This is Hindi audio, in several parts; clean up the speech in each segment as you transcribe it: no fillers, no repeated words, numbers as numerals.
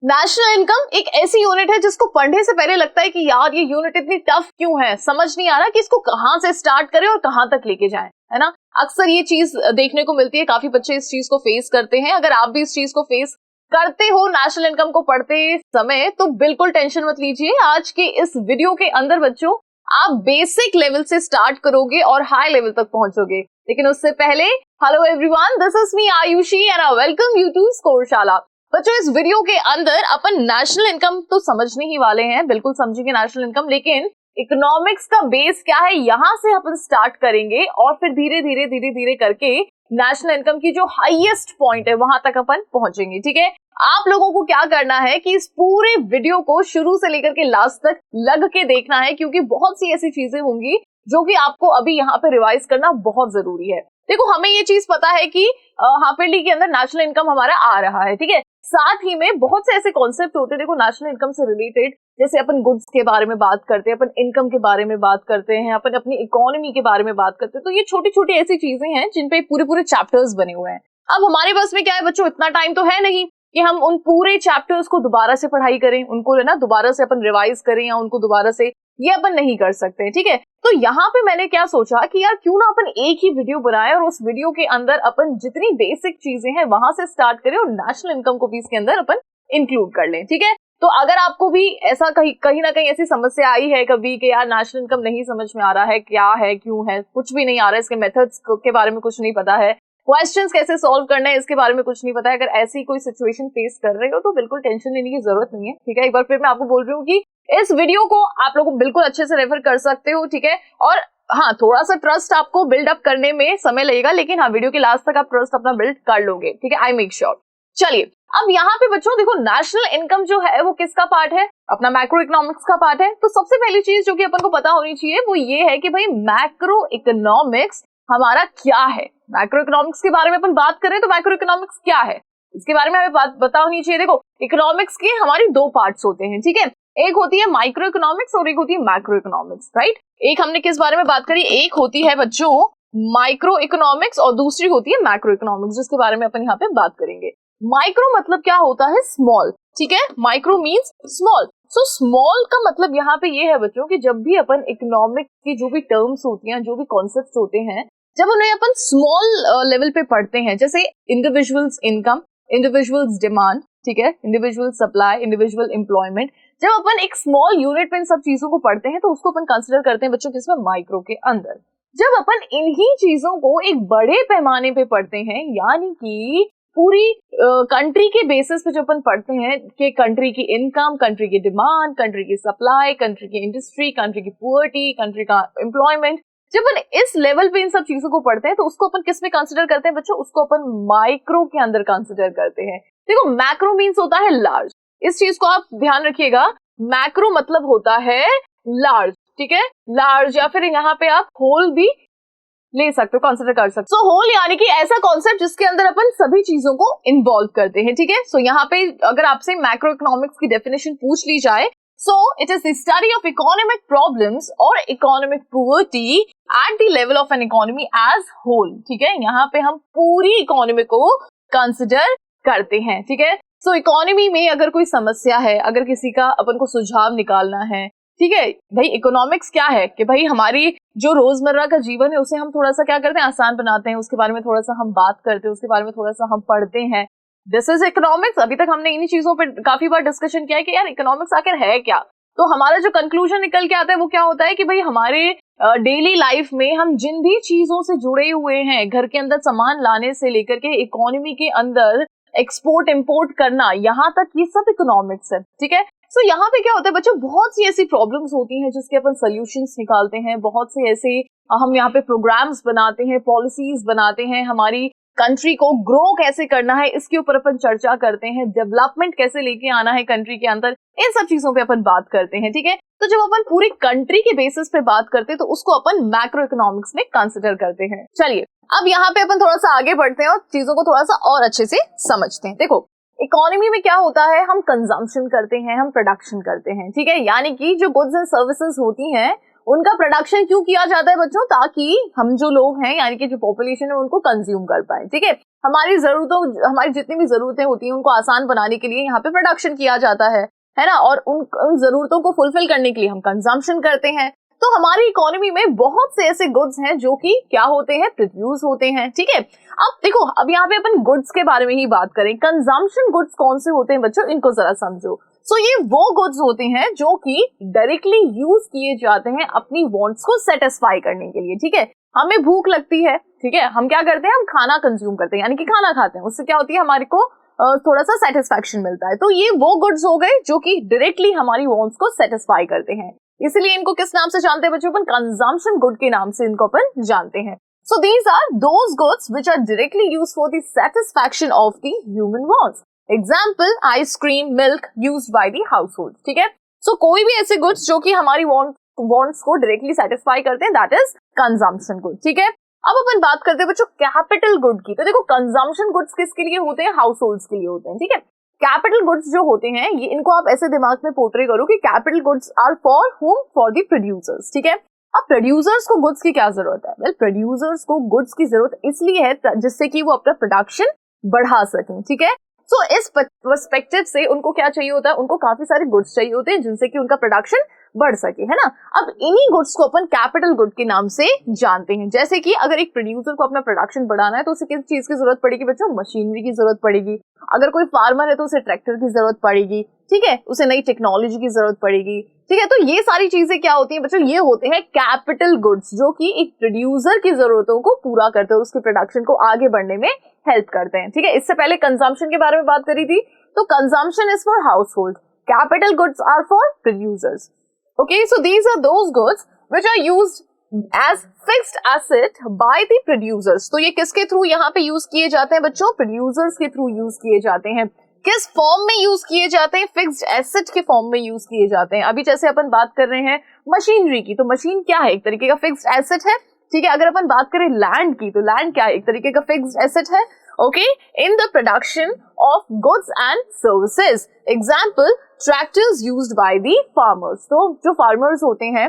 नेशनल इनकम एक ऐसी यूनिट है जिसको पढ़ने से पहले लगता है कि यार ये यूनिट इतनी टफ क्यों है, समझ नहीं आ रहा कि इसको कहां से स्टार्ट करें और कहां तक लेके जाएं, है ना। अक्सर ये चीज देखने को मिलती है, काफी बच्चे इस चीज को फेस करते हैं। अगर आप भी इस चीज को फेस करते हो नेशनल इनकम को पढ़ते समय तो बिल्कुल टेंशन मत लीजिए। आज के इस वीडियो के अंदर बच्चों आप बेसिक लेवल से स्टार्ट करोगे और हाई लेवल तक पहुंचोगे। लेकिन उससे पहले hello everyone, this is me Ayushi and I welcome you to Scoreshala. बच्चों इस वीडियो के अंदर अपन नेशनल इनकम तो समझने ही वाले हैं, बिल्कुल समझेंगे नेशनल इनकम, लेकिन इकोनॉमिक्स का बेस क्या है यहाँ से अपन स्टार्ट करेंगे और फिर धीरे धीरे करके नेशनल इनकम की जो हाईएस्ट पॉइंट है वहां तक अपन पहुंचेंगे। ठीक है, आप लोगों को क्या करना है कि इस पूरे वीडियो को शुरू से लेकर के लास्ट तक लग के देखना है, क्योंकि बहुत सी ऐसी चीजें होंगी जो कि आपको अभी यहाँ पे रिवाइज करना बहुत जरूरी है। देखो, हमें ये चीज पता है कि हाफ ईयरली के अंदर नेशनल इनकम हमारा आ रहा है, ठीक है। साथ ही में बहुत से ऐसे कॉन्सेप्ट होते हैं देखो नेशनल इनकम से रिलेटेड, जैसे अपन गुड्स के बारे में बात करते हैं, अपन इनकम के बारे में बात करते हैं, अपन अपनी इकोनॉमी के बारे में बात करते हैं। तो ये छोटी छोटी ऐसी चीजें हैं जिन पे पूरे चैप्टर्स बने हुए हैं। अब हमारे पास में क्या है बच्चों, इतना टाइम तो है नहीं कि हम उन पूरे चैप्टर्स को दोबारा से पढ़ाई करें, उनको है ना दोबारा से अपन रिवाइज करें या उनको दोबारा से, ये अपन नहीं कर सकते। ठीक है, तो यहाँ पे मैंने क्या सोचा कि यार क्यों ना अपन एक ही वीडियो बनाए और उस वीडियो के अंदर अपन जितनी बेसिक चीजें हैं वहां से स्टार्ट करें और नेशनल इनकम को भी इसके अंदर अपन इंक्लूड कर लें। ठीक है, तो अगर आपको भी ऐसा कहीं ना कहीं ऐसी समस्या आई है कभी कि यार नेशनल इनकम नहीं समझ में आ रहा है, क्या है, क्यों है, कुछ भी नहीं आ रहा है, इसके मेथड्स के बारे में कुछ नहीं पता है, क्वेश्चंस कैसे सॉल्व करना है इसके बारे में कुछ नहीं पता है, अगर ऐसी कोई सिचुएशन फेस कर रहे हो तो बिल्कुल टेंशन लेने की जरूरत नहीं है। ठीक है, एक बार फिर मैं आपको बोल रही हूँ कि इस वीडियो को आप लोग बिल्कुल अच्छे से रेफर कर सकते हो। ठीक है, और हाँ, थोड़ा सा ट्रस्ट आपको बिल्ड अप करने में समय लगेगा, लेकिन हाँ, वीडियो के लास्ट तक आप ट्रस्ट अपना बिल्ड कर लोगे। ठीक है, आई मेक श्योर। चलिए, अब यहाँ पे बच्चों देखो नेशनल इनकम जो है वो किसका पार्ट है, अपना मैक्रो इकोनॉमिक्स का पार्ट है। तो सबसे पहली चीज जो कि अपन को पता होनी चाहिए वो ये है कि भाई मैक्रो इकोनॉमिक्स हमारा क्या है। मैक्रो इकोनॉमिक्स के बारे में अपन बात करें तो मैक्रो इकोनॉमिक्स क्या है इसके बारे में हमें बात पता होनी चाहिए। देखो, इकोनॉमिक्स के हमारी दो पार्ट्स होते हैं, ठीक है, एक होती है माइक्रो इकोनॉमिक्स और एक होती है मैक्रो इकोनॉमिक्स, राइट। एक हमने किस बारे में बात करी, एक होती है बच्चों माइक्रो इकोनॉमिक्स और दूसरी होती है मैक्रो इकोनॉमिक्स, जिसके बारे में अपन यहाँ पे बात करेंगे। माइक्रो मतलब क्या होता है, स्मॉल, ठीक है, micro means small. So small का मतलब यहाँ पे ये है बच्चों कि जब भी अपन इकोनॉमिक्स की जो भी टर्म्स होती हैं, जो भी कॉन्सेप्ट्स होते हैं, जब उन्हें अपन स्मॉल लेवल पे पढ़ते हैं, जैसे इंडिविजुअल्स इनकम, इंडिविजुअल्स डिमांड, ठीक है, इंडिविजुअल सप्लाई, इंडिविजुअल एम्प्लॉयमेंट, जब अपन एक स्मॉल यूनिट में इन सब चीजों को पढ़ते हैं तो उसको अपन कंसिडर करते हैं बच्चों किसमें, माइक्रो के अंदर। जब अपन इन्हीं चीजों को एक बड़े पैमाने पे पढ़ते हैं, यानी कि पूरी कंट्री के बेसिस पे जो अपन पढ़ते हैं कि कंट्री की इनकम, कंट्री की डिमांड, कंट्री की सप्लाई, कंट्री की इंडस्ट्री, कंट्री की पुअर्टी, कंट्री का एम्प्लॉयमेंट, जब अपन इस लेवल पे इन सब चीजों को पढ़ते हैं तो उसको अपन किस में कंसिडर करते हैं बच्चों, उसको अपन माइक्रो के अंदर कंसिडर करते हैं। देखो, मैक्रो मीन्स होता है लार्ज, इस चीज को आप ध्यान रखिएगा। मैक्रो मतलब होता है लार्ज, ठीक है, लार्ज, या फिर यहाँ पे आप होल भी ले सकते हो, कंसिडर कर सकते हो। सो होल यानी कि ऐसा कॉन्सेप्ट जिसके अंदर अपन सभी चीजों को इन्वॉल्व करते हैं। ठीक है, सो यहाँ पे अगर आपसे मैक्रो इकोनॉमिक्स की डेफिनेशन पूछ ली जाए, so it is the study of economic problems or economic poverty at the level of an economy as whole। ठीक है, यहाँ पे हम पूरी इकोनॉमी को कंसिडर करते हैं। ठीक है, सो इकोनॉमी में अगर कोई समस्या है, अगर किसी का अपन को सुझाव निकालना है, ठीक है भाई, इकोनॉमिक्स क्या है कि भाई हमारी जो रोजमर्रा का जीवन है उसे हम थोड़ा सा क्या करते हैं, आसान बनाते हैं, उसके बारे में थोड़ा सा हम बात करते हैं, उसके बारे में थोड़ा सा हम पढ़ते हैं। This is economics. अभी तक हमने इन्हीं चीजों पे काफी बार डिस्कशन किया है कि यार इकोनॉमिक्स आखिर है क्या। तो हमारा जो कंक्लूजन निकल के आता है वो क्या होता है कि भाई हमारे डेली लाइफ में हम जिन भी चीजों से जुड़े हुए हैं, घर के अंदर सामान लाने से लेकर के इकोनॉमी के अंदर एक्सपोर्ट इंपोर्ट करना, यहाँ तक ये सब इकोनॉमिक्स है। ठीक है, सो यहाँ पे क्या होता है बच्चों, बहुत सी ऐसी प्रॉब्लम्स होती हैं जिसके अपन सोल्यूशंस निकालते हैं, बहुत से ऐसे हम यहाँ पे प्रोग्राम्स बनाते हैं, पॉलिसीज बनाते हैं, हमारी कंट्री को ग्रो कैसे करना है इसके ऊपर अपन चर्चा करते हैं, डेवलपमेंट कैसे लेके आना है कंट्री के अंदर, इन सब चीजों पे अपन बात करते हैं। ठीक है, तो जब अपन पूरी कंट्री के बेसिस पे बात करते हैं तो उसको अपन मैक्रो इकोनॉमिक्स में कंसिडर करते हैं। चलिए, अब यहाँ पे अपन थोड़ा सा आगे बढ़ते हैं और चीजों को थोड़ा सा और अच्छे से समझते हैं। देखो, इकोनॉमी में क्या होता है, हम कंजम्पशन करते हैं, हम प्रोडक्शन करते हैं। ठीक है, यानी कि जो गुड्स एंड सर्विसेज होती हैं उनका प्रोडक्शन क्यों किया जाता है बच्चों, ताकि हम जो लोग हैं यानी कि जो पॉपुलेशन है उनको कंज्यूम कर पाए। ठीक है, हमारी जरूरतों, हमारी जितनी भी जरूरतें होती हैं उनको आसान बनाने के लिए यहाँ पे प्रोडक्शन किया जाता है ना, और उन जरूरतों को फुलफिल करने के लिए हम कंजम्पशन करते हैं। तो हमारी इकोनॉमी में बहुत से ऐसे गुड्स हैं जो कि क्या होते हैं, प्रोड्यूस होते हैं, ठीक है। अब देखो, अब यहाँ पे अपन गुड्स के बारे में ही बात करें। कंजम्पशन गुड्स कौन से होते हैं बच्चों, इनको जरा समझो। सो ये वो गुड्स होते हैं जो कि डायरेक्टली यूज किए जाते हैं अपनी वांट्स को सेटिस्फाई करने के लिए, ठीक है। हमें भूख लगती है, ठीक है, हम क्या करते हैं, हम खाना कंज्यूम करते हैं, यानी कि खाना खाते हैं, उससे क्या होती है, हमारे को थोड़ा सा सेटिस्फैक्शन मिलता है। तो ये वो गुड्स हो गए जो कि डायरेक्टली हमारी वांट्स को सेटिस्फाई करते हैं, इसलिए इनको किस नाम से जानते हैं बच्चों, अपन कंजम्पशन गुड के नाम से इनको अपन जानते हैं। So these are those goods which are directly used for the satisfaction of the human wants. Example, ice cream, milk used by the household, ठीक है। सो कोई भी ऐसे गुड्स जो कि हमारी वांट्स को डायरेक्टली सेटिस्फाई करते हैं, दैट इज कंजम्पशन गुड, ठीक है। अब अपन बात करते हैं बच्चों कैपिटल गुड की। तो देखो, कंजम्पशन गुड्स किसके लिए होते हैं, हाउस होल्ड्स के लिए होते हैं, ठीक है। कैपिटल गुड्स जो होते हैं, ये इनको आप ऐसे दिमाग में पोर्ट्रे करो कि capital goods are for whom, for the producers, ठीक है। अब प्रोड्यूसर्स को गुड्स की क्या जरूरत है, वेल प्रोड्यूसर्स को गुड्स की जरूरत इसलिए है जिससे कि वो अपना प्रोडक्शन बढ़ा सकें, ठीक है। सो इस पर्सपेक्टिव से उनको क्या चाहिए होता है, उनको काफी सारे गुड्स चाहिए होते हैं जिनसे कि उनका प्रोडक्शन बढ़ सके, है ना। अब इन्हीं गुड्स को अपन कैपिटल गुड के नाम से जानते हैं। जैसे कि अगर एक प्रोड्यूसर को अपना प्रोडक्शन बढ़ाना है तो उसे किस चीज की जरूरत पड़ेगी बच्चों, मशीनरी की जरूरत पड़ेगी। अगर कोई फार्मर है तो उसे ट्रैक्टर की जरूरत पड़ेगी, ठीक है, उसे नई टेक्नोलॉजी की जरूरत पड़ेगी, ठीक है। तो ये सारी चीजें क्या होती हैं बच्चों, ये होते हैं कैपिटल गुड्स जो कि एक प्रोड्यूसर की जरूरतों को पूरा करते हैं, उसके प्रोडक्शन को आगे बढ़ने में हेल्प करते हैं, ठीक है। इससे पहले कंजम्पशन के बारे में बात करी थी, तो consumption is for household, capital goods are for producers. Okay, so these are those goods which are used as fixed asset by the producers. तो ये किसके थ्रू यहाँ पे यूज किए जाते हैं बच्चों, प्रोड्यूसर्स के थ्रू यूज किए जाते हैं। किस फॉर्म में यूज किए जाते हैं, फिक्स्ड एसेट के फॉर्म में यूज किए जाते हैं। अभी जैसे अपन बात कर रहे हैं मशीनरी की, तो मशीन क्या है, एक तरीके का फिक्स्ड एसेट है, ठीक है। अगर अपन बात करें लैंड की, तो लैंड क्या है, एक तरीके का फिक्स्ड एसेट है, okay, in the production of goods and services. Example, tractors used by the farmers. तो जो फार्मर्स होते हैं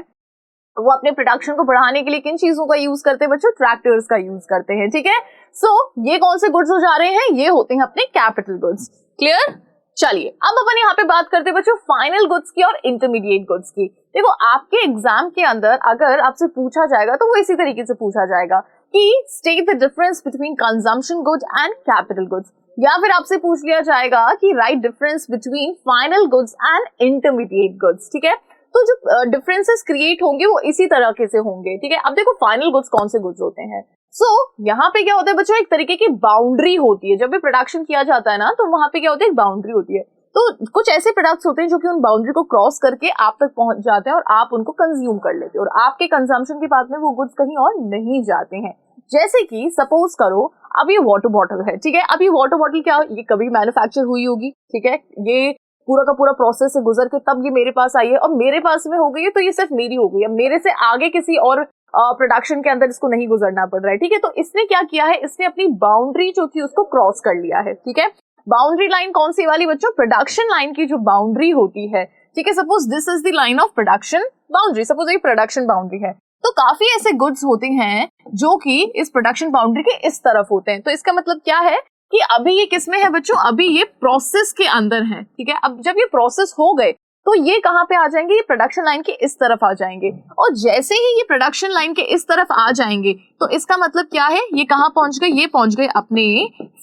वो अपने प्रोडक्शन को बढ़ाने के लिए किन चीजों का यूज करते हैं बच्चों, ट्रैक्टर्स का यूज करते हैं, ठीक है। सो ये कौन से गुड्स हो जा रहे हैं, ये होते हैं अपने कैपिटल गुड्स। क्लियर। चलिए अब अपन यहाँ पे बात करते हैं बच्चों फाइनल गुड्स की और इंटरमीडिएट गुड्स की। देखो, आपके एग्जाम के अंदर अगर आपसे पूछा जाएगा तो वो इसी तरीके से पूछा जाएगा कि state the difference between consumption goods and capital goods, या फिर आपसे पूछ लिया जाएगा कि right difference between final goods and intermediate goods, ठीक है। तो जो डिफरेंसेस क्रिएट होंगे वो इसी तरह के से होंगे, ठीक है। अब देखो, फाइनल गुड्स कौन से गुड्स होते हैं। सो यहाँ पे क्या होता है बच्चों, एक तरीके की बाउंड्री होती है। जब भी प्रोडक्शन किया जाता है ना, तो वहां पे क्या होता है, एक बाउंड्री होती है। तो कुछ ऐसे प्रोडक्ट्स होते हैं जो कि उन बाउंड्री को क्रॉस करके आप तक पहुंच जाते हैं और आप उनको कंज्यूम कर लेते हो, और आपके कंजम्पशन के बाद में वो गुड्स कहीं और नहीं जाते हैं। जैसे कि सपोज करो, अब ये वाटर बॉटल है, ठीक है। अब ये वाटर बॉटल क्या, ये कभी मैन्युफैक्चर हुई होगी, ठीक है, ये पूरा का पूरा प्रोसेस से गुजर के तब ये मेरे पास आई है, और मेरे पास में हो गई है तो ये सिर्फ मेरी हो गई है, मेरे से आगे किसी और प्रोडक्शन के अंदर इसको नहीं गुजरना पड़ रहा है, ठीक है। तो इसने क्या किया है, इसने अपनी बाउंड्री जो थी उसको क्रॉस कर लिया है, ठीक है। बाउंड्री लाइन कौन सी वाली बच्चों, प्रोडक्शन लाइन की जो बाउंड्री होती है, ठीक है। Suppose this is the line of production boundary, suppose ये प्रोडक्शन बाउंड्री है। तो काफी ऐसे गुड्स होते हैं जो कि इस प्रोडक्शन बाउंड्री के इस तरफ होते हैं। तो इसका मतलब क्या है कि अभी ये किसमें है बच्चों, अभी ये प्रोसेस के अंदर है, ठीक है। अब जब ये प्रोसेस हो गए तो ये कहां पे आ जाएंगे, ये प्रोडक्शन लाइन के इस तरफ आ जाएंगे, और जैसे ही ये प्रोडक्शन लाइन के इस तरफ आ जाएंगे तो इसका मतलब क्या है, ये कहां पहुंच गए, ये पहुंच गए अपने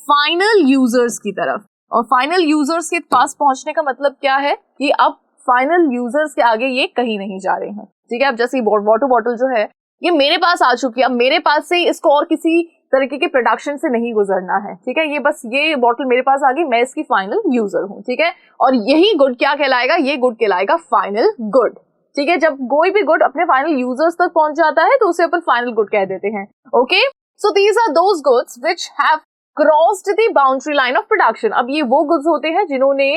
फाइनल यूजर्स की तरफ। और फाइनल यूजर्स के पास पहुंचने का मतलब क्या है कि अब फाइनल यूजर्स के आगे ये कहीं नहीं जा रहे हैं, ठीक है। अब जैसे वाटर बॉटल जो है ये मेरे पास आ चुकी है, अब मेरे पास से इसको और किसी तरीके के प्रोडक्शन से नहीं गुजरना है, ठीक है। ये बस ये बॉटल मेरे पास आ गई, मैं इसकी फाइनल यूजर हूँ, ठीक है। और यही गुड क्या कहलाएगा, ये गुड कहलाएगा फाइनल गुड, ठीक है। जब कोई भी गुड अपने फाइनल यूजर्स तक पहुंच जाता है तो उसे अपन फाइनल गुड कह देते हैं, okay. So these are those goods which have crossed the boundary line of production. अब ये वो गुड्स होते हैं जिन्होंने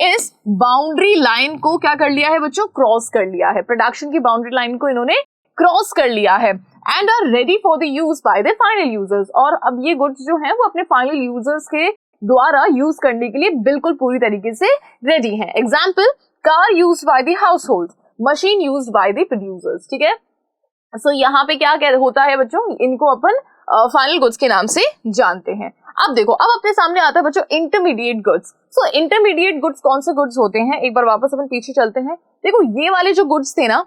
इस बाउंड्री लाइन को क्या कर लिया है बच्चों, क्रॉस कर लिया है, प्रोडक्शन की बाउंड्री लाइन को इन्होंने क्रॉस कर लिया है, and are ready for the use by the final users. और अब ये गुड्स जो हैं वो अपने फाइनल यूजर्स के द्वारा यूज करने के लिए बिल्कुल पूरी तरीके से रेडी हैं। Example, car used by the house hold, machine used by the producers, ठीक है। सो यहाँ पे क्या होता है बच्चों, इनको अपन फाइनल गुड्स के नाम से जानते हैं। अब देखो, अब अपने सामने आता है बच्चों इंटरमीडिएट गुड्स। सो इंटरमीडिएट गुड्स कौन से गुड्स होते हैं, एक बार वापस अपन पीछे चलते हैं। देखो ये वाले जो गुड्स थे ना,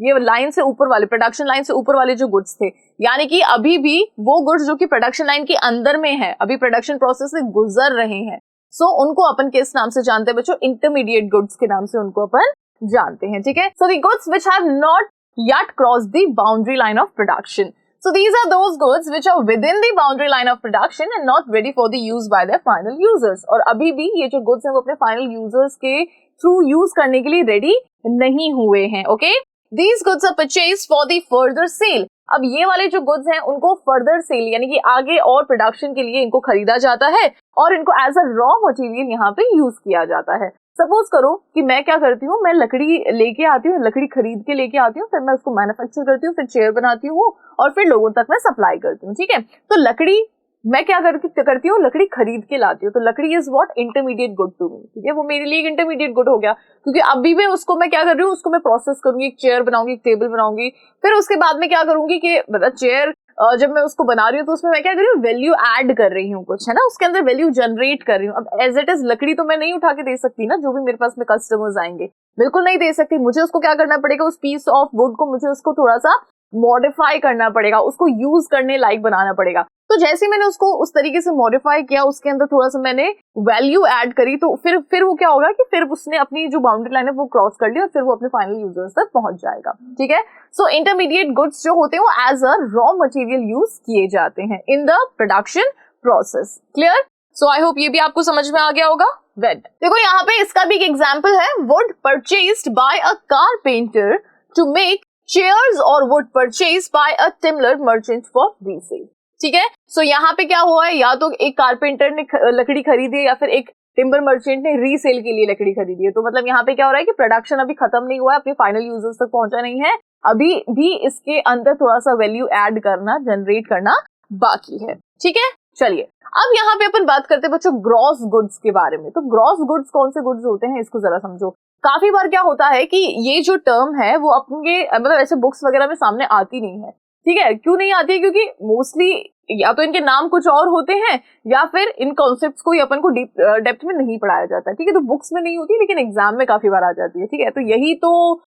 ये लाइन से ऊपर वाले, प्रोडक्शन लाइन से ऊपर वाले जो गुड्स थे, यानी कि अभी भी वो गुड्स जो कि प्रोडक्शन लाइन के अंदर में है, अभी प्रोडक्शन प्रोसेस से गुजर रहे हैं, सो उनको अपन किस नाम से जानते हैं बच्चों? इंटरमीडिएट गुड्स के नाम से उनको अपन जानते हैं। ठीक है, so the goods which have not yet crossed the boundary line of production. So these are those goods which are within the boundary line of production and not ready for the use by their final users. और अभी भी ये जो goods हैं वो अपने final users के through use करने के लिए ready नहीं हुए हैं। Okay? These goods are purchased for the further sale. अब ये वाले जो goods हैं उनको further sale यानी कि आगे और production के लिए इनको खरीदा जाता है और इनको as a raw material यहाँ पे use किया जाता है। सपोज करो कि मैं क्या करती हूँ, मैं लकड़ी लेके आती हूँ, लकड़ी खरीद के लेके आती हूँ, फिर मैं उसको मैन्युफैक्चर करती हूँ, फिर चेयर बनाती हूँ और फिर लोगों तक मैं सप्लाई करती हूँ। ठीक है, तो लकड़ी मैं क्या करती हूँ, लकड़ी खरीद के लाती हूँ, तो लकड़ी is what? Intermediate good to me. ठीक है, वो मेरे लिए एक इंटरमीडिएट गुड हो गया, क्योंकि अभी भी उसको मैं क्या कर रही हूँ, उसको मैं प्रोसेस करूंगी, एक चेयर बनाऊंगी, एक टेबल बनाऊंगी, फिर उसके बाद में क्या करूंगी कि मतलब चेयर जब मैं उसको बना रही हूँ तो उसमें मैं क्या कर रही हूँ, वैल्यू ऐड कर रही हूँ कुछ, है ना, उसके अंदर वैल्यू जनरेट कर रही हूँ। अब एज इट इज लकड़ी तो मैं नहीं उठा के दे सकती ना, जो भी मेरे पास में कस्टमर्स आएंगे, बिल्कुल नहीं दे सकती। मुझे उसको क्या करना पड़ेगा, उस पीस ऑफ वुड को मुझे उसको थोड़ा सा मॉडिफाई करना पड़ेगा, उसको यूज करने लायक बनाना पड़ेगा। तो जैसे मैंने उसको उस तरीके से मॉडिफाई किया, उसके अंदर थोड़ा सा मैंने वैल्यू ऐड करी, तो फिर वो क्या होगा कि फिर उसने अपनी जो बाउंड्री लाइन है वो क्रॉस कर ली और फिर वो अपने फाइनल यूजर्स तक पहुंच जाएगा। ठीक है, सो इंटरमीडिएट गुड्स जो होते हैं वो as a raw material use किए जाते हैं in the production process. Clear? So I hope ये भी आपको समझ में आ गया होगा। वेल, देखो यहाँ पे इसका भी एक एग्जाम्पल है, wood purchased by a carpenter to make chairs और wood purchase by a timber merchant for resale. ठीक है, सो यहाँ पे क्या हुआ है, या तो एक कारपेंटर ने लकड़ी खरीदी है या फिर एक टिम्बर मर्चेंट ने रीसेल के लिए लकड़ी खरीदी है। तो मतलब यहाँ पे क्या हो रहा है कि प्रोडक्शन अभी खत्म नहीं हुआ है, अपने फाइनल यूजर्स तक पहुंचा नहीं है, अभी भी इसके अंदर थोड़ा सा वैल्यू ऐड करना, जनरेट करना बाकी है। ठीक है, चलिए अब यहाँ पे अपन बात करते हैं बच्चों ग्रॉस गुड्स के बारे में। तो ग्रॉस गुड्स कौन से गुड्स होते हैं, इसको जरा समझो। काफी बार क्या होता है कि ये जो टर्म है वो अपने मतलब ऐसे बुक्स वगैरह में सामने आती नहीं है। ठीक है, क्यों नहीं आती है? क्योंकि मोस्टली या तो इनके नाम कुछ और होते हैं या फिर इन कॉन्सेप्ट्स को अपन को डेप्थ में नहीं पढ़ाया जाता है। ठीक है, तो बुक्स में नहीं होती लेकिन एग्जाम में काफी बार आ जाती है। ठीक है, तो यही तो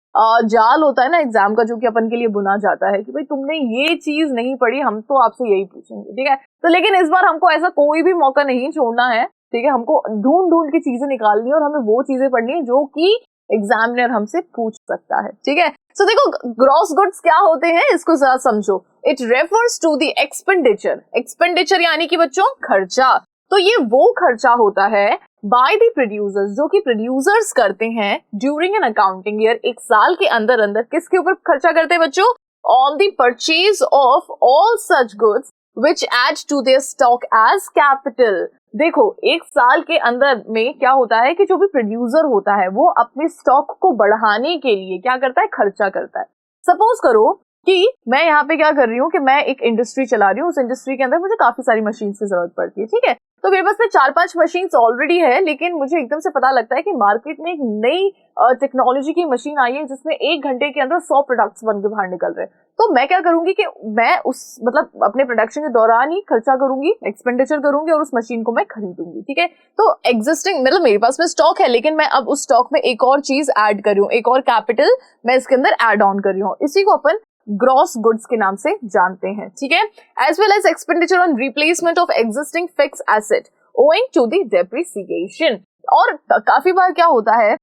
जाल होता है ना एग्जाम का, जो कि अपन के लिए बुना जाता है कि भाई तुमने ये चीज नहीं पढ़ी, हम तो आपसे यही पूछेंगे। ठीक है, तो लेकिन इस बार हमको ऐसा कोई भी मौका नहीं छोड़ना है। ठीक है, हमको ढूंढ के चीजें निकालनी है और हमें वो चीजें पढ़नी है जो कि एग्जामिनर हमसे पूछ सकता है। ठीक है, सो देखो ग्रॉस गुड्स क्या होते हैं इसको जरा समझो। It refers to the expenditure. Expenditure यानी कि बच्चों खर्चा। तो ये वो खर्चा होता है बाय द प्रोड्यूसर्स, जो कि प्रोड्यूसर्स करते हैं ड्यूरिंग एन अकाउंटिंग ईयर, एक साल के अंदर अंदर किसके ऊपर खर्चा करते हैं बच्चों? On the purchase of all such goods which add to their stock as capital। देखो एक साल के अंदर में क्या होता है कि जो भी प्रोड्यूसर होता है वो अपने स्टॉक को बढ़ाने के लिए क्या करता है, खर्चा करता है। सपोज करो कि मैं यहाँ पे क्या कर रही हूँ कि मैं एक इंडस्ट्री चला रही हूँ, उस इंडस्ट्री के अंदर मुझे काफी सारी मशीन की जरूरत पड़ती है। ठीक है, तो मेरे पास में 4-5 मशीन ऑलरेडी है, लेकिन मुझे एकदम से पता लगता है कि मार्केट में एक नई टेक्नोलॉजी की मशीन आई है जिसमें 1 घंटे के अंदर 100 प्रोडक्ट्स बन के बाहर निकल रहे हैं। तो मैं क्या करूंगी कि मैं उस मतलब अपने प्रोडक्शन के दौरान ही खर्चा करूंगी, एक्सपेंडिचर करूंगी और उस मशीन को मैं खरीदूंगी। ठीक है, तो एग्जिस्टिंग मतलब मेरे पास में स्टॉक है, लेकिन मैं अब उस स्टॉक में एक और चीज ऐड कर रही हूँ, एक और कैपिटल मैं इसके अंदर ऐड ऑन कर रही हूँ। इसी को अपन ग्रॉस गुड्स के नाम से जानते हैं। ठीक है, as well as expenditure on replacement of existing fix asset owing to the depreciation। और काफी बार क्या होता है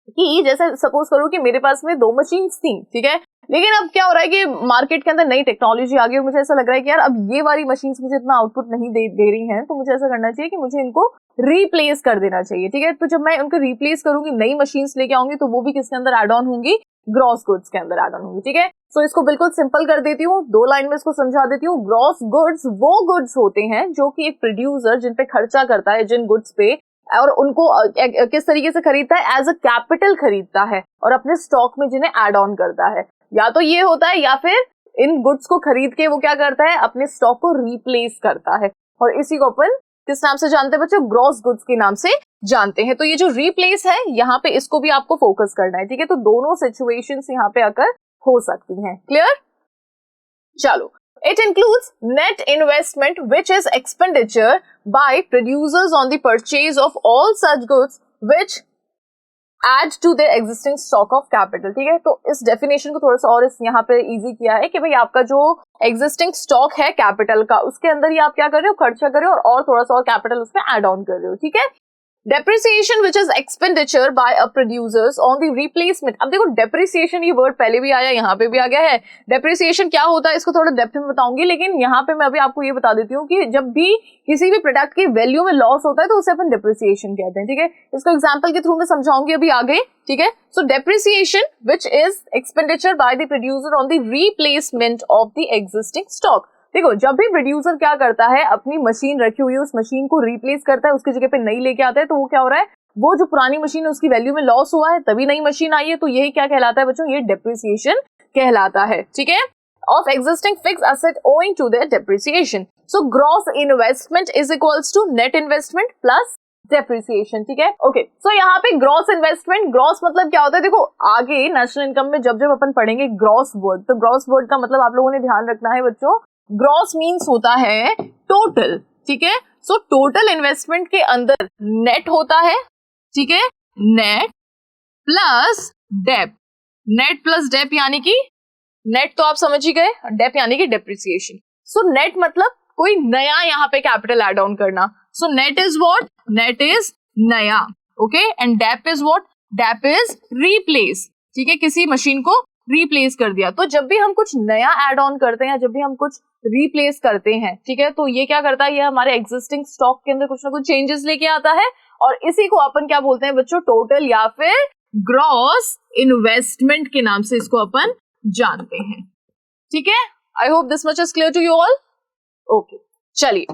कि जैसे सपोज करो कि मेरे पास में 2 मशीन्स थी। ठीक है, लेकिन अब क्या हो रहा है कि मार्केट के अंदर नई टेक्नोलॉजी आ गई और मुझे ऐसा लग रहा है कि यार अब ये वाली मशीन्स मुझे इतना आउटपुट नहीं दे रही हैं, तो मुझे ऐसा करना चाहिए कि मुझे इनको रिप्लेस कर देना चाहिए। ठीक है, तो जब मैं उनको रिप्लेस करूंगी, नई मशीन्स लेके आऊंगी, तो वो भी किसके अंदर एड ऑन होंगी, ग्रॉस गुड्स के अंदर एड ऑन होंगी। ठीक है, सो इसको बिल्कुल सिंपल कर देती हूँ, 2 लाइन में इसको समझा देती हूँ। ग्रॉस गुड्स वो गुड्स होते हैं जो कि एक प्रोड्यूसर जिन पे खर्चा करता है, जिन गुड्स पे, और उनको किस तरीके से खरीदता है, एज अ कैपिटल खरीदता है और अपने स्टॉक में जिन्हें एड ऑन करता है। या तो ये होता है या फिर इन गुड्स को खरीद के वो क्या करता है, अपने स्टॉक को रिप्लेस करता है। और इसी को अपन किस नाम से जानते हैं बच्चों? ग्रॉस गुड्स के नाम से जानते हैं। तो ये जो रिप्लेस है यहाँ पे, इसको भी आपको फोकस करना है। ठीक है, तो दोनों सिचुएशंस यहाँ पे आकर हो सकती हैं। क्लियर? चलो It includes net investment, which is expenditure by producers on the purchase of all such goods which add to their existing stock of capital. ठीक है, तो इस डेफिनेशन को थोड़ा सा और इस यहाँ पे इजी किया है कि भाई आपका जो एग्जिस्टिंग स्टॉक है कैपिटल का, उसके अंदर ही आप क्या कर रहे हो, खर्चा कर रहे हो और थोड़ा सा और कैपिटल उसमें ऐड ऑन कर रहे हो. ठीक है. Depreciation, which is expenditure by a producers on the replacement. अब देखो depreciation ये वर्ड पहले भी आया, यहाँ पे भी आ गया है. Depreciation क्या होता है इसको थोड़ा डेप्थ में बताऊंगी, लेकिन यहाँ पे मैं अभी आपको ये बता देती हूँ कि जब भी किसी भी प्रोडक्ट की वैल्यू में लॉस होता है तो उसे अपन depreciation कहते हैं. ठीक है, इसको एग्जाम्पल के थ्रू में समझाऊंगी अभी आगे. ठीक है, so depreciation which is expenditure by the producer on the replacement of the existing stock. देखो, जब भी प्रोड्यूसर क्या करता है, अपनी मशीन रखी हुई है उस मशीन को रिप्लेस करता है, उसकी जगह पे नई लेके आता है, तो वो क्या हो रहा है, वो जो पुरानी मशीन है उसकी वैल्यू में लॉस हुआ है तभी नई मशीन आई है, तो यही क्या कहलाता है बच्चों, ये डेप्रिसिएशन कहलाता है. ठीक है, of existing fixed asset owing to their depreciation. So gross investment is equals to net investment plus depreciation. ठीक है, ओके. सो यहाँ पे ग्रॉस इन्वेस्टमेंट, ग्रॉस मतलब क्या होता है, देखो आगे नेशनल इनकम में जब जब अपन पढ़ेंगे ग्रॉस वर्ड, तो ग्रॉस वर्ड का मतलब आप लोगों ने ध्यान रखना है बच्चों, ग्रॉस मीन्स होता है टोटल. ठीक है, सो टोटल इन्वेस्टमेंट के अंदर नेट होता है. ठीक है, net plus dep. Net plus dep यानी कि नेट तो आप समझ ही गए, डेप यानी कि डेप्रिसिएशन. सो नेट मतलब कोई नया यहाँ पे कैपिटल एड ऑन करना. So net is what, net is नया. Okay, and dep is what, dep is replace. ठीक है, किसी मशीन को रिप्लेस कर दिया. तो जब भी हम कुछ नया एड ऑन करते हैं, जब भी हम कुछ रिप्लेस करते हैं, ठीक है, तो ये क्या करता है, ये हमारे एग्जिस्टिंग स्टॉक के अंदर कुछ ना कुछ चेंजेस लेके आता है, और इसी को अपन क्या बोलते हैं बच्चों, टोटल या फिर ग्रॉस इन्वेस्टमेंट के नाम से इसको अपन जानते हैं. ठीक है, I hope this much is clear to you all. Okay, चलिए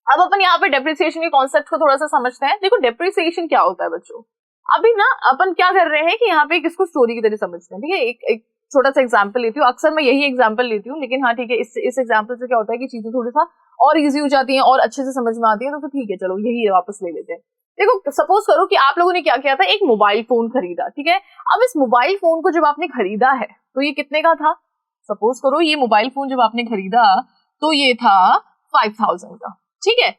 अब अपन यहाँ पे डेप्रिसिएशन के कॉन्सेप्ट को थोड़ा सा समझते हैं. देखो डेप्रिसिएशन क्या होता है बच्चों, अभी ना अपन क्या कर रहे हैं कि यहाँ पे इसको स्टोरी की तरह समझते हैं. ठीक है, एक छोटा सा एग्जांपल लेती हूँ, अक्सर मैं यही एग्जांपल लेती हूँ, लेकिन हाँ ठीक है, इस एग्जांपल से क्या होता है कि चीजें थोड़ी सा और इजी हो जाती हैं और अच्छे से समझ में आती है, तो फिर ठीक है चलो यही वापस ले लेते हैं. देखो सपोज करो कि आप लोगों ने क्या किया था, एक मोबाइल फोन खरीदा. ठीक है, अब इस मोबाइल फोन को जब आपने खरीदा है तो ये कितने का था, सपोज करो ये मोबाइल फोन जब आपने खरीदा तो ये था 5000 का. ठीक है,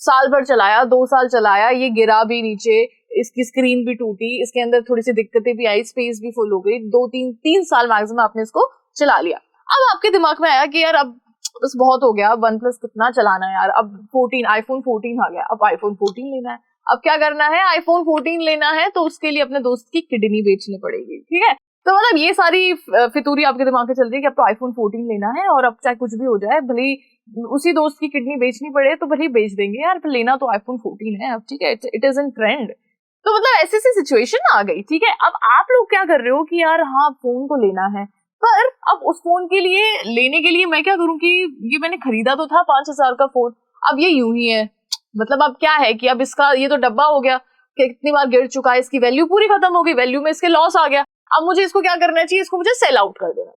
साल भर चलाया, 2 साल चलाया, ये गिरा भी नीचे, इसकी स्क्रीन भी टूटी, इसके अंदर थोड़ी सी दिक्कतें भी आई, स्पेस भी फुल हो गई, 2-3 साल मैक्सिमम आपने इसको चला लिया. अब आपके दिमाग में आया कि यार अब बस बहुत हो गया, OnePlus कितना चलाना है यार, अब आईफोन 14 आ गया, अब आईफोन 14 लेना है. अब क्या करना है, आईफोन 14 लेना है तो उसके लिए अपने दोस्त की किडनी बेचनी पड़ेगी. ठीक है, तो मतलब ये सारी फितूरी आपके दिमाग में चल रही है कि अब तो आईफोन 14 लेना है और अब चाहे कुछ भी हो जाए, भले उसी दोस्त की किडनी बेचनी पड़े तो भले बेच देंगे यार, फिर लेना तो आईफोन 14 है अब. ठीक है, इट इज इन ट्रेंड. तो मतलब ऐसी सी सिचुएशन आ गई. ठीक है, अब आप लोग क्या कर रहे हो कि यार हाँ फोन तो लेना है, पर अब उस फोन के लिए लेने के लिए मैं क्या करूं कि ये मैंने खरीदा तो था 5000 का फोन, अब ये यूं ही है, मतलब अब क्या है कि अब इसका ये तो डब्बा हो गया कि कितनी बार गिर चुका है, इसकी वैल्यू पूरी खत्म हो गई, वैल्यू में इसके लॉस आ गया. अब मुझे इसको क्या करना चाहिए, इसको मुझे सेल आउट कर देना.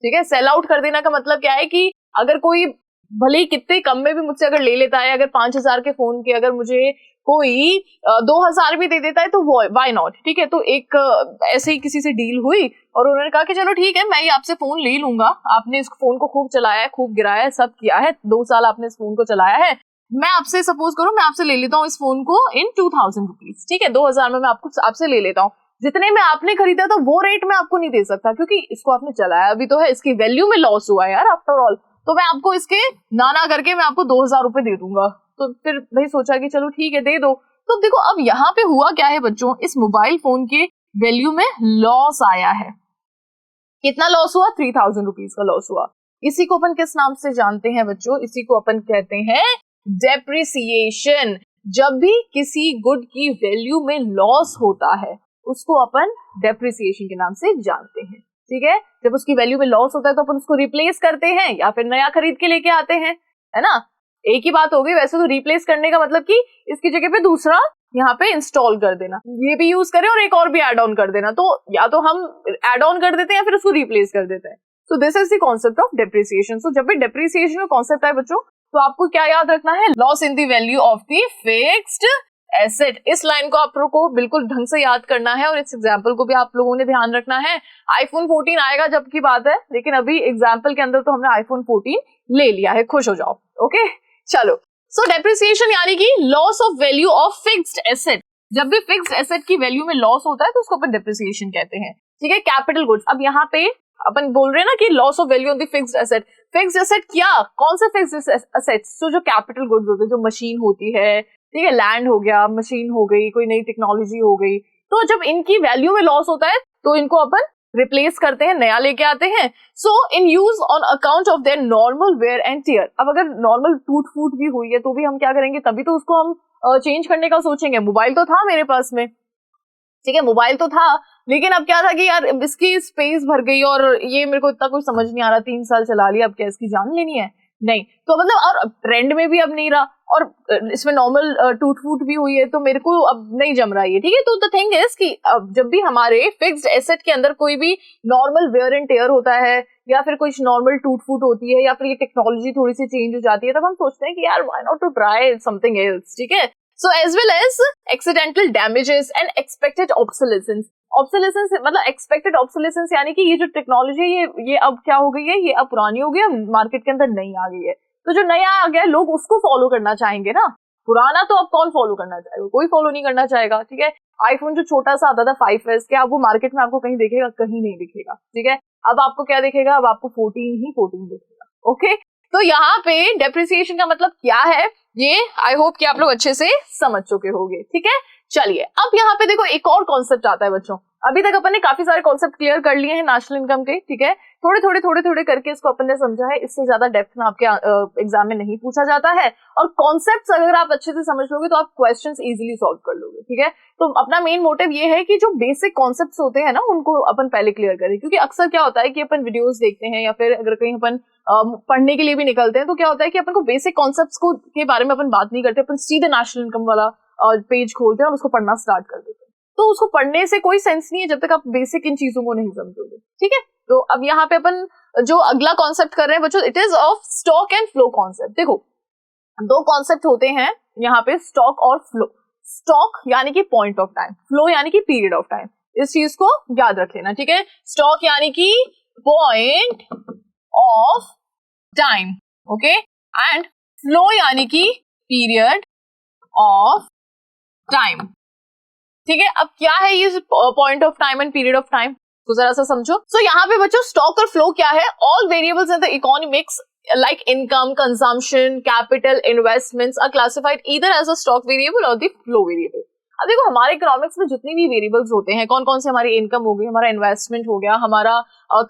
ठीक है, सेल आउट कर देना का मतलब क्या है कि अगर कोई भले ही कितने कम में भी मुझसे अगर ले लेता है, अगर 5000 के फोन के अगर मुझे कोई 2000 भी दे देता है तो व्हाई नॉट. ठीक है, तो एक ऐसे ही किसी से डील हुई और उन्होंने कहा कि चलो ठीक है मैं ही आपसे फोन ले लूंगा, आपने इस फोन को खूब चलाया है, खूब गिराया है, सब किया है, 2 साल आपने इस फोन को चलाया है, मैं आपसे सपोज करो मैं आपसे ले लेता हूँ इस फोन को इन 2000 रुपीज. ठीक है, 2000 में मैं आपसे ले लेता हूँ. जितने में आपने खरीदा था वो रेट मैं आपको नहीं दे सकता क्योंकि इसको आपने चलाया भी तो है, इसकी वैल्यू में लॉस हुआ है यार आफ्टर ऑल, तो मैं आपको इसके नाना करके मैं आपको 2000 रुपए दे दूंगा. तो फिर भाई सोचा कि चलो ठीक है दे दो. तो देखो अब यहाँ पे हुआ क्या है बच्चों, इस मोबाइल फोन के वैल्यू में लॉस आया है. कितना लॉस हुआ, 3000 रुपीज का लॉस हुआ. इसी को अपन किस नाम से जानते हैं बच्चों, इसी को अपन कहते हैं डेप्रिसिएशन. जब भी किसी गुड की वैल्यू में लॉस होता है उसको अपन डेप्रिसिएशन के नाम से जानते हैं. ठीक है, जब उसकी वैल्यू में लॉस होता है तो अपन उसको रिप्लेस करते हैं या फिर नया खरीद के लेके आते हैं, है ना, एक ही बात हो गई. वैसे तो रिप्लेस करने का मतलब कि इसकी जगह पे दूसरा यहाँ पे इंस्टॉल कर देना, ये भी यूज करें और एक और भी एड ऑन कर देना. तो या तो हम एड ऑन कर देते हैं या फिर उसको रिप्लेस कर देते हैं. So this is the concept of depreciation. So जब भी डेप्रिसिएशन का कॉन्सेप्ट है बच्चों तो आपको क्या याद रखना है, loss in the value of the fixed asset, इस लाइन को आप लोगों को बिल्कुल ढंग से याद करना है और इस एग्जाम्पल को भी आप लोगों ने ध्यान रखना है। आईफोन 14 आएगा जब की बात है, लेकिन अभी एग्जाम्पल के अंदर तो हमने आईफोन 14 ले लिया है, खुश हो जाओ। ओके चलो, सो डेप्रिसिएशन यानी कि loss of value of fixed asset. जब भी फिक्स्ड एसेट की वैल्यू में लॉस होता है तो उसको अपन डेप्रिसिएशन कहते हैं। ठीक है, कैपिटल गुड्स, अब यहाँ पे अपन बोल रहे हैं ना कि loss of value of the fixed asset. Fixed asset क्या, कौन से फिक्स्ड एसेट्स? जो कैपिटल गुड्स होते हैं, जो मशीन होती है, ठीक है, लैंड हो गया, मशीन हो गई, कोई नई टेक्नोलॉजी हो गई, तो जब इनकी वैल्यू में लॉस होता है तो इनको अपन रिप्लेस करते हैं, नया लेके आते हैं। So in use on account of their normal wear and tear. अब अगर नॉर्मल टूट फूट भी हुई है तो भी हम क्या करेंगे, तभी तो उसको हम चेंज करने का सोचेंगे। मोबाइल तो था मेरे पास में, ठीक है, मोबाइल तो था, लेकिन अब क्या था कि यार इसकी स्पेस भर गई और ये मेरे को इतना कुछ समझ नहीं आ रहा, 3 साल चला लिया, अब क्या इसकी जान लेनी है? नहीं, तो मतलब और ट्रेंड में भी अब नहीं रहा और इसमें नॉर्मल टूट फूट भी हुई है तो मेरे को अब नहीं जम रहा है, ठीक है। तो द थिंग इज कि अब जब भी हमारे फिक्स्ड एसेट के अंदर कोई भी नॉर्मल वेयर एंड टेयर होता है या फिर कुछ नॉर्मल टूट फूट होती है या फिर ये टेक्नोलॉजी थोड़ी सी चेंज हो जाती है, तब हम सोचते हैं कि यार why not to try something else, ठीक है। So as well as accidental damages and expected obsolescence. Obsolescence मतलब एक्सपेक्टेड ऑब्सोलेसेंस यानी कि ये जो टेक्नोलॉजी है ये अब क्या हो गई है, ये अब पुरानी हो गई है, मार्केट के अंदर नई आ गई है, तो जो नया आ गया लोग उसको फॉलो करना चाहेंगे ना, पुराना तो अब कौन फॉलो करना चाहेगा, कोई फॉलो नहीं करना चाहेगा, ठीक है। आईफोन जो छोटा सा आता था 5S के, अब वो मार्केट में आपको कहीं दिखेगा, कहीं नहीं दिखेगा, ठीक है। अब आपको क्या दिखेगा, अब आपको 14 दिखेगा। ओके, तो यहाँ पे डेप्रिसिएशन का मतलब क्या है ये आई होप कि आप लोग अच्छे से समझ चुके होंगे, ठीक है। चलिए अब यहाँ पे देखो एक और कॉन्सेप्ट आता है बच्चों। अभी तक अपन ने काफी सारे कॉन्सेप्ट क्लियर कर लिए हैं नेशनल इनकम के, ठीक है। थोड़े करके इसको अपन ने समझा है, इससे ज्यादा डेप्थ में आपके एग्जाम में नहीं पूछा जाता है। और कॉन्सेप्ट्स अगर आप अच्छे से समझ लोगे तो आप क्वेश्चंस इजीली सॉल्व कर लोगे, ठीक है। तो अपना मेन मोटिव ये है कि जो बेसिक कॉन्सेप्ट्स होते हैं ना उनको अपन पहले क्लियर करें, क्योंकि अक्सर क्या होता है कि अपन वीडियोस देखते हैं या फिर अगर कहीं अपन पढ़ने के लिए भी निकलते हैं तो क्या होता है कि अपन को बेसिक कॉन्सेप्ट्स को के बारे में अपन बात नहीं करते, अपन सीधे नेशनल इनकम वाला पेज खोलते हैं और उसको पढ़ना स्टार्ट कर देते हैं। तो उसको पढ़ने से कोई सेंस नहीं है जब तक आप बेसिक इन चीजों को नहीं समझोगे, ठीक है। तो अब यहाँ पे अपन जो अगला कॉन्सेप्ट कर रहे हैं बच्चों, it is of stock and flow concept. देखो दो कॉन्सेप्ट होते हैं यहाँ पे, स्टॉक और फ्लो। स्टॉक यानी कि पॉइंट ऑफ टाइम, फ्लो यानी कि पीरियड ऑफ टाइम, इस चीज को याद रख लेना, ठीक है। स्टॉक यानी कि point of time, okay, and flow यानी कि पीरियड ऑफ टाइम, ठीक है। अब क्या है ये point of time and period of time, तो जरा सा समझो। सो यहाँ पे बच्चों स्टॉक और फ्लो क्या है, all variables in the economics like income, consumption, capital, investments are classified either as a stock variable or the flow variable. अब देखो हमारे इकोनॉमिक्स में जितनी भी वेरिएबल्स होते हैं, कौन कौन से, हमारी इनकम हो गई, हमारा इन्वेस्टमेंट हो गया, हमारा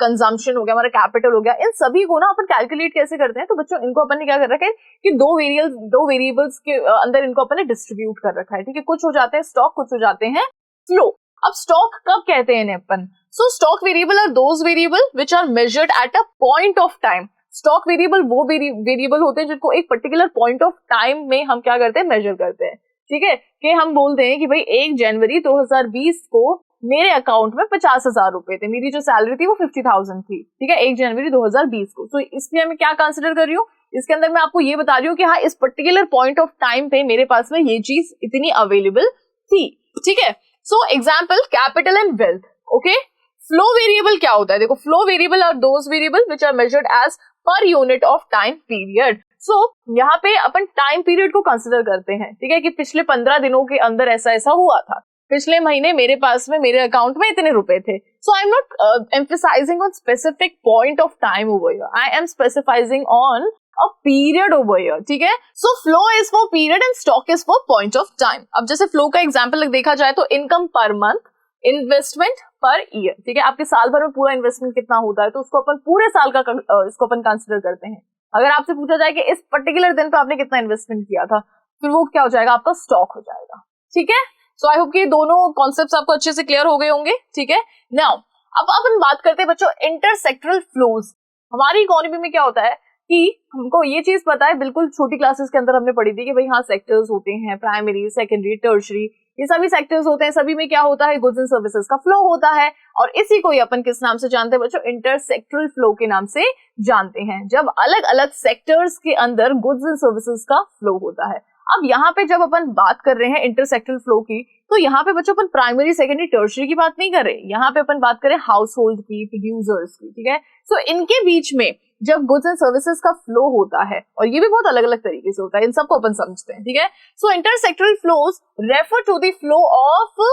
कंजम्पशन हो गया, हमारा कैपिटल हो गया, इन सभी को ना अपन कैलकुलेट कैसे करते हैं। तो बच्चों इनको अपन ने क्या कर रखा है कि दो वेरिएबल्स के अंदर इनको अपन ने डिस्ट्रीब्यूट कर रखा है, ठीक है। कुछ हो जाते हैं स्टॉक, कुछ हो जाते हैं फ्लो। अब स्टॉक कब कहते हैं इन्हें अपन? So stock variable are those variable which are measured at a point of time. Stock variable वो वेरिएबल होते हैं जिनको एक पर्टिकुलर पॉइंट ऑफ टाइम में हम क्या करते हैं, मेजर करते हैं, ठीक है। कि हम बोलते हैं कि भाई 1 जनवरी 2020 को मेरे अकाउंट में 50,000 रुपए थे, मेरी जो सैलरी थी वो 50,000 थी, ठीक है, 1 जनवरी 2020 को। तो इसलिए मैं क्या कंसिडर कर रही हूँ, इसके अंदर मैं आपको ये बता रही हूँ कि हाँ इस पर्टिकुलर पॉइंट ऑफ टाइम पे मेरे पास में ये चीज इतनी अवेलेबल थी, ठीक है। So example capital and wealth, okay. Flow variable क्या होता है, देखो flow variable are those variable which are measured as per unit of time period. So यहाँ पे अपन टाइम पीरियड को कंसिडर करते हैं, ठीक है, कि पिछले 15 दिनों के अंदर ऐसा ऐसा हुआ था, पिछले महीने मेरे पास में मेरे अकाउंट में इतने रुपए थे। So I am not emphasizing on specific point of time over here, I am specifying on a period over here, ठीक है। So flow is for period and stock is for point of time. अब जैसे फ्लो का एग्जाम्पल देखा जाए तो income per month, investment per year, ठीक है। आपके साल भर में पूरा इन्वेस्टमेंट कितना होता है तो उसको अपन पूरे साल का इसको अपन कंसिडर करते हैं। अगर आपसे पूछा जाए कि इस पर्टिकुलर दिन पे आपने कितना इन्वेस्टमेंट किया था, फिर वो क्या हो जाएगा, आपका स्टॉक हो जाएगा, ठीक है। सो आई होप कि दोनों कॉन्सेप्ट्स आपको अच्छे से क्लियर हो गए होंगे, ठीक है। नाउ अब अपन बात करते हैं बच्चों इंटरसेक्टरल फ्लोज। हमारी इकोनॉमी में क्या होता है कि हमको ये चीज पता है, बिल्कुल छोटी क्लासेस के अंदर हमने पढ़ी थी कि भाई हाँ सेक्टर्स होते हैं, प्राइमरी, सेकेंडरी, टर्शरी, ये सभी सेक्टर्स होते हैं, सभी में क्या होता है, गुड्स एंड सर्विसेज का फ्लो होता है। और इसी को ही अपन किस नाम से जानते हैं बच्चों, इंटरसेक्टरल फ्लो के नाम से जानते हैं, जब अलग अलग सेक्टर्स के अंदर गुड्स एंड सर्विसेज का फ्लो होता है। अब यहाँ पे जब अपन बात कर रहे हैं इंटरसेक्टरल फ्लो की, तो यहाँ पे बच्चों अपन प्राइमरी सेकेंडरी टर्शियरी की बात नहीं कर रहे, यहाँ पे अपन बात करें हाउस होल्ड की, प्रोड्यूसर्स की, ठीक है। सो इनके बीच में जब गुड्स एंड सर्विसेज का फ्लो होता है, और ये भी बहुत अलग अलग तरीके से होता है, इन सबको अपन समझते हैं, ठीक है। So intersectoral flows refer to the flow of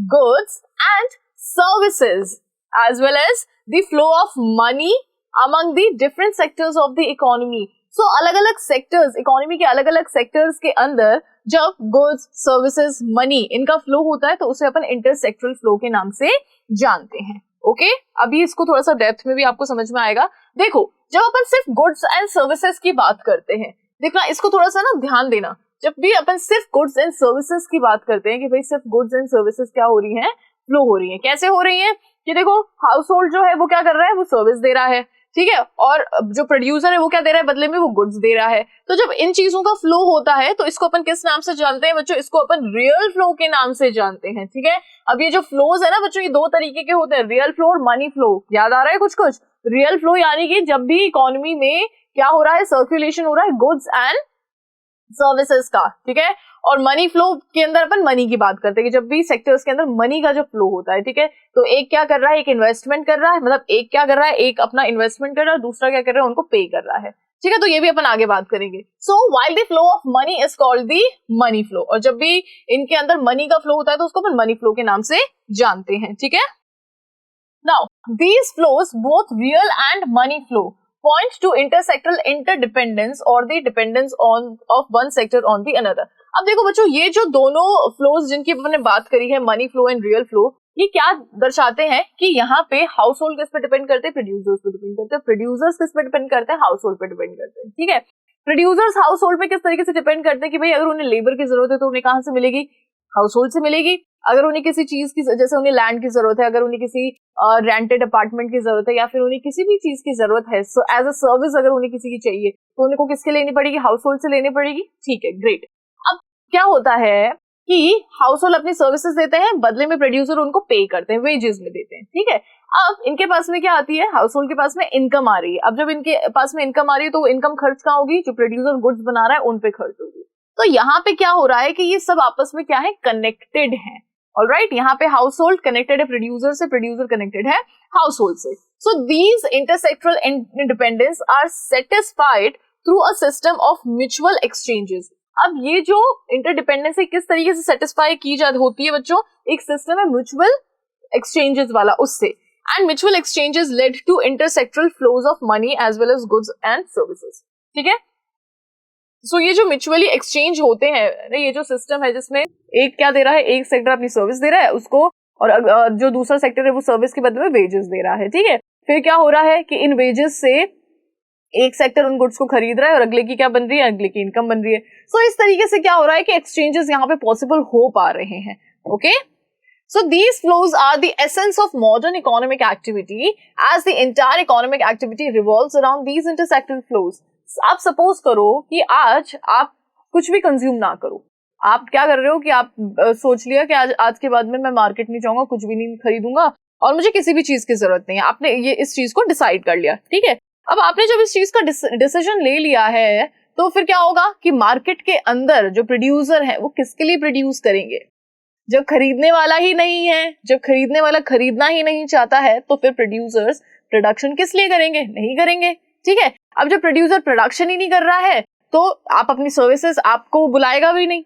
goods and services as well as the flow of money among the different sectors of the economy. So अलग अलग सेक्टर्स, इकोनॉमी के अलग अलग सेक्टर्स के अंदर जब गुड्स, सर्विसेज, मनी इनका फ्लो होता है तो उसे अपन इंटरसेक्टरल फ्लो के नाम से जानते हैं। ओके, अभी इसको थोड़ा सा डेप्थ में भी आपको समझ में आएगा। देखो, जब अपन सिर्फ गुड्स एंड सर्विसेज की बात करते हैं, देखना इसको थोड़ा सा ना ध्यान देना, जब भी अपन सिर्फ गुड्स एंड सर्विसेज की बात करते हैं कि भाई सिर्फ गुड्स एंड सर्विसेज क्या हो रही है, फ्लो हो रही है। कैसे हो रही है कि देखो, हाउस होल्ड जो है वो क्या कर रहा है, वो सर्विस दे रहा है, ठीक है, और जो प्रोड्यूसर है वो क्या दे रहा है बदले में, वो गुड्स दे रहा है। तो जब इन चीजों का फ्लो होता है तो इसको अपन किस नाम से जानते हैं बच्चों, इसको अपन रियल फ्लो के नाम से जानते हैं, ठीक है। अब ये जो फ्लोज है ना बच्चों, ये दो तरीके के होते हैं, रियल फ्लो और मनी फ्लो। याद आ रहा है कुछ कुछ? रियल फ्लो यानी कि जब भी इकोनॉमी में क्या हो रहा है, सर्कुलेशन हो रहा है गुड्स एंड सर्विसेज का, ठीक है। और मनी फ्लो के अंदर अपन मनी की बात करते हैं कि जब भी सेक्टर्स के अंदर मनी का जो फ्लो होता है, ठीक है, तो एक क्या कर रहा है, एक इन्वेस्टमेंट कर रहा है, मतलब एक क्या कर रहा है, एक अपना इन्वेस्टमेंट कर रहा है, दूसरा क्या कर रहा है, उनको पे कर रहा है, ठीक है। तो ये भी अपन आगे बात करेंगे। सो while the flow of money is called the money flow, और जब भी इनके अंदर मनी का फ्लो होता है तो उसको अपन मनी फ्लो के नाम से जानते हैं, ठीक है। Now these flows both real and money flow point to intersectoral interdependence or the dependence on of one sector on the another. अब देखो बच्चों, ये जो दोनों फ्लोज जिनकी हमने बात करी है, money flow and real flow, ये क्या दर्शाते हैं कि यहाँ पे हाउस होल्ड किस पे डिपेंड करते हैं, प्रोड्यूसर्स पे डिपेंड करते हैं, प्रोड्यूसर्स किस पे डिपेंड करते हैं, हाउस होल्ड पे डिपेंड करते हैं, ठीक है। प्रोड्यूसर्स हाउस होल्ड पे किस तरीके से डिपेंड करते हैं कि भाई अगर उन्हें लेबर की जरूरत है तो उन्हें कहाँ से मिलेगी, हाउस होल्ड से मिलेगी। अगर उन्हें किसी चीज की, जैसे उन्हें लैंड की जरूरत है, अगर उन्हें किसी रेंटेड अपार्टमेंट की जरूरत है, या फिर उन्हें किसी भी चीज की जरूरत है, सो एज अ सर्विस अगर उन्हें किसी की चाहिए तो उनको किसके लेनी पड़ेगी, हाउस होल्ड से लेनी पड़ेगी, ठीक है, ग्रेट। अब क्या होता है कि हाउस होल्ड अपनी सर्विसेज देते हैं, बदले में प्रोड्यूसर उनको पे करते हैं, वेजेस में देते हैं, ठीक है। अब इनके पास में क्या आती है, हाउस होल्ड के पास में इनकम आ रही है। अब जब इनके पास में इनकम आ रही है तो वो इनकम खर्च कहाँ होगी, जो प्रोड्यूसर गुड्स बना रहा है उन पे खर्च होगी। तो यहाँ पे क्या हो रहा है कि ये सब आपस में क्या है, कनेक्टेड है। ऑलराइट, यहाँ पे हाउस होल्ड कनेक्टेड है प्रोड्यूसर से, प्रोड्यूसर कनेक्टेड है हाउस होल्ड से। So these intersectoral independence are satisfied through a system of mutual exchanges. अब ये जो इंटरडिपेंडेंस है किस तरीके से सेटिस्फाई की जाती होती है बच्चों, एक सिस्टम है म्यूचुअल एक्सचेंजेस वाला, उससे। And mutual exchanges lead to intersectoral flows of money as well as goods and services, ठीक है। सो ये जो म्यूचुअली एक्सचेंज होते हैं, ये जो सिस्टम है जिसमें एक क्या दे रहा है, एक सेक्टर अपनी सर्विस दे रहा है उसको, और जो दूसरा सेक्टर है वो सर्विस के बदले में वेजेस दे रहा है, ठीक है। फिर क्या हो रहा है कि इन वेजेस से एक सेक्टर उन गुड्स को खरीद रहा है और अगले की क्या बन रही है, अगले की इनकम बन रही है। सो इस तरीके से क्या हो रहा है कि एक्सचेंजेस यहाँ पे पॉसिबल हो पा रहे हैं, okay. So these flows are the essence of modern economic activity, as the entire economic activity revolves around these intersectoral flows. आप सपोज करो कि आज आप कुछ भी कंज्यूम ना करो, आप क्या कर रहे हो कि आप सोच लिया कि आज के बाद में मैं मार्केट नहीं जाऊंगा, कुछ भी नहीं खरीदूंगा और मुझे किसी भी चीज की जरूरत नहीं है। आपने ये इस चीज को डिसाइड कर लिया, ठीक है। अब आपने जब इस चीज का डिसीजन ले लिया है तो फिर क्या होगा कि मार्केट के अंदर जो प्रोड्यूसर है वो किसके लिए प्रोड्यूस करेंगे, जब खरीदने वाला ही नहीं है, जब खरीदने वाला खरीदना ही नहीं चाहता है तो फिर प्रोड्यूसर्स प्रोडक्शन किस लिए करेंगे, नहीं करेंगे, ठीक है। अब जब प्रोड्यूसर प्रोडक्शन ही नहीं कर रहा है तो आप अपनी सर्विसेज, आपको बुलाएगा भी नहीं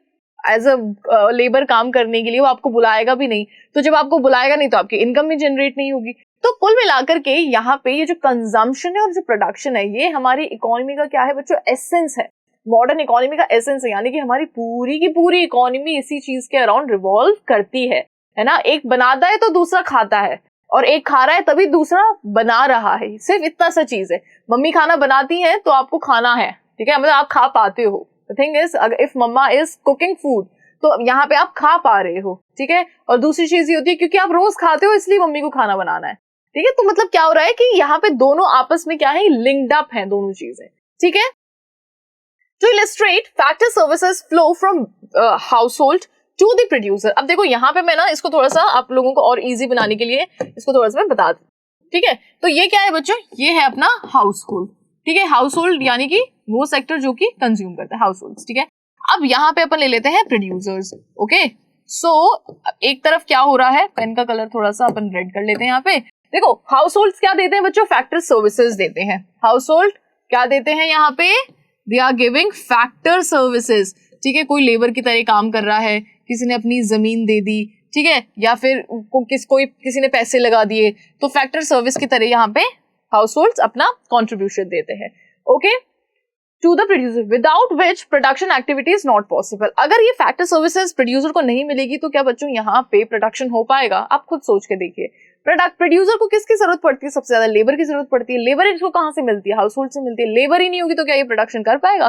एज अ लेबर काम करने के लिए, वो आपको बुलाएगा भी नहीं। तो जब आपको बुलाएगा नहीं तो आपकी इनकम भी जनरेट नहीं होगी। तो कुल मिलाकर के यहाँ पे ये जो कंजम्पशन है और जो प्रोडक्शन है, ये हमारी इकोनॉमी का क्या है बच्चों, एसेंस है, मॉडर्न इकोनॉमी का एसेंस है। यानी कि हमारी पूरी की पूरी इकोनॉमी इसी चीज के अराउंड रिवॉल्व करती है ना। एक बनाता है तो दूसरा खाता है, और एक खा रहा है तभी दूसरा बना रहा है, सिर्फ इतना सा चीज है। मम्मी खाना बनाती है तो आपको खाना है, ठीक है, मतलब आप खा पाते हो। The thing is, if mamma is cooking food तो यहाँ पे आप खा पा रहे हो, ठीक है। और दूसरी चीज ये होती है क्योंकि आप रोज खाते हो इसलिए मम्मी को खाना बनाना है, ठीक है। तो मतलब क्या हो रहा है कि यहाँ पे दोनों आपस में क्या है, लिंक्ड अप है दोनों चीजें, ठीक है। To illustrate, factor services flow from household to the producer. अब देखो यहाँ पे मैं ना इसको थोड़ा सा आप लोगों को और इजी बनाने के लिए इसको थोड़ा सा मैं बता दूं, ठीक है। तो ये क्या है बच्चों, ये है अपना हाउस होल्ड, ठीक है। हाउस होल्ड यानी कि वो सेक्टर जो कि कंज्यूम करता है, हाउस होल्ड, ठीक है। अब यहाँ पे अपन ले लेते हैं प्रोड्यूसर्स। ओके, सो एक तरफ क्या हो रहा है, पेन का कलर थोड़ा सा अपन रेड कर लेते हैं यहाँ पे। देखो हाउस होल्ड क्या देते हैं बच्चों, फैक्टर सर्विसेज देते हैं। हाउस होल्ड क्या देते हैं यहाँ पे, they are giving factor services. ठीक है, कोई लेबर की तरह काम कर रहा है, किसी ने अपनी जमीन दे दी, ठीक है, या फिर किसी ने पैसे लगा दिए, तो फैक्टर सर्विस की तरह यहाँ पे हाउस होल्ड अपना कॉन्ट्रीब्यूशन देते हैं। Okay, to the producer without which production activity is not possible. अगर ये फैक्टर सर्विसेज प्रोड्यूसर को नहीं मिलेगी तो क्या बच्चों यहाँ पे प्रोडक्शन हो पाएगा? आप खुद सोच के देखिए। प्रोड्यूसर को किसकी जरूरत पड़ती है? सबसे ज्यादा लेबर की जरूरत पड़ती है। लेबर इसको कहाँ से मिलती है? हाउस होल्ड से मिलती है। लेबर ही नहीं होगी तो क्या ये प्रोडक्शन कर पाएगा?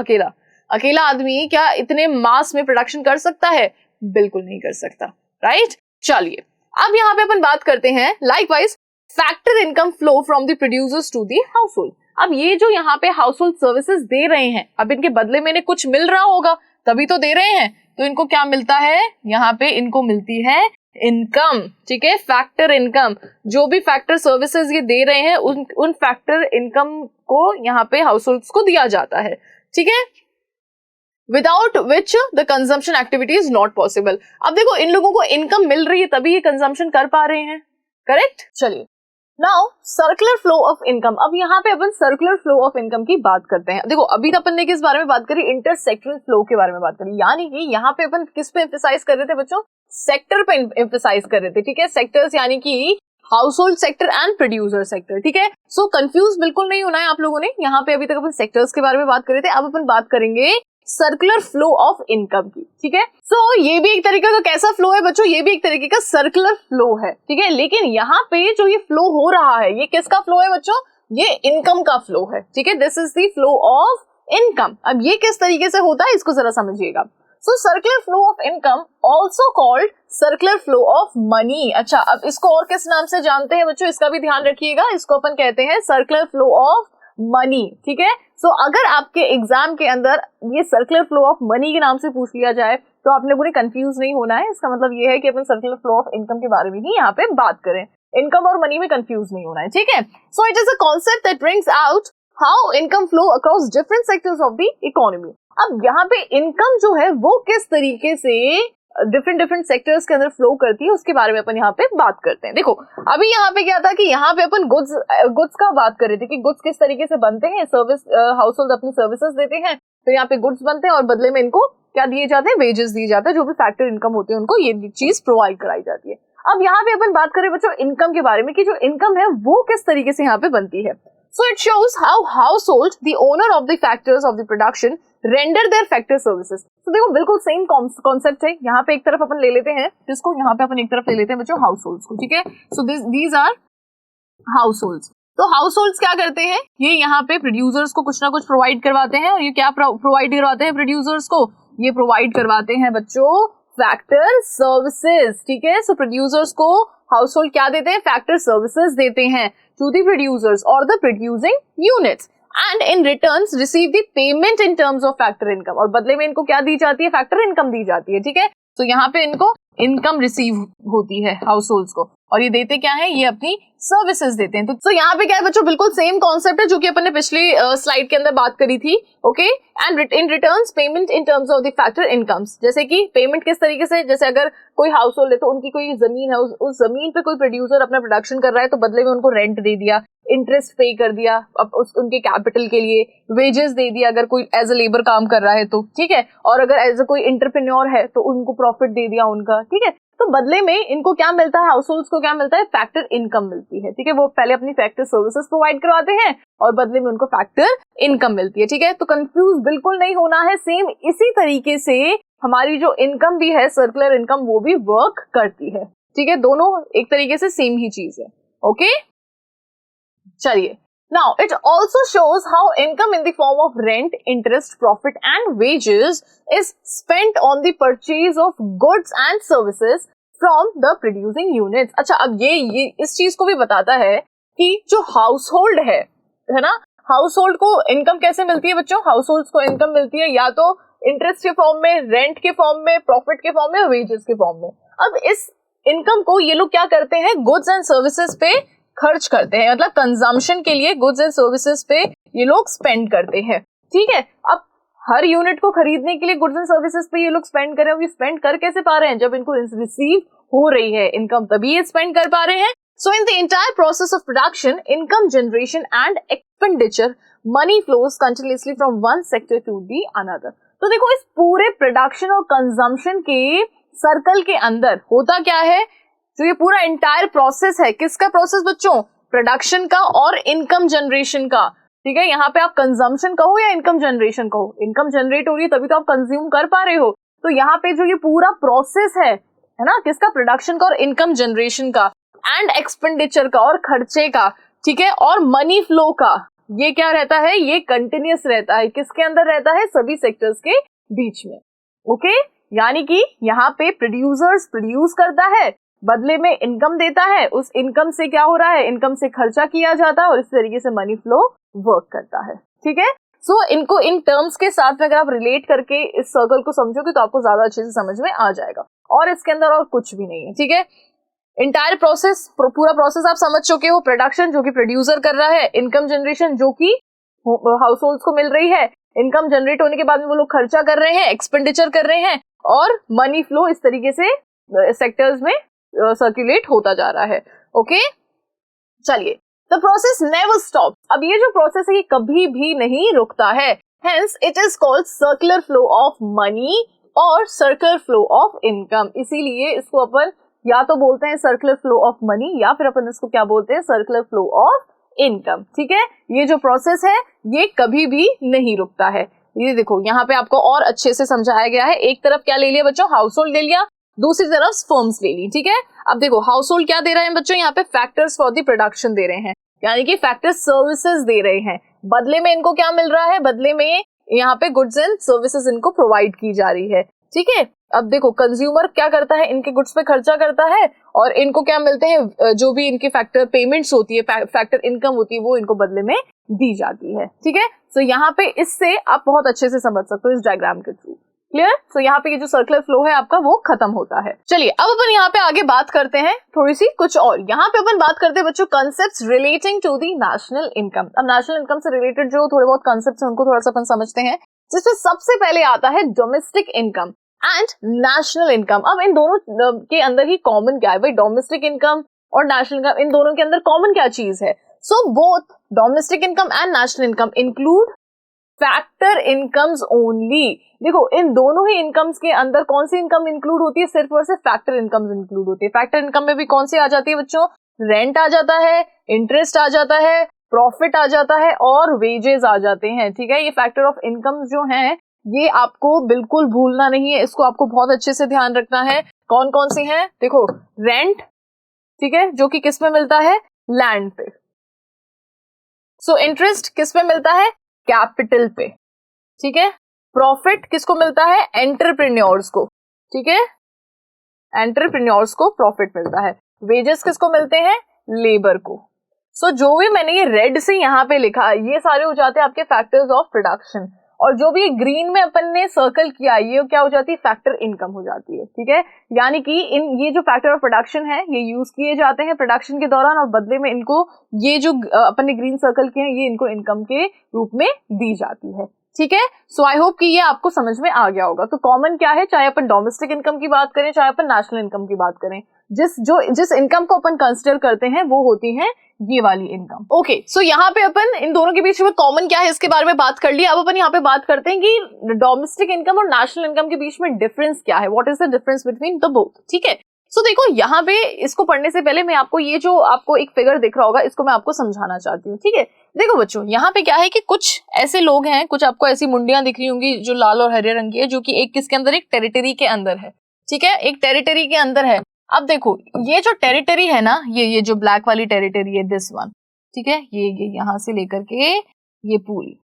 अकेला आदमी क्या इतने मास में प्रोडक्शन कर सकता है? बिल्कुल नहीं कर सकता, राइट। चलिए अब यहाँ पे अपन बात करते हैं likewise factor income flow from the producers to the household. अब ये जो यहाँ पे हाउस होल्ड सर्विसेज दे रहे हैं, अब इनके बदले में इन्हें कुछ मिल रहा होगा तभी तो दे रहे हैं, तो इनको क्या मिलता है? यहाँ पे इनको मिलती है इनकम। ठीक है, फैक्टर इनकम। जो भी फैक्टर सर्विसेज ये दे रहे हैं उन फैक्टर इनकम को यहाँ पे हाउस होल्ड्स को दिया जाता है। ठीक है, without which the consumption activity is not possible. अब देखो इन लोगों को इनकम मिल रही है तभी ये कंजम्पशन कर पा रहे हैं, करेक्ट। चलिए now circular flow of income. अब यहाँ पे अपन सर्कुलर फ्लो ऑफ इनकम की बात करते हैं। देखो अभी अपन ने किस बारे में बात करी? इंटरसेक्टरल फ्लो के बारे में बात करी, यानी कि यहाँ पे अपन किस पे एम्फेसाइज कर रहे थे बच्चों? सेक्टर पे एम्फेसाइज कर रहे थे। ठीक है, सेक्टर्स यानी कि house hold sector and producer sector. ठीक है, सो कंफ्यूज बिल्कुल नहीं होना है आप लोगों ने। यहाँ पे अभी तक अपन सेक्टर्स के बारे में बात कर रहे थे, अब अपन बात करेंगे सर्कुलर फ्लो ऑफ इनकम की। ठीक है, सो ये भी एक तरीके का कैसा फ्लो है बच्चों? ये भी एक तरीके का सर्कुलर फ्लो है। ठीक है, लेकिन यहाँ पे जो ये फ्लो हो रहा है ये किसका फ्लो है बच्चों? ये इनकम का फ्लो है। ठीक है, this is the flow of income. अब ये किस तरीके से होता है इसको जरा समझिएगा। So circular flow of income also called circular flow of money. अच्छा, अब इसको और किस नाम से जानते हैं बच्चों? इसका भी ध्यान रखिएगा। इसको अपन कहते हैं सर्कुलर फ्लो ऑफ मनी। ठीक है, सो अगर आपके एग्जाम के अंदर ये सर्कुलर फ्लो ऑफ मनी के नाम से पूछ लिया जाए तो आपने पूरे कंफ्यूज नहीं होना है। इसका मतलब ये है कि अपन सर्कुलर फ्लो ऑफ इनकम के बारे में ही यहाँ पे बात करें। इनकम और मनी में कंफ्यूज नहीं होना है। ठीक है, so it is a concept that brings out how income flow across different sectors of the economy. अब यहाँ पे इनकम जो है वो किस तरीके से डिफरेंट सेक्टर्स के अंदर फ्लो करती है उसके बारे में अपन यहाँ पे बात करते हैं। देखो अभी यहाँ पे क्या था कि यहाँ पे अपन गुड्स का बात कर रहे थे कि गुड्स किस तरीके से बनते हैं। सर्विस हाउस होल्ड अपनी सर्विसेज देते हैं, तो यहाँ पे गुड्स बनते हैं और बदले में इनको क्या दिए जाते हैं? वेजेस दिए जाते हैं। जो भी फैक्टर इनकम होते हैं उनको ये चीज प्रोवाइड कराई जाती है। अब यहाँ पे अपन बात करें बच्चों इनकम के बारे में कि जो इनकम है वो किस तरीके से यहाँ पे बनती है। So it shows how household, the owner of the factors of the production, render their factor services. So देखो बिल्कुल सेम कॉन्सेप्ट है। यहाँ पे एक तरफ अपन ले लेते हैं जिसको यहाँ पे अपन एक तरफ ले लेते हैं बच्चों हाउस होल्ड्स को। ठीक है, so these are households. तो हाउस होल्ड्स क्या करते हैं? ये यहाँ पे प्रोड्यूसर्स को कुछ ना कुछ प्रोवाइड करवाते हैं। और ये क्या प्रोवाइड करवाते हैं प्रोड्यूसर्स को? ये प्रोवाइड करवाते हैं बच्चों फैक्टर सर्विसेज। ठीक है, सो प्रोड्यूसर्स को हाउस होल्ड क्या देते हैं? फैक्टर सर्विसेज देते हैं to the producers or the producing units and in returns receive the payment in terms of factor income। और बदले में इनको क्या दी जाती है? फैक्टर इनकम दी जाती है। ठीक है, तो यहाँ पे इनको इनकम रिसीव होती है हाउस होल्ड्स को, और ये देते क्या है? ये अपनी सर्विसेज देते हैं। तो यहाँ पे क्या है बच्चों? बिल्कुल सेम कॉन्सेप्ट है जो कि अपन ने पिछली स्लाइड के अंदर बात करी थी। Okay, and in returns payment in terms of the factor incomes. जैसे कि पेमेंट किस तरीके से? जैसे अगर कोई हाउस होल्ड है तो उनकी कोई जमीन है, उस जमीन पे कोई प्रोड्यूसर अपना प्रोडक्शन कर रहा है तो बदले में उनको रेंट दे दिया, इंटरेस्ट पे कर दिया अब उनके कैपिटल के लिए, वेजेस दे दिया अगर कोई एज ए लेबर काम कर रहा है तो। ठीक है, और अगर एज ए कोई एंटरप्रेन्योर है तो उनको प्रॉफिट दे दिया उनका। ठीक है, तो बदले में इनको क्या मिलता है? हाउस होल्ड्स को क्या मिलता है? फैक्टर इनकम मिलती है। ठीक है, वो पहले अपनी फैक्टर सर्विसेज प्रोवाइड करवाते हैं और बदले में उनको फैक्टर इनकम मिलती है। ठीक है, तो कंफ्यूज बिल्कुल नहीं होना है। सेम इसी तरीके से हमारी जो इनकम भी है सर्कुलर इनकम वो भी वर्क करती है। ठीक है, दोनों एक तरीके से सेम ही चीज है। ओके, चलिए now it also shows how income in the form of rent, interest, profit and wages is spent on the purchase of goods and services from the producing units। अच्छा, अब ये इस चीज को भी बताता है कि जो हाउस होल्ड है ना, हाउस होल्ड को इनकम कैसे मिलती है बच्चों? हाउस होल्ड को इनकम मिलती है या तो इंटरेस्ट के फॉर्म में, रेंट के फॉर्म में, प्रॉफिट के फॉर्म में, वेजेस के फॉर्म में। अब इस इनकम को ये लोग क्या करते हैं? गुड्स एंड सर्विसेज पे खर्च करते हैं, मतलब कंजम्पशन के लिए गुड्स एंड सर्विसेज पे ये लोग स्पेंड करते हैं। ठीक है, अब हर यूनिट को खरीदने के लिए गुड्स एंड सर्विसेज पे ये लोग स्पेंड कर रहे हैं। ये स्पेंड कर कैसे पा रहे हैं? जब इनको रिसीव हो रही है इनकम, तभी ये स्पेंड कर पा रहे हैं। So in the entire process of production, income generation and expenditure, money flows continuously from one sector to the another. तो देखो, इस पूरे प्रोडक्शन और कंजम्पशन के सर्कल के अंदर होता क्या है, जो ये पूरा एंटायर प्रोसेस है, किसका प्रोसेस बच्चों? प्रोडक्शन का और इनकम जनरेशन का। ठीक है, यहाँ पे आप कंजम्पशन कहो या इनकम जनरेशन कहो, इनकम जनरेट हो रही है तभी तो आप कंज्यूम कर पा रहे हो। तो यहाँ पे जो ये पूरा प्रोसेस है ना, किसका? प्रोडक्शन का और इनकम जनरेशन का, एंड एक्सपेंडिचर का और खर्चे का, ठीक है, और मनी फ्लो का, ये क्या रहता है? ये कंटिन्यूअस रहता है। किसके अंदर रहता है? सभी सेक्टर्स के बीच में। ओके, यानी कि यहाँ पे प्रोड्यूसर्स प्रोड्यूस करता है, बदले में इनकम देता है, उस इनकम से क्या हो रहा है? इनकम से खर्चा किया जाता है और इस तरीके से मनी फ्लो वर्क करता है। ठीक है, सो इनको इन टर्म्स के साथ में अगर आप रिलेट करके इस सर्कल को समझोगे तो आपको ज्यादा अच्छे से समझ में आ जाएगा, और इसके अंदर और कुछ भी नहीं है। ठीक है, इंटायर प्रोसेस, पूरा प्रोसेस आप समझ चुके हो। प्रोडक्शन जो कि प्रोड्यूसर कर रहा है, इनकम जनरेशन जो कि हाउस होल्ड्स को मिल रही है, इनकम जनरेट होने के बाद में वो लोग खर्चा कर रहे हैं, एक्सपेंडिचर कर रहे हैं, और मनी फ्लो इस तरीके से सेक्टर्स में सर्कुलेट होता जा रहा है। ओके, चलिए, द प्रोसेस नेवर स्टॉप। अब ये जो प्रोसेस है ये कभी भी नहीं रुकता है, hence it is called circular flow of money और सर्कुलर फ्लो ऑफ इनकम। इसीलिए इसको अपन या तो बोलते हैं सर्कुलर फ्लो ऑफ मनी, या फिर अपन इसको क्या बोलते हैं? Circular flow of income. ठीक है, ये जो प्रोसेस है ये कभी भी नहीं रुकता है। ये देखो, यहाँ पे आपको और अच्छे से समझाया गया है। एक तरफ क्या ले लिया बच्चों? हाउस होल्ड ले लिया, दूसरी तरफ फर्म्स ले ली। ठीक है, अब देखो, हाउस होल्ड क्या दे रहे हैं बच्चों? यहाँ पे फैक्टर्स फॉर द प्रोडक्शन दे रहे हैं, यानी कि फैक्टर सर्विसेज दे रहे हैं। बदले में इनको क्या मिल रहा है? बदले में यहाँ पे गुड्स एंड सर्विसेज इनको प्रोवाइड की जा रही है। ठीक है, अब देखो, कंज्यूमर क्या करता है? इनके गुड्स पे खर्चा करता है, और इनको क्या मिलते हैं? जो भी इनके फैक्टर पेमेंट्स होती है, फैक्टर इनकम होती है, वो इनको बदले में दी जाती है। ठीक है, सो यहाँ पे इससे आप बहुत अच्छे से समझ सकते हो इस डायग्राम के थ्रू। क्लियर? सो यहाँ पे ये जो सर्कुलर फ्लो है आपका वो खत्म होता है। चलिए, अब अपन यहाँ पे आगे बात करते हैं थोड़ी सी कुछ और। यहाँ पे अपन बात करते हैं बच्चों concepts relating to the national income. अब नेशनल इनकम से रिलेटेड जो थोड़े बहुत कॉन्सेप्ट्स हैं उनको थोड़ा सा अपन समझते हैं, जिसमें सबसे पहले आता है domestic income and national income. अब इन दोनों के अंदर ही कॉमन क्या है भाई? डोमेस्टिक इनकम और नेशनल इनकम, इन दोनों के अंदर कॉमन क्या चीज है? So both domestic income and national income include factor incomes only. देखो, इन दोनों ही इनकम्स के अंदर कौन सी इनकम इंक्लूड होती है? सिर्फ और सिर्फ फैक्टर इनकम्स इंक्लूड होती है। फैक्टर इनकम में भी कौन सी आ जाती है बच्चों? रेंट आ जाता है, इंटरेस्ट आ जाता है, प्रॉफिट आ जाता है, और वेजेस आ जाते हैं। ठीक है, ये फैक्टर ऑफ इनकम जो हैं ये आपको बिल्कुल भूलना नहीं है, इसको आपको बहुत अच्छे से ध्यान रखना है। कौन कौन सी हैं? देखो, रेंट, ठीक है, जो कि किस में मिलता है? लैंड पे। सो इंटरेस्ट किस पे मिलता है? कैपिटल पे। ठीक है, प्रॉफिट किसको मिलता है? एंटरप्रेन्योर्स को। ठीक है, एंटरप्रेन्योर्स को प्रॉफिट मिलता है। वेजेस किसको मिलते हैं? लेबर को। सो जो भी मैंने ये रेड से यहाँ पे लिखा, ये सारे हो जाते हैं आपके फैक्टर्स ऑफ प्रोडक्शन, और जो भी ग्रीन में अपन ने सर्कल किया ये क्या हो जाती है? फैक्टर इनकम हो जाती है। ठीक है, यानी कि इन ये जो फैक्टर ऑफ प्रोडक्शन है ये यूज किए जाते हैं प्रोडक्शन के दौरान, और बदले में इनको ये जो अपन ने ग्रीन सर्कल किए हैं ये इनको इनकम के रूप में दी जाती है। ठीक है, सो आई होप कि ये आपको समझ में आ गया होगा। तो कॉमन क्या है, चाहे अपन डोमेस्टिक इनकम की बात करें चाहे अपन नेशनल इनकम की बात करें, जिस इनकम को अपन कंसिडर करते हैं वो होती है ये वाली इनकम। ओके, सो यहाँ पे अपन इन दोनों के बीच में कॉमन क्या है इसके बारे में बात कर लिया। अब अपन यहाँ पे बात करते हैं कि डोमेस्टिक इनकम और नेशनल इनकम के बीच में डिफरेंस क्या है, what is the difference between the both. ठीक है, सो देखो, यहाँ पे इसको पढ़ने से पहले मैं आपको ये जो आपको एक फिगर दिख रहा होगा इसको मैं आपको समझाना चाहती हूँ। ठीक है, देखो बच्चों, यहाँ पे क्या है कि कुछ ऐसे लोग हैं, कुछ आपको ऐसी मुंडियां दिख रही होंगी जो लाल और हरे रंग की है, जो कि एक किसके अंदर? एक टेरिटरी के अंदर है। ठीक है, एक टेरिटरी के अंदर है। अब देखो, ये जो टेरिटरी है ना, ये जो ब्लैक वाली टेरिटरी है, दिस वन। ठीक है, ये यहां से लेकर के ये पूरी,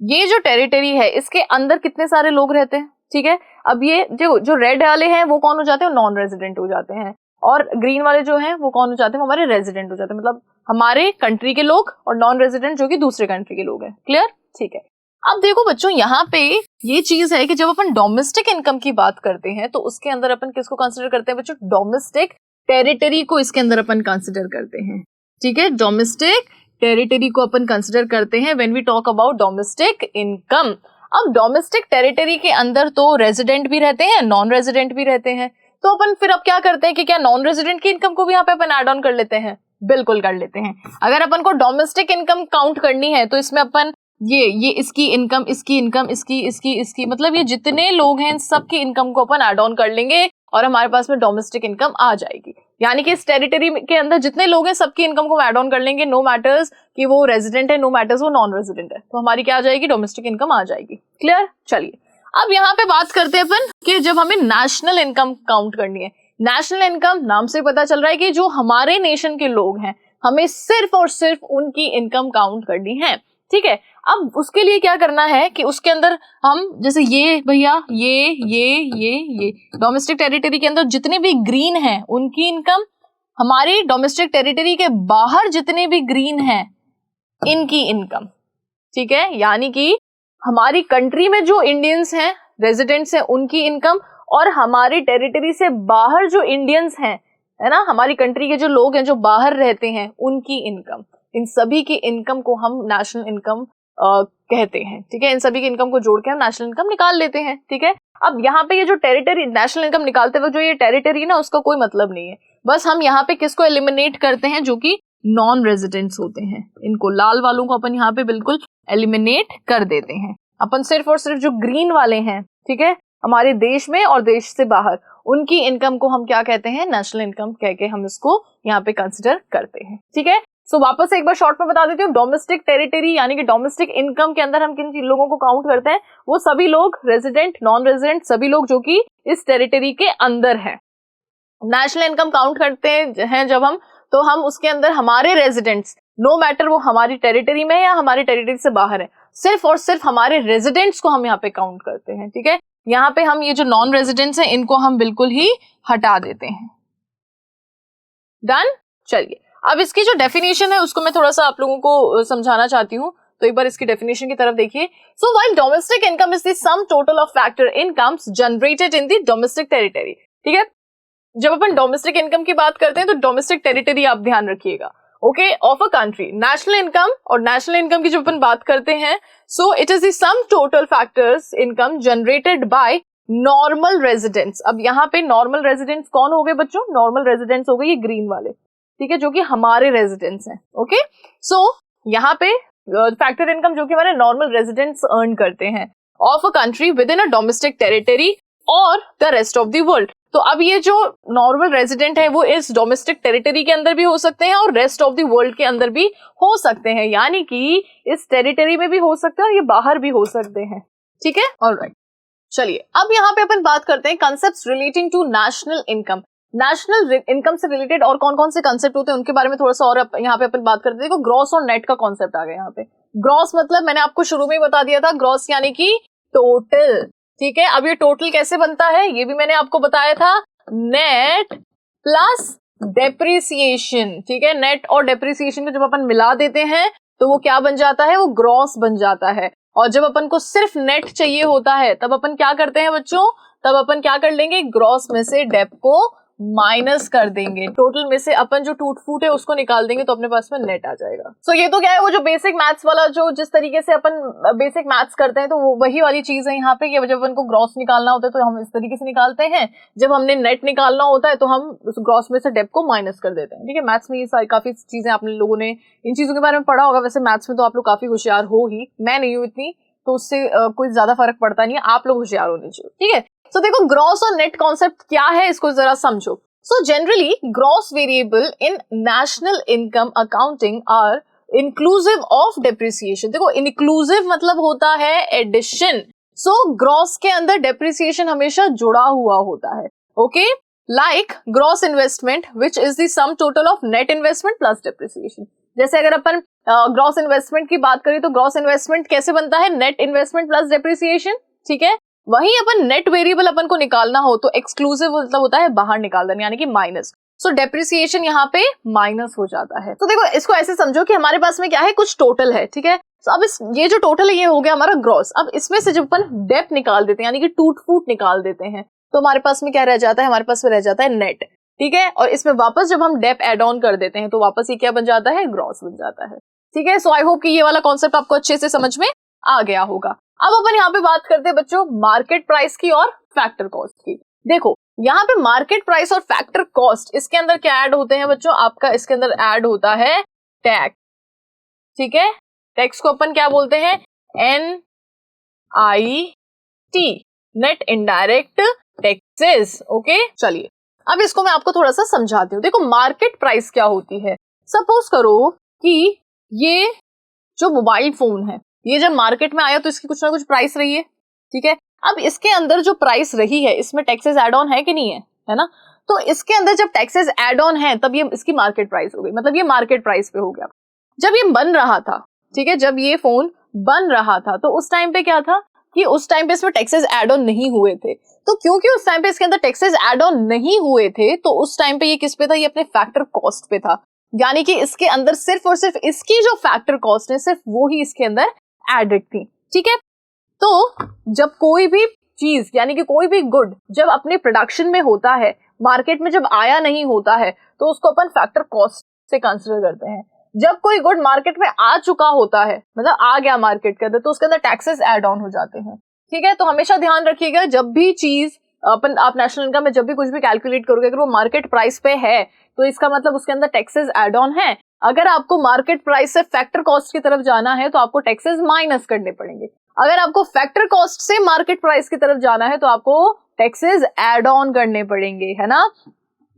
ये जो टेरिटरी है इसके अंदर कितने सारे लोग रहते हैं? ठीक है, अब ये जो रेड वाले हैं वो कौन हो जाते हैं? नॉन रेजिडेंट हो जाते हैं, और ग्रीन वाले जो हैं वो कौन हो जाते हैं? हमारे रेजिडेंट हो जाते हैं, मतलब हमारे कंट्री के लोग, और नॉन रेजिडेंट जो कि दूसरे कंट्री के लोग हैं। क्लियर? ठीक है, अब देखो बच्चों, यहाँ पे ये चीज है कि जब अपन डोमेस्टिक इनकम की बात करते हैं तो उसके अंदर अपन किसको कंसिडर करते हैं बच्चों? डोमेस्टिक टेरिटरी को इसके अंदर अपन कंसिडर करते हैं। ठीक है, डोमेस्टिक टेरिटरी को अपन कंसिडर करते हैं when we talk about domestic income. अब डोमेस्टिक टेरिटरी के अंदर तो रेजिडेंट भी रहते हैं, नॉन रेजिडेंट भी रहते हैं, तो अपन फिर अब क्या करते हैं कि क्या नॉन रेजिडेंट की इनकम को भी यहाँ पे अपन ऐड ऑन कर लेते हैं? बिल्कुल कर लेते हैं। अगर अपन को डोमेस्टिक इनकम काउंट करनी है तो इसमें अपन ये इसकी इनकम, इसकी इनकम, इसकी मतलब ये जितने लोग हैं सबकी इनकम को अपन ऐड ऑन कर लेंगे और हमारे पास में डोमेस्टिक इनकम आ जाएगी। यानी कि इस टेरिटरी के अंदर जितने लोग हैं सबकी इनकम को ऐड ऑन कर लेंगे, नो मैटर्स कि वो रेजिडेंट है, नो मैटर्स वो नॉन रेजिडेंट है, तो हमारी क्या आ जाएगी? डोमेस्टिक इनकम आ जाएगी। क्लियर? चलिए अब यहाँ पे बात करते हैं अपन कि जब हमें नेशनल इनकम काउंट करनी है। नेशनल इनकम नाम से पता चल रहा है कि जो हमारे नेशन के लोग हैं हमें सिर्फ और सिर्फ उनकी इनकम काउंट करनी है। ठीक है, अब उसके लिए क्या करना है कि उसके अंदर हम जैसे ये भैया ये डोमेस्टिक टेरिटरी के अंदर जितने भी ग्रीन हैं उनकी इनकम, हमारी डोमेस्टिक टेरिटरी के बाहर जितने भी ग्रीन हैं इनकी इनकम। ठीक है, यानी कि हमारी कंट्री में जो इंडियंस हैं, रेजिडेंट्स हैं, उनकी इनकम और हमारी टेरिटरी से बाहर जो इंडियंस हैं, है ना, हमारी कंट्री के जो लोग हैं जो बाहर रहते हैं उनकी इनकम, इन सभी की इनकम को हम नेशनल इनकम कहते हैं। ठीक है, इन सभी की इनकम को जोड़ के हम नेशनल इनकम निकाल लेते हैं। ठीक है, अब यहाँ पे ये जो टेरिटरी नेशनल इनकम निकालते वक्त जो ये टेरिटरी ना उसका कोई मतलब नहीं है, बस हम यहाँ पे किसको एलिमिनेट करते हैं? जो कि नॉन रेजिडेंट्स होते हैं, इनको लाल वालों को अपन यहाँ पे बिल्कुल एलिमिनेट कर देते हैं। अपन सिर्फ और सिर्फ जो ग्रीन वाले हैं, ठीक है, हमारे देश में और देश से बाहर, उनकी इनकम को हम क्या कहते हैं? नेशनल इनकम कह के हम इसको यहाँ पे कंसिडर करते हैं। ठीक है, सो वापस से एक बार शॉर्ट में बता देती हूँ, डोमेस्टिक टेरिटरी यानी कि डोमेस्टिक इनकम के अंदर हम किन लोगों को काउंट करते हैं? वो सभी लोग, रेजिडेंट, नॉन रेजिडेंट, सभी लोग जो कि इस टेरिटरी के अंदर हैं। नेशनल इनकम काउंट करते हैं जब हम, तो हम उसके अंदर हमारे रेजिडेंट्स, नो मैटर वो हमारी टेरिटरी में है या हमारी टेरिटरी से बाहर है, सिर्फ और सिर्फ हमारे रेजिडेंट्स को हम यहाँ पे काउंट करते हैं। ठीक है, यहाँ पे हम ये जो नॉन रेजिडेंट्स हैं इनको हम बिल्कुल ही हटा देते हैं। डन? चलिए अब इसकी जो डेफिनेशन है उसको मैं थोड़ा सा आप लोगों को समझाना चाहती हूँ, तो एक बार इसकी डेफिनेशन की तरफ देखिए। सो while domestic income is the sum total of factor incomes generated in the domestic territory. ठीक है, जब अपन डोमेस्टिक इनकम की बात करते हैं तो डोमेस्टिक टेरिटरी आप ध्यान रखिएगा, okay, of a country. National income, और नेशनल इनकम की जब अपन बात करते हैं, सो it is the sum total factors income generated by normal residents. अब यहाँ पे नॉर्मल रेजिडेंट्स कौन हो गए बच्चों? नॉर्मल रेजिडेंट्स हो गए ये ग्रीन वाले, ठीक है, जो कि हमारे रेजिडेंट्स हैं। ओके, सो यहाँ पे फैक्टर इनकम जो कि हमारे नॉर्मल रेजिडेंट्स अर्न करते हैं of a country within a domestic territory और the rest of the world. तो अब ये जो नॉर्मल रेजिडेंट है वो इस डोमेस्टिक टेरिटरी के अंदर भी हो सकते हैं और रेस्ट ऑफ द वर्ल्ड के अंदर भी हो सकते हैं, यानी कि इस टेरिटरी में भी हो सकते हैं और ये बाहर भी हो सकते हैं। ठीक है, ऑलराइट, चलिए अब यहाँ पे अपन बात करते हैं concepts relating to national income. National income से रिलेटेड और कौन कौन से कंसेप्ट होते हैं उनके बारे में थोड़ा सा और यहाँ पे अपन बात करते हैं। देखो, ग्रॉस और नेट का कॉन्सेप्ट आ गया यहाँ पे। ग्रॉस मतलब मैंने आपको शुरू में ही बता दिया था, ग्रॉस यानी कि टोटल। ठीक है, अब ये टोटल कैसे बनता है ये भी मैंने आपको बताया था, नेट प्लस डेप्रिसिएशन। ठीक है, नेट और डेप्रिसिएशन को जब अपन मिला देते हैं तो वो क्या बन जाता है? वो ग्रॉस बन जाता है। और जब अपन को सिर्फ नेट चाहिए होता है तब अपन क्या करते हैं बच्चों? तब अपन क्या कर लेंगे? ग्रॉस में से डेप को माइनस कर देंगे, टोटल में से अपन जो टूट फूट है उसको निकाल देंगे तो अपने पास में नेट आ जाएगा। सो ये तो क्या है, वो जो बेसिक मैथ्स वाला जो जिस तरीके से अपन बेसिक मैथ्स करते हैं तो वो वही वाली चीज है यहाँ पे कि जब अपन को ग्रॉस निकालना होता है तो हम इस तरीके से निकालते हैं, जब हमने नेट निकालना होता है तो हम उस ग्रॉस में से डेप को माइनस कर देते हैं। ठीक है, मैथ्स में ये काफी चीजें आप लोगों ने इन चीजों के बारे में पढ़ा होगा। वैसे मैथ्स में तो आप लोग काफी होशियार हो ही, मैं नहीं हूँ इतनी, तो उससे कोई ज्यादा फर्क पड़ता नहीं है, आप लोग होशियार होने चाहिए। ठीक है, सो देखो ग्रॉस और नेट कॉन्सेप्ट क्या है इसको जरा समझो। So generally, gross variable in national income accounting are inclusive of depreciation. देखो inclusive मतलब होता है addition. So gross के अंदर depreciation हमेशा जुड़ा हुआ होता है. Okay? Like gross investment, which is the sum total of net investment plus depreciation. जैसे अगर अपन gross investment की बात करें तो gross investment कैसे बनता है? Net investment plus depreciation. ठीक है? वहीं अपन नेट वेरिएबल अपन को निकालना हो तो एक्सक्लूसिव मतलब होता है बाहर निकाल देना, यानी कि माइनस। सो डेप्रिसिएशन यहाँ पे माइनस हो जाता है। तो देखो इसको ऐसे समझो कि हमारे पास में क्या है, कुछ टोटल है। ठीक है, तो अब ये जो टोटल है ये हो गया हमारा ग्रॉस। अब इसमें से जब अपन डेप निकाल देते हैं यानी कि टूट फूट निकाल देते हैं तो हमारे पास में क्या रह जाता है? हमारे पास में रह जाता है नेट। ठीक है, और इसमें वापस जब हम डेप एड ऑन कर देते हैं तो वापस ये क्या बन जाता है? ग्रॉस बन जाता है। ठीक है, सो आई होप कि ये वाला कॉन्सेप्ट आपको अच्छे से समझ में आ गया होगा। अब अपन यहाँ पे बात करते हैं बच्चों मार्केट प्राइस की और फैक्टर कॉस्ट की। देखो यहाँ पे मार्केट प्राइस और फैक्टर कॉस्ट, इसके अंदर क्या ऐड होते हैं बच्चों, आपका इसके अंदर ऐड होता है टैक्स। ठीक है, टैक्स को अपन क्या बोलते हैं, NIT, net indirect taxes. Okay, चलिए अब इसको मैं आपको थोड़ा सा समझाती हूँ। देखो मार्केट प्राइस क्या होती है, सपोज करो कि ये जो मोबाइल फोन है ये जब मार्केट में आया तो इसकी कुछ ना कुछ प्राइस रही है। ठीक है, अब इसके अंदर जो प्राइस रही है इसमें टैक्सेस एड ऑन है कि नहीं है ना, तो इसके अंदर जब टैक्सेस एड ऑन है तब ये इसकी मार्केट प्राइस हो गई, मतलब ये मार्केट प्राइस पे हो गया। जब ये बन रहा था, ठीक है, जब ये फोन बन रहा था तो उस टाइम पे क्या था कि उस टाइम पे इसमें टैक्सेस एड ऑन नहीं हुए थे, तो क्योंकि उस टाइम पे इसके अंदर टैक्सेस एड ऑन नहीं हुए थे तो उस टाइम पे ये किस पे था, ये अपने फैक्टर कॉस्ट पे था। यानी कि इसके अंदर सिर्फ और सिर्फ इसकी जो फैक्टर कॉस्ट है सिर्फ वो ही इसके अंदर एडेड थी। ठीक है, तो जब कोई भी चीज यानी कि कोई भी गुड जब अपने प्रोडक्शन में होता है, मार्केट में जब आया नहीं होता है, तो उसको अपन फैक्टर कॉस्ट से कंसीडर करते हैं। जब कोई गुड मार्केट में आ चुका होता है, मतलब आ गया मार्केट के अंदर, तो उसके अंदर टैक्सेस एड ऑन हो जाते हैं। ठीक है, तो हमेशा ध्यान रखिएगा जब भी चीज आप नेशनल इनकम में जब भी कुछ भी कैलकुलेट करोगे, अगर वो मार्केट प्राइस पे है तो इसका मतलब उसके अंदर टैक्सेस एड ऑन है। अगर आपको मार्केट प्राइस से फैक्टर कॉस्ट की तरफ जाना है तो आपको टैक्सेस माइनस करने पड़ेंगे। अगर आपको फैक्टर कॉस्ट से मार्केट प्राइस की तरफ जाना है तो आपको टैक्सेस एड ऑन करने पड़ेंगे, है ना।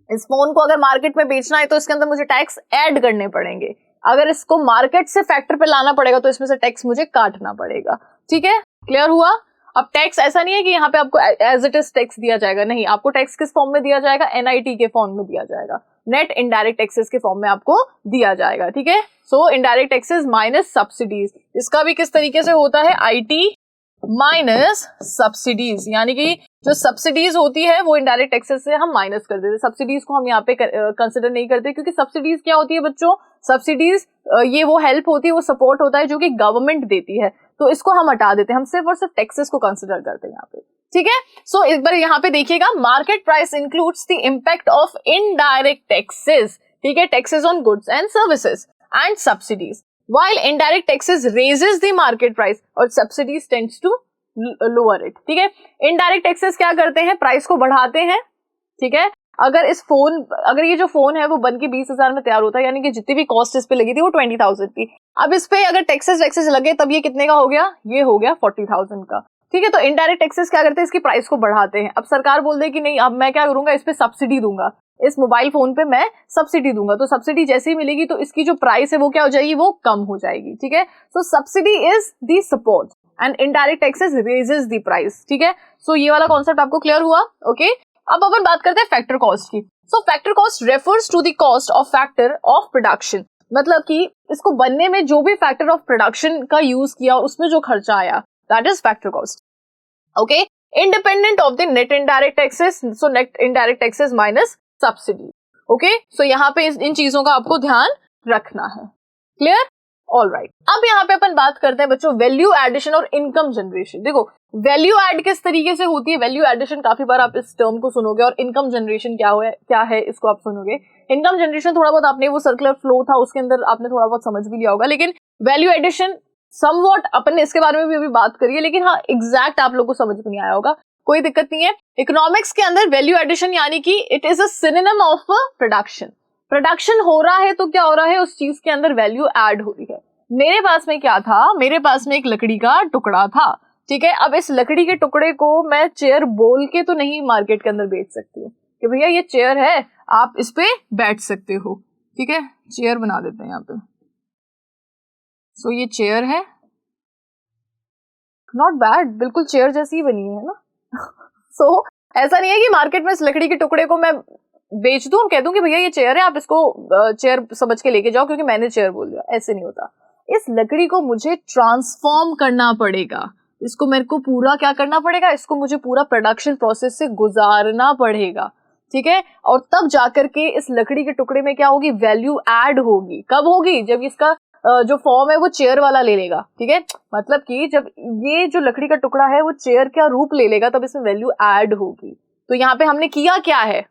इस फोन को अगर मार्केट में बेचना है तो इसके अंदर मुझे टैक्स ऐड करने पड़ेंगे। अगर इसको मार्केट से फैक्टर पे लाना पड़ेगा तो इसमें से टैक्स मुझे काटना पड़ेगा। ठीक है, क्लियर हुआ। अब टैक्स ऐसा नहीं है कि यहाँ पे आपको एज इट इज टैक्स दिया जाएगा, नहीं, आपको टैक्स किस फॉर्म में दिया जाएगा, NIT के फॉर्म में दिया जाएगा, नेट इनडायरेक्ट टैक्सेस के फॉर्म में आपको दिया जाएगा। ठीक है, सो इनडायरेक्ट टैक्सेस माइनस सब्सिडीज, इसका भी किस तरीके से होता है, IT माइनस सब्सिडीज, यानी कि जो सब्सिडीज होती है वो इनडायरेक्ट टैक्सेस से हम माइनस कर देते हैं। सब्सिडीज को हम यहाँ पे कंसिडर नहीं करते, क्योंकि सब्सिडीज क्या होती है बच्चों, सब्सिडीज ये वो हेल्प होती है, वो सपोर्ट होता है जो कि गवर्नमेंट देती है, तो इसको हम हटा देते हैं, हम सिर्फ और सिर्फ टैक्सेस को कंसिडर करते हैं यहाँ पे। ठीक है, सो एक बार यहाँ पे देखिएगा, market price includes the impact of indirect taxes. ठीक है, taxes on goods and services and subsidies, while indirect taxes raises the market price और subsidies tends to lower it। ठीक है, indirect taxes क्या करते हैं, प्राइस को बढ़ाते हैं। ठीक है, अगर ये जो फोन है वो बन के 20,000 में तैयार होता है, यानी कि जितनी भी कॉस्ट इस पे लगी थी वो 20,000 थी। अब इस पे अगर टैक्सेस वैक्सेस लगे तब ये कितने का हो गया, ये हो गया 40,000 का। ठीक है, तो इनडायरेक्ट टैक्सेस क्या करते हैं, इसकी प्राइस को बढ़ाते हैं। अब सरकार बोल दे कि नहीं, अब मैं क्या करूंगा, इस पे सब्सिडी दूंगा, इस मोबाइल फोन पे मैं सब्सिडी दूंगा, तो सब्सिडी जैसे ही मिलेगी तो इसकी जो प्राइस है वो क्या हो जाएगी, वो कम हो जाएगी। ठीक है, so subsidy is the support and indirect taxes raises the price. ठीक है, सो ये वाला कॉन्सेप्ट आपको क्लियर हुआ। ओके, अब अपन बात करते हैं फैक्टर कॉस्ट की। So factor cost refers to the cost of factor of production, मतलब कि इसको बनने में जो भी फैक्टर ऑफ प्रोडक्शन का यूज किया और उसमें जो खर्चा आया, that is factor cost. Okay, independent of the net indirect taxes, so net indirect taxes minus subsidy. Okay, so यहाँ पे इन चीजों का आपको ध्यान रखना है। Clear, alright. अब यहाँ पे अपन बात करते हैं बच्चों वैल्यू एडिशन और इनकम जनरेशन। देखो वैल्यू एड किस तरीके से होती है, वैल्यू एडिशन काफी बार आप इस टर्म को सुनोगे, और इनकम जनरेशन क्या है इसको आप सुनोगे। इनकम जनरेशन थोड़ा बहुत आपने वो सर्कुलर फ्लो था उसके अंदर आपने थोड़ा बहुत समझ भी लिया होगा, लेकिन वैल्यू एडिशन समवॉट अपन ने इसके बारे में भी अभी बात करी है, लेकिन हाँ एग्जैक्ट आप लोग को समझ में नहीं आया होगा, कोई दिक्कत नहीं है। इकोनॉमिक्स के अंदर वैल्यू एडिशन यानी कि it is a synonym of production. Production हो रहा है तो क्या हो रहा है, उस चीज के अंदर वैल्यू ऐड हो रही है। मेरे पास में क्या था, मेरे पास में एक लकड़ी का टुकड़ा था। ठीक है, अब इस लकड़ी के टुकड़े को मैं चेयर बोल के तो नहीं मार्केट के अंदर बेच सकती हूँ कि भैया ये चेयर है, आप इस पे बैठ सकते हो। ठीक है, चेयर बना देते हैं यहाँ पे। सो ये चेयर है, नॉट बैड, बिल्कुल चेयर जैसी ही बनी है ना। सो ऐसा नहीं है कि मार्केट में इस लकड़ी के टुकड़े को मैं बेच दूं, कह दूं कि भैया ये चेयर है, आप इसको चेयर समझ के लेके जाओ क्योंकि मैंने चेयर बोल दिया, ऐसे नहीं होता। इस लकड़ी को मुझे ट्रांसफॉर्म करना पड़ेगा, इसको मेरे को पूरा क्या करना पड़ेगा, इसको मुझे पूरा प्रोडक्शन प्रोसेस से गुजारना पड़ेगा। ठीक है, और तब जाकर के इस लकड़ी के टुकड़े में क्या होगी, वैल्यू ऐड होगी। कब होगी, जब इसका जो फॉर्म है वो चेयर वाला ले लेगा। ठीक है, मतलब कि जब ये जो लकड़ी का टुकड़ा है वो चेयर का रूप ले लेगा तब इसमें वैल्यू ऐड होगी। तो यहाँ पे हमने किया क्या है,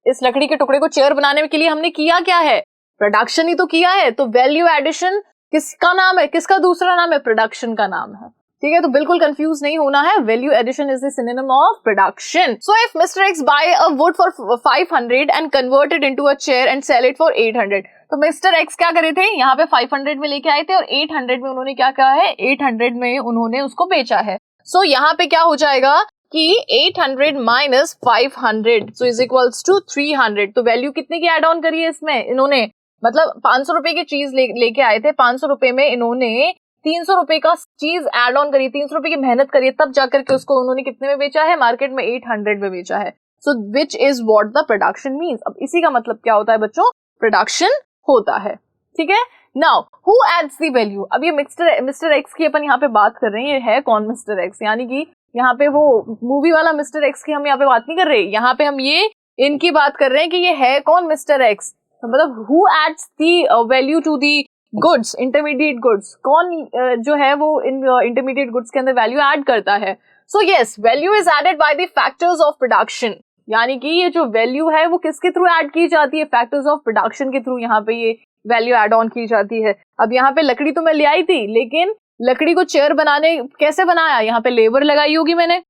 इस लकड़ी के टुकड़े को चेयर बनाने के लिए हमने किया क्या है, प्रोडक्शन ही तो किया है। तो वैल्यू एडिशन किसका नाम है, किसका दूसरा नाम है, प्रोडक्शन का नाम है, ठीक है। तो बिल्कुल कंफ्यूज नहीं होना है, value addition is the synonym of production. So if mister X buy a wood for 500 and convert it into a chair and sell it for 800, तो मिस्टर एक्स क्या करे थे, यहाँ पे 500 में लेके आए थे और 800 में उन्होंने क्या कहा है, 800 में उन्होंने उसको बेचा है। सो यहाँ पे क्या हो जाएगा कि 800 minus 500 so is equals to 300। तो वैल्यू कितने की एड ऑन करी है इसमें इन्होंने, मतलब 500 रुपए की चीज लेके आए थे, 500 रुपए में इन्होंने 300 रुपए का चीज एड ऑन करी, 300 रुपए की मेहनत करी, तब जाकर के उसको उन्होंने कितने में बेचा है, मार्केट में 800 में बेचा है। So which is what the production means. अब इसी का मतलब क्या होता है बच्चों, प्रोडक्शन होता है, ठीक है। Now who adds the value, अब ये मिस्टर एक्स की अपन यहाँ पे बात कर रहे हैं, ये है कौन मिस्टर एक्स, यानी कि यहाँ पे वो मूवी वाला मिस्टर एक्स की हम यहाँ पे बात नहीं कर रहे, यहाँ पे हम ये इनकी बात कर रहे हैं कि ये है कौन मिस्टर एक्स, मतलब who adds the value to the goods, intermediate goods, कौन जो है वो इन इंटरमीडिएट गुड्स के अंदर वैल्यू ऐड करता है। So yes, value is added by the factors of production, यानी कि ये जो वैल्यू है वो किसके थ्रू ऐड की जाती है, फैक्टर्स ऑफ प्रोडक्शन के थ्रू यहाँ पे ये वैल्यू ऐड ऑन की जाती है। अब यहाँ पे लकड़ी तो मैं ले आई थी, लेकिन लकड़ी को चेयर बनाने कैसे बनाया, यहाँ पे लेबर लगाई होगी मैंने,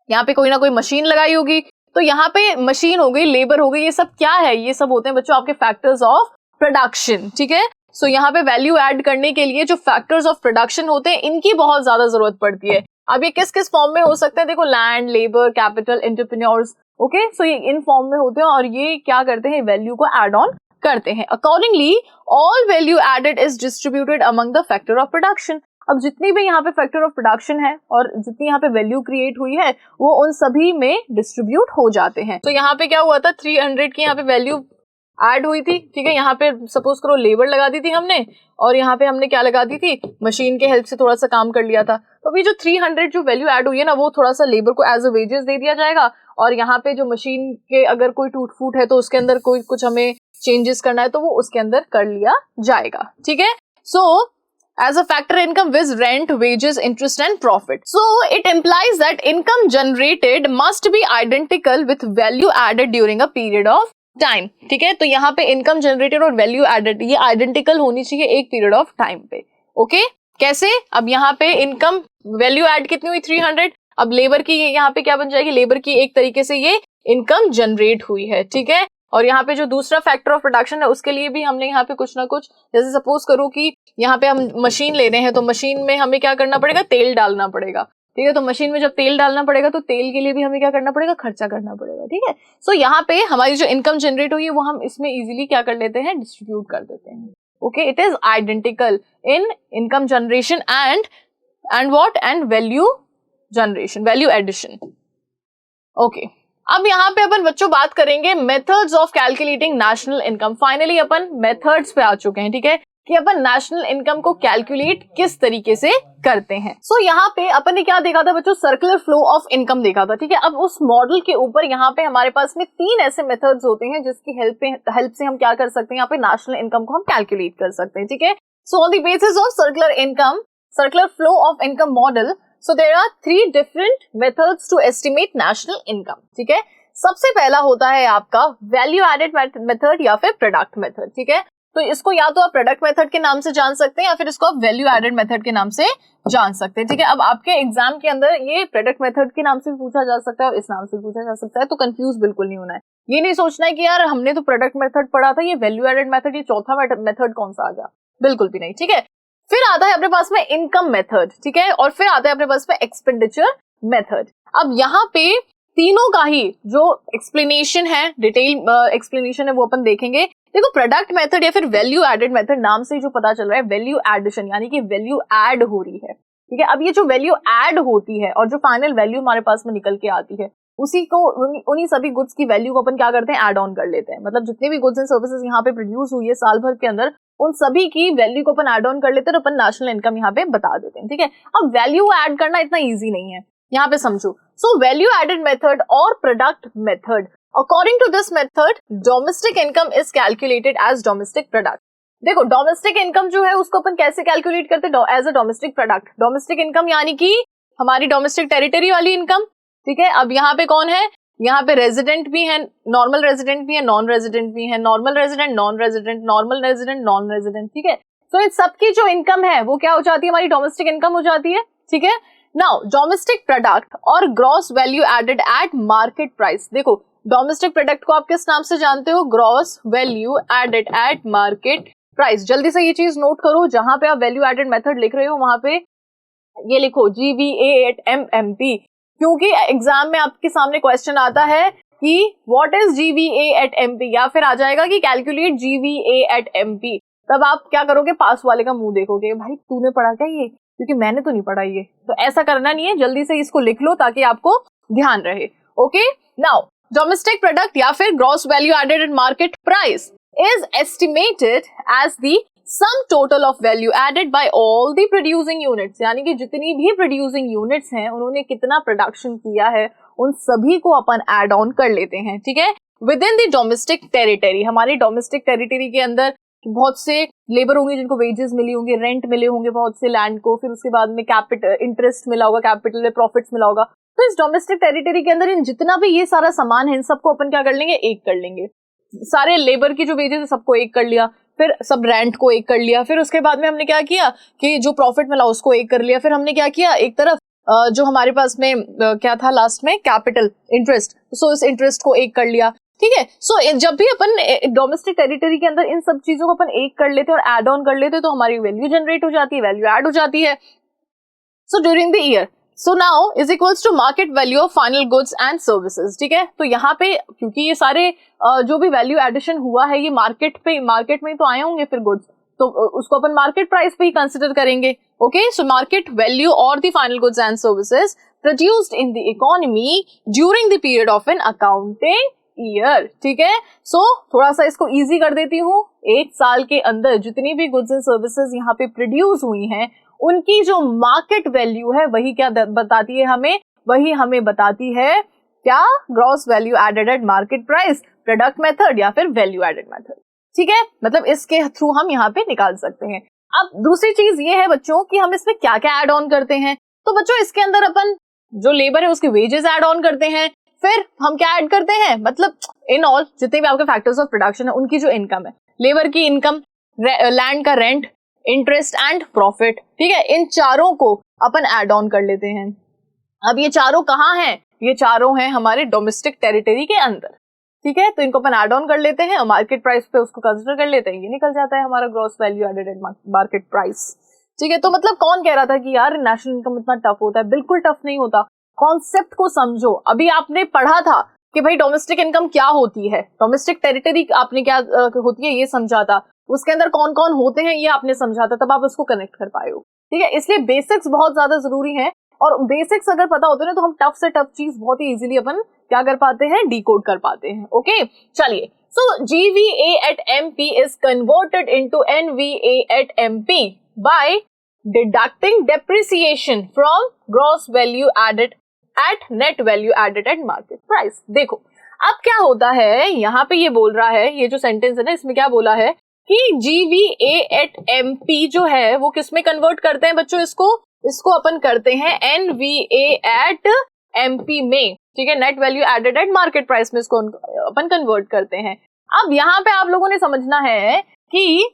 यहाँ पे कोई ना कोई मशीन लगाई होगी, तो यहाँ पे मशीन हो गई, लेबर हो गई, ये सब क्या है, ये सब होते हैं बच्चों आपके फैक्टर्स ऑफ प्रोडक्शन, ठीक है। सो यहाँ पे वैल्यू ऐड करने के लिए जो फैक्टर्स ऑफ प्रोडक्शन होते हैं इनकी बहुत ज्यादा जरूरत पड़ती है। अब ये किस किस फॉर्म में हो सकते हैं, देखो land, labour, capital, entrepreneurs, okay. So ये इन फॉर्म में होते हैं और ये क्या करते हैं, वैल्यू को एड ऑन करते हैं। Accordingly all value added is distributed among the factor of production. अब जितनी भी यहाँ पे फैक्टर ऑफ प्रोडक्शन है और जितनी यहाँ पे वैल्यू क्रिएट हुई है वो उन सभी में डिस्ट्रीब्यूट हो जाते हैं। तो यहाँ पे क्या हुआ था, 300 की यहाँ पे वैल्यू ऐड हुई थी, ठीक है। यहाँ पे सपोज करो लेबर लगा दी थी हमने और यहाँ पे हमने क्या लगा दी थी, मशीन के हेल्प से थोड़ा सा काम कर लिया था। तो अभी जो 300 जो वैल्यू ऐड हुई है ना, वो थोड़ा सा लेबर को एज अ वेजेस दे दिया जाएगा और यहाँ पे जो मशीन के अगर कोई टूट फूट है तो उसके अंदर कोई कुछ हमें चेंजेस करना है तो वो उसके अंदर कर लिया जाएगा, ठीक है। सो as a factor income with rent, wages, interest and profit. So it implies that income generated must be identical with value added during a period of time. ठीक है, तो यहाँ पे income generated और value added ये identical होनी चाहिए एक period of time पे, ओके। कैसे, अब यहाँ पे income value add कितनी हुई 300, अब लेबर की यहाँ पे क्या बन जाएगी, लेबर की एक तरीके से ये इनकम जनरेट हुई है, ठीक है। और यहाँ पे जो दूसरा फैक्टर ऑफ प्रोडक्शन है उसके लिए भी हमने यहाँ पे कुछ ना कुछ, जैसे सपोज करो कि यहाँ पे हम मशीन ले रहे हैं तो मशीन में हमें क्या करना पड़ेगा, तेल डालना पड़ेगा, ठीक है। तो मशीन में जब तेल डालना पड़ेगा तो तेल के लिए भी हमें क्या करना पड़ेगा, खर्चा करना पड़ेगा, ठीक है। सो यहाँ पे हमारी जो इनकम जनरेट हुई है वो हम इसमें इजीली क्या कर लेते हैं, डिस्ट्रीब्यूट कर देते हैं, okay. It is identical in income generation and what and value generation, value addition, okay. अब यहाँ पे अपन बच्चों बात करेंगे methods of calculating national income. Finally अपन मेथड्स पे आ चुके हैं, ठीक है, कि अपन नेशनल इनकम को कैलकुलेट किस तरीके से करते हैं। सो यहाँ पे अपन ने क्या देखा था बच्चों, सर्कुलर फ्लो ऑफ इनकम देखा था, ठीक है। अब उस मॉडल के ऊपर यहाँ पे हमारे पास में 3 ऐसे मेथड्स होते हैं जिसकी हेल्प से हम क्या कर सकते हैं, यहाँ पे नेशनल इनकम को हम कैलकुलेट कर सकते हैं, ठीक है। So on the basis of circular flow of income model, so there are 3 different methods to estimate national income, ठीक है। सबसे पहला होता है आपका वैल्यू एडेड मेथड या फिर प्रोडक्ट मेथड, ठीक है। तो इसको या तो आप प्रोडक्ट मेथड के नाम से जान सकते हैं या फिर इसको आप वैल्यू एडेड मेथड के नाम से जान सकते हैं, ठीक है। अब आपके एग्जाम के अंदर ये प्रोडक्ट मेथड के नाम से भी पूछा जा सकता है और इस नाम से पूछा जा सकता है, तो कंफ्यूज बिल्कुल नहीं होना है। ये नहीं सोचना है कि यार हमने तो प्रोडक्ट मेथड पढ़ा था, ये वैल्यू एडेड मेथड, ये चौथा मेथड कौन सा आ गया, बिल्कुल भी नहीं, ठीक है। फिर आता है अपने पास में इनकम मेथड, ठीक है, और फिर आता है अपने पास में एक्सपेंडिचर मेथड। अब यहाँ पे तीनों का ही जो एक्सप्लेनेशन है, डिटेल एक्सप्लेनेशन है, वो अपन देखेंगे। देखो प्रोडक्ट मेथड या फिर वैल्यू एडेड मेथड नाम से जो पता चल रहा है, वैल्यू एडिशन, यानी कि वैल्यू ऐड हो रही है, ठीक है। अब ये जो वैल्यू ऐड होती है और जो फाइनल वैल्यू हमारे पास में निकल के आती है, उसी को उन्हीं सभी गुड्स की वैल्यू को अपन क्या करते हैं, ऐड ऑन कर लेते हैं। मतलब जितने भी गुड्स एंड सर्विसेज यहाँ पे प्रोड्यूस हुई है साल भर के अंदर, उन सभी की वैल्यू को अपन ऐड ऑन कर लेते हैं और अपन नेशनल इनकम यहाँ पे बता देते हैं, ठीक है। अब वैल्यू ऐड करना इतना इजी नहीं है, यहाँ पे समझो। सो वैल्यू एडेड मेथड और product method, according to this method domestic income is calculated as domestic product. देखो डोमेस्टिक इनकम जो है उसको अपन कैसे कैलकुलेट करते हैं, as a domestic product. Domestic income यानी कि हमारी डोमेस्टिक टेरिटरी वाली इनकम, ठीक है। अब यहाँ पे कौन है, यहाँ पे रेजिडेंट भी है, नॉर्मल रेजिडेंट भी है, नॉन रेजिडेंट भी है, normal resident, non resident, normal resident, non resident, ठीक है। तो इन सबकी जो इनकम है वो क्या हो जाती है, हमारी डोमेस्टिक इनकम हो जाती है, ठीक है। नाउ डोमेस्टिक प्रोडक्ट और gross value added at market price. देखो डोमेस्टिक प्रोडक्ट को आप किस नाम से जानते हो, gross value added at market price. जल्दी से ये चीज नोट करो, जहां पे आप वैल्यू एडेड मेथड लिख रहे हो वहां पे ये लिखो GVA एट MMP, क्योंकि एग्जाम में आपके सामने क्वेश्चन आता है कि what is GVA at MP, या फिर आ जाएगा कि कैलकुलेट GVA एट MP। तब आप क्या करोगे, पास वाले का मुंह देखोगे, भाई तूने पढ़ा क्या ये, क्योंकि मैंने तो नहीं पढ़ा ये। तो ऐसा करना नहीं है, जल्दी से इसको लिख लो ताकि आपको ध्यान रहे। ओके, नाउ डोमेस्टिक प्रोडक्ट या फिर gross value added at market price is estimated as the sum total of value added by all the producing units, यानी कि जितनी भी प्रोड्यूसिंग यूनिट्स हैं उन्होंने कितना प्रोडक्शन किया है उन सभी को अपन ऐड ऑन कर लेते हैं, ठीक है। With in the domestic territory, हमारी डोमेस्टिक टेरिटरी के अंदर बहुत से लेबर होंगे जिनको वेजेस मिली होंगी, रेंट मिले होंगे बहुत से लैंड को, फिर उसके बाद में कैपिटल इंटरेस्ट मिला होगा, कैपिटल में प्रॉफिट्स मिला होगा। तो इस डोमेस्टिक टेरिटरी के अंदर इन जितना भी ये सारा सामान है इन सबको अपन क्या कर लेंगे, एक कर लेंगे। सारे लेबर की जो वेजेस है सबको एक कर लिया, फिर सब रेंट को एक कर लिया, फिर उसके बाद में हमने क्या किया कि जो प्रॉफिट मिला उसको एक कर लिया, फिर हमने क्या किया, एक तरफ जो हमारे पास में क्या था लास्ट में, कैपिटल इंटरेस्ट, सो इस इंटरेस्ट को एक कर लिया, ठीक है। सो जब भी अपन डोमेस्टिक टेरिटरी के अंदर इन सब चीजों को अपन एक कर लेते हैं और ऐड ऑन कर लेते हैं तो हमारी वैल्यू जनरेट हो जाती है, वैल्यू ऐड हो जाती है। So during the year, so now is equals to market value of final goods and services, ठीक है। तो यहाँ पे क्योंकि ये सारे जो भी वैल्यू एडिशन हुआ है ये मार्केट में तो आए होंगे फिर गुड्स, तो उसको अपन मार्केट प्राइस पे ही कंसिडर करेंगे। ओके, सो मार्केट वैल्यू और the final goods and services produced in the economy during the period of N accounting year, ठीक है। सो थोड़ा सा इसको इजी कर देती हूँ, एक साल के अंदर जितनी भी गुड्स एंड सर्विसेज यहाँ पे प्रोड्यूस हुई हैं उनकी जो मार्केट वैल्यू है वही क्या बताती है हमें, वही हमें बताती है क्या, gross value added at market price, product method या फिर वैल्यू एडेड मेथड, ठीक है। मतलब इसके थ्रू हम यहाँ पे निकाल सकते हैं। अब दूसरी चीज ये है बच्चों कि हम इसमें क्या क्या ऐड ऑन करते हैं। तो बच्चों इसके अंदर अपन जो लेबर है उसके वेजेस ऐड ऑन करते हैं, फिर हम क्या ऐड करते हैं, मतलब इन ऑल जितने भी आपके फैक्टर्स ऑफ प्रोडक्शन है उनकी जो इनकम है, लेबर की इनकम, लैंड का रेंट, इंटरेस्ट एंड प्रॉफिट, ठीक है, इन चारों को अपन ऐड ऑन कर लेते हैं। अब ये चारों कहाँ हैं, ये चारों हैं हमारे डोमेस्टिक टेरिटरी के अंदर, ठीक है। तो इनको अपन ऐड ऑन कर लेते हैं और मार्केट प्राइस पे उसको कंसीडर कर लेते हैं, ये निकल जाता है हमारा gross value added at market price, ठीक है। तो मतलब कौन कह रहा था कि यार नेशनल इनकम इतना टफ होता है, बिल्कुल टफ नहीं होता। कॉन्सेप्ट को समझो, अभी आपने पढ़ा था कि भाई डोमेस्टिक इनकम क्या होती है, डोमेस्टिक टेरिटरी आपने क्या होती है ये समझा था, उसके अंदर कौन कौन होते हैं ये आपने समझा था, तब आप उसको कनेक्ट कर पाए हो, ठीक है। इसलिए बेसिक्स बहुत ज्यादा जरूरी है, और बेसिक्स अगर पता होते हैं तो हम टफ से टफ चीज बहुत ही इजीली अपन क्या कर पाते हैं, डिकोड कर पाते हैं। ओके, चलिए, सो GVA at MP is converted into NVA at MP by deducting depreciation from gross value added at net value added at market price। देखो अब क्या होता है, यहाँ पे ये बोल रहा है, ये जो सेंटेंस है ना इसमें क्या बोला है कि GVA at MP जो है वो किस में कन्वर्ट करते हैं बच्चों, इसको अपन करते हैं NVA at MP में, ठीक है, net value added at market price में इसको अपन कन्वर्ट करते हैं। अब यहाँ पे आप लोगों ने समझना है कि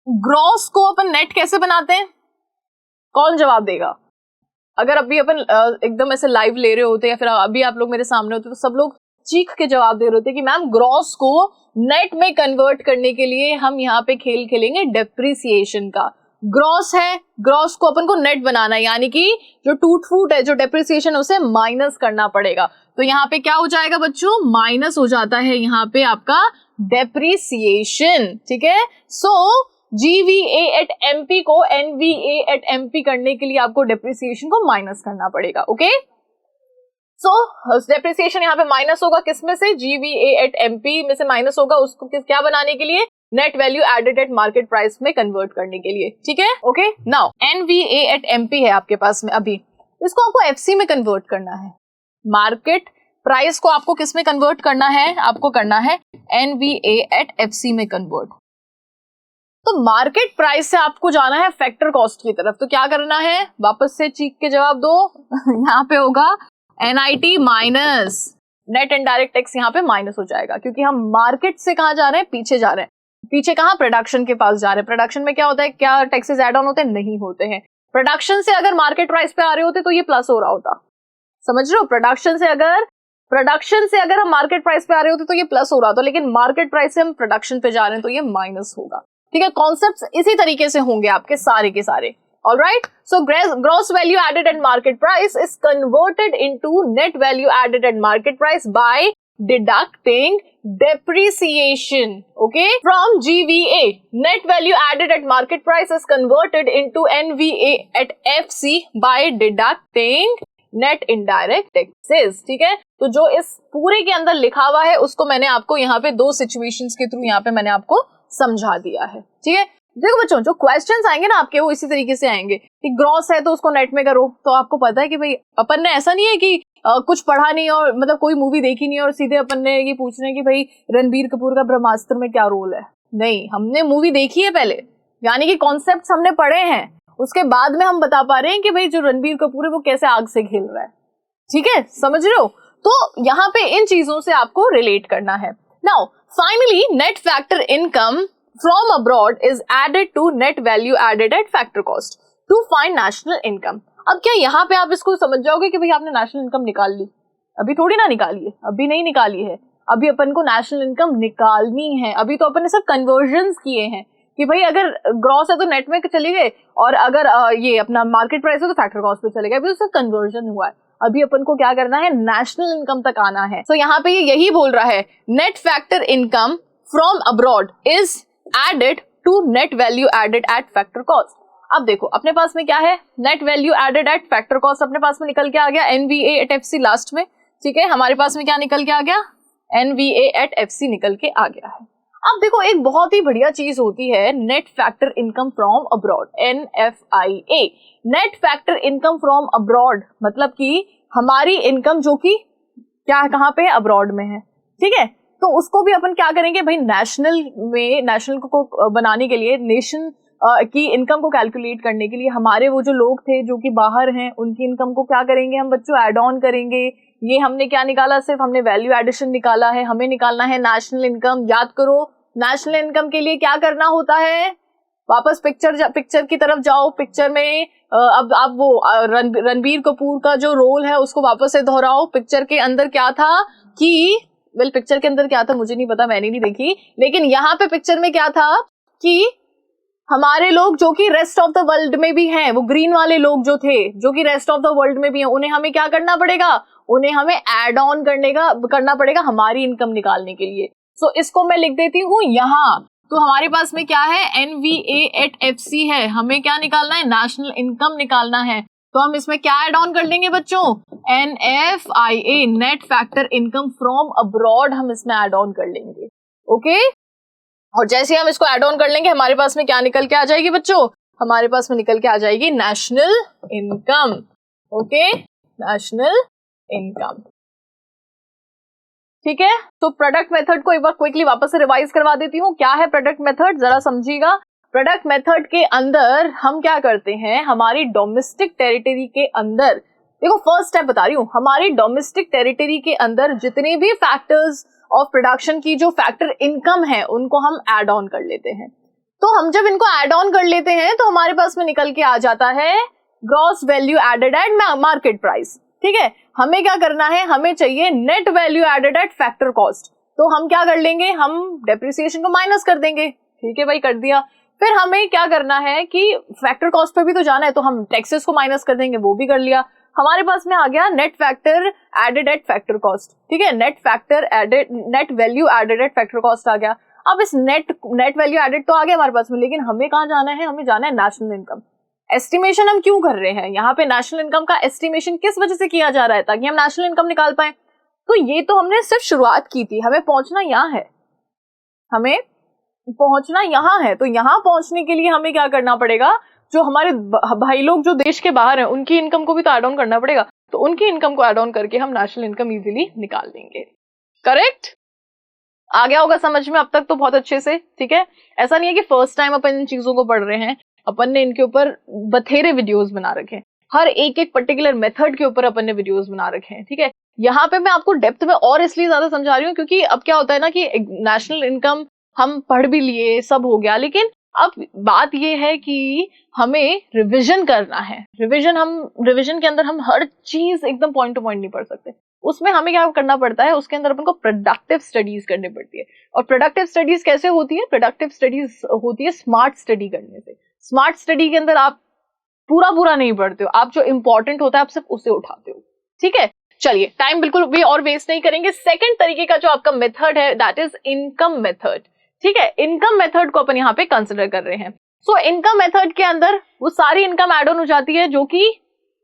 ग्रॉस को अपन नेट कैसे बनाते हैं, कौन जवाब देगा। अगर अभी अपन एकदम ऐसे लाइव ले रहे होते या फिर अभी आप लोग मेरे सामने होते तो सब लोग चीख के जवाब दे रहे होते कि मैम ग्रॉस को नेट में कन्वर्ट करने के लिए हम यहाँ पे खेल खेलेंगे डेप्रिसिएशन का। ग्रॉस है, ग्रॉस को अपन को नेट बनाना है, यानी कि जो टूट फूट है, जो डेप्रिसिएशन उसे माइनस करना पड़ेगा। तो यहाँ पे क्या हो जाएगा बच्चों, माइनस हो जाता है यहाँ पे आपका डेप्रिसिएशन, ठीक है। सो GVA at MP को NVA at MP करने के लिए आपको डेप्रिसिएशन को माइनस करना पड़ेगा। ओके, सो डेप्रिसिएशन यहाँ पे माइनस होगा किसमें से, GVA at MP में से माइनस होगा, उसको क्या बनाने के लिए, net value added at market price में कन्वर्ट करने के लिए, ठीक है। Okay, now NVA at MP है आपके पास में, अभी इसको आपको FC में कन्वर्ट करना है। मार्केट प्राइस को आपको किस में कन्वर्ट करना है, आपको करना है NVA at FC में कन्वर्ट। तो मार्केट प्राइस से आपको जाना है फैक्टर कॉस्ट की तरफ, तो क्या करना है, वापस से चीख के जवाब दो यहाँ पे होगा NIT minus net indirect tax, यहाँ पे माइनस हो जाएगा क्योंकि हम मार्केट से कहाँ जा रहे हैं, पीछे जा रहे हैं। पीछे कहाँ, प्रोडक्शन के पास जा रहे हैं। प्रोडक्शन में क्या होता है, क्या टैक्सेस ऐड ऑन होते हैं, नहीं होते हैं। प्रोडक्शन से अगर मार्केट प्राइस पे आ रहे होते तो ये प्लस हो रहा होता, समझ रहे हो। प्रोडक्शन से अगर हम मार्केट प्राइस पे आ रहे होते तो ये प्लस हो रहा था, लेकिन मार्केट प्राइस से हम प्रोडक्शन पे जा रहे हैं तो ये माइनस होगा, ठीक है। कॉन्सेप्ट्स इसी तरीके से होंगे आपके सारे के सारे। Alright, so gross value added at market price is converted into net value added at market price by deducting depreciation, okay, from GVA. Net value added at market price is converted into NVA at FC by deducting net indirect taxes, ठीक है। तो जो इस पूरे के अंदर लिखा हुआ है उसको मैंने आपको यहाँ पे दो सिचुएशंस के थ्रू यहाँ पे मैंने आपको समझा दिया है, ठीक है। देखो बच्चों, जो क्वेश्चंस आएंगे ना आपके वो इसी तरीके से आएंगे कि ग्रॉस है तो उसको नेट में करो। तो आपको पता है कि भाई अपन ने ऐसा नहीं है कि कुछ पढ़ा नहीं और मतलब कोई मूवी देखी नहीं और सीधे अपन ने ये पूछ रहे हैं कि भाई रणबीर कपूर का ब्रह्मास्त्र में क्या रोल है। नहीं, हमने मूवी देखी है पहले, यानी कि कॉन्सेप्ट्स हमने पढ़े हैं, उसके बाद में हम बता पा रहे हैं कि भाई जो रणबीर कपूर है वो कैसे आग से खेल रहा है, ठीक है, समझ रहे हो। तो यहाँ पे इन चीजों से आपको रिलेट करना है। Now finally net factor income from abroad is added to net value added at factor cost to find national income। अब क्या यहाँ पे आप इसको समझ जाओगे कि भाई आपने नेशनल इनकम निकाल ली? अभी थोड़ी ना निकाली है, अभी नहीं निकाली है, अभी अपन को नेशनल इनकम निकालनी है। अभी तो अपन ने सब कन्वर्जन्स किए हैं कि भाई अगर ग्रॉस है तो नेट में चले गए और अगर ये अपना मार्केट प्राइस है तो फैक्टर कॉस्ट पे चले गए, अभी उसका कन्वर्जन हुआ है। अभी अपन को क्या करना है, नेशनल इनकम तक आना है। तो यहाँ पे ये यही बोल रहा है, net factor income from abroad is added to net value added at factor cost. अब देखो अपने पास में क्या है, net value added at factor cost अपने पास में निकल के आ गया एनवीए एट एफसी लास्ट में, ठीक है। हमारे पास में क्या निकल के आ गया, एनवीए एट एफसी निकल के आ गया है। अब देखो एक बहुत ही बढ़िया चीज होती है net factor income from abroad, NFIA। Net factor income from abroad मतलब कि हमारी इनकम जो कि क्या कहाँ पे है, अब्रॉड में है, ठीक है। तो उसको भी अपन क्या करेंगे भाई, नेशनल को बनाने के लिए, नेशन की इनकम को कैलकुलेट करने के लिए हमारे वो जो लोग थे जो कि बाहर हैं उनकी इनकम को क्या करेंगे हम बच्चों, ऐड ऑन करेंगे। ये हमने क्या निकाला, सिर्फ हमने वैल्यू एडिशन निकाला है, हमें निकालना है नेशनल इनकम। याद करो नेशनल इनकम के लिए क्या करना होता है, वापस पिक्चर की तरफ जाओ। पिक्चर में अब आप वो रणबीर कपूर का जो रोल है उसको वापस से दोहराओ। पिक्चर के अंदर क्या था कि पिक्चर के अंदर क्या था मुझे नहीं पता, मैंने नहीं देखी, लेकिन यहाँ पे पिक्चर में क्या था कि हमारे लोग जो कि रेस्ट ऑफ द वर्ल्ड में भी हैं, वो ग्रीन वाले लोग जो थे जो कि रेस्ट ऑफ द वर्ल्ड में भी हैं, उन्हें हमें क्या करना पड़ेगा, उन्हें हमें ऐड ऑन करना पड़ेगा हमारी इनकम निकालने के लिए। सो इसको मैं लिख देती हूँ यहाँ। तो हमारे पास में क्या है, एनवीए एट एफसी है, हमें क्या निकालना है, नेशनल इनकम निकालना है। तो हम इसमें क्या ऐड ऑन कर लेंगे बच्चों, NFIA net factor income from abroad हम इसमें ऐड ऑन कर लेंगे, ओके। और जैसे हम इसको ऐड ऑन कर लेंगे हमारे पास में क्या निकल के आ जाएगी बच्चों, हमारे पास में निकल के आ जाएगी national income, okay, national income, ठीक है। तो प्रोडक्ट मेथड को एक बार क्विकली वापस से रिवाइज करवा देती हूँ। क्या है प्रोडक्ट मेथड, जरा समझिएगा। प्रोडक्ट मेथड के अंदर हम क्या करते हैं, हमारी डोमेस्टिक टेरिटरी के अंदर, देखो फर्स्ट स्टेप बता रही हूँ, हमारी डोमेस्टिक टेरिटरी के अंदर जितने भी फैक्टर्स ऑफ प्रोडक्शन की जो फैक्टर इनकम है उनको हम ऐड ऑन कर लेते हैं। तो हम जब इनको ऐड ऑन कर लेते हैं तो हमारे पास में निकल के आ जाता है gross value added at market price, ठीक है। हमें क्या करना है, हमें चाहिए net value added at factor cost. तो हम क्या कर लेंगे, हम डेप्रिसिएशन को माइनस कर देंगे, ठीक है भाई, कर दिया। फिर हमें क्या करना है कि फैक्टर कॉस्ट पे भी तो जाना है, तो हम टैक्सेस को माइनस कर देंगे, वो भी कर लिया। हमारे पास में आ गया net factor added at factor cost, ठीक है, net value added at factor cost आ गया। अब इस नेट वैल्यू एडेड तो आ गया हमारे पास में, लेकिन हमें कहाँ जाना है, हमें जाना है नेशनल इनकम। एस्टिमेशन हम क्यों कर रहे हैं, यहाँ पे नेशनल इनकम का एस्टिमेशन किस वजह से किया जा रहा है, ताकि हम नेशनल इनकम निकाल पाए। तो ये तो हमने सिर्फ शुरुआत की थी, हमें पहुंचना यहाँ है, हमें पहुंचना यहाँ है। तो यहाँ पहुंचने के लिए हमें क्या करना पड़ेगा, जो हमारे भाई लोग जो देश के बाहर हैं उनकी इनकम को भी तो ऐड ऑन करना पड़ेगा। तो उनकी इनकम को ऐड ऑन करके हम नेशनल इनकम इजीली निकाल देंगे। करेक्ट, आ गया होगा समझ में अब तक तो बहुत अच्छे से, ठीक है। ऐसा नहीं है कि फर्स्ट टाइम अपन इन चीजों को पढ़ रहे हैं, अपन ने इनके ऊपर बथेरे वीडियोस बना रखे हैं, हर एक पर्टिकुलर मेथड के ऊपर अपन ने वीडियोस बना रखे हैं, ठीक है। यहाँ पे मैं आपको डेप्थ में और इसलिए ज्यादा समझा रही हूँ क्योंकि अब क्या होता है ना कि नेशनल इनकम हम पढ़ भी लिए, सब हो गया, लेकिन अब बात ये है कि हमें रिवीजन करना है। रिवीजन के अंदर हम हर चीज एकदम पॉइंट टू पॉइंट नहीं पढ़ सकते। उसमें हमें क्या करना पड़ता है, उसके अंदर अपन को प्रोडक्टिव स्टडीज करनी पड़ती है। और प्रोडक्टिव स्टडीज कैसे होती है? प्रोडक्टिव स्टडीज होती है स्मार्ट स्टडी करने से। स्मार्ट स्टडी के अंदर आप पूरा नहीं पढ़ते हो, आप जो इंपॉर्टेंट होता है आप सिर्फ उसे उठाते हो। ठीक है, चलिए टाइम बिल्कुल भी और वेस्ट नहीं करेंगे। सेकंड तरीके का जो आपका मेथड है दैट इज इनकम मेथड। ठीक है, इनकम मेथड को अपन यहाँ पे कंसिडर कर रहे हैं। सो इनकम मेथड के अंदर वो सारी इनकम एड ऑन हो जाती है जो कि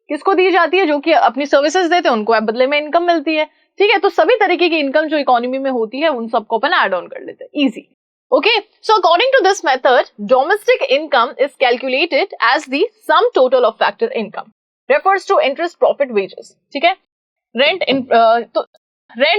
किसको दी जाती है, जो कि अपनी सर्विसेज देते हैं उनको बदले में इनकम मिलती है। ठीक है, तो सभी तरीके की इनकम जो इकोनॉमी में होती है उन सबको अपन एड ऑन कर लेते हैं। Easy. Okay, so according to this method, domestic income is calculated as the sum total of factor income. Refers to interest, profit, wages. ठीक है, रेंट,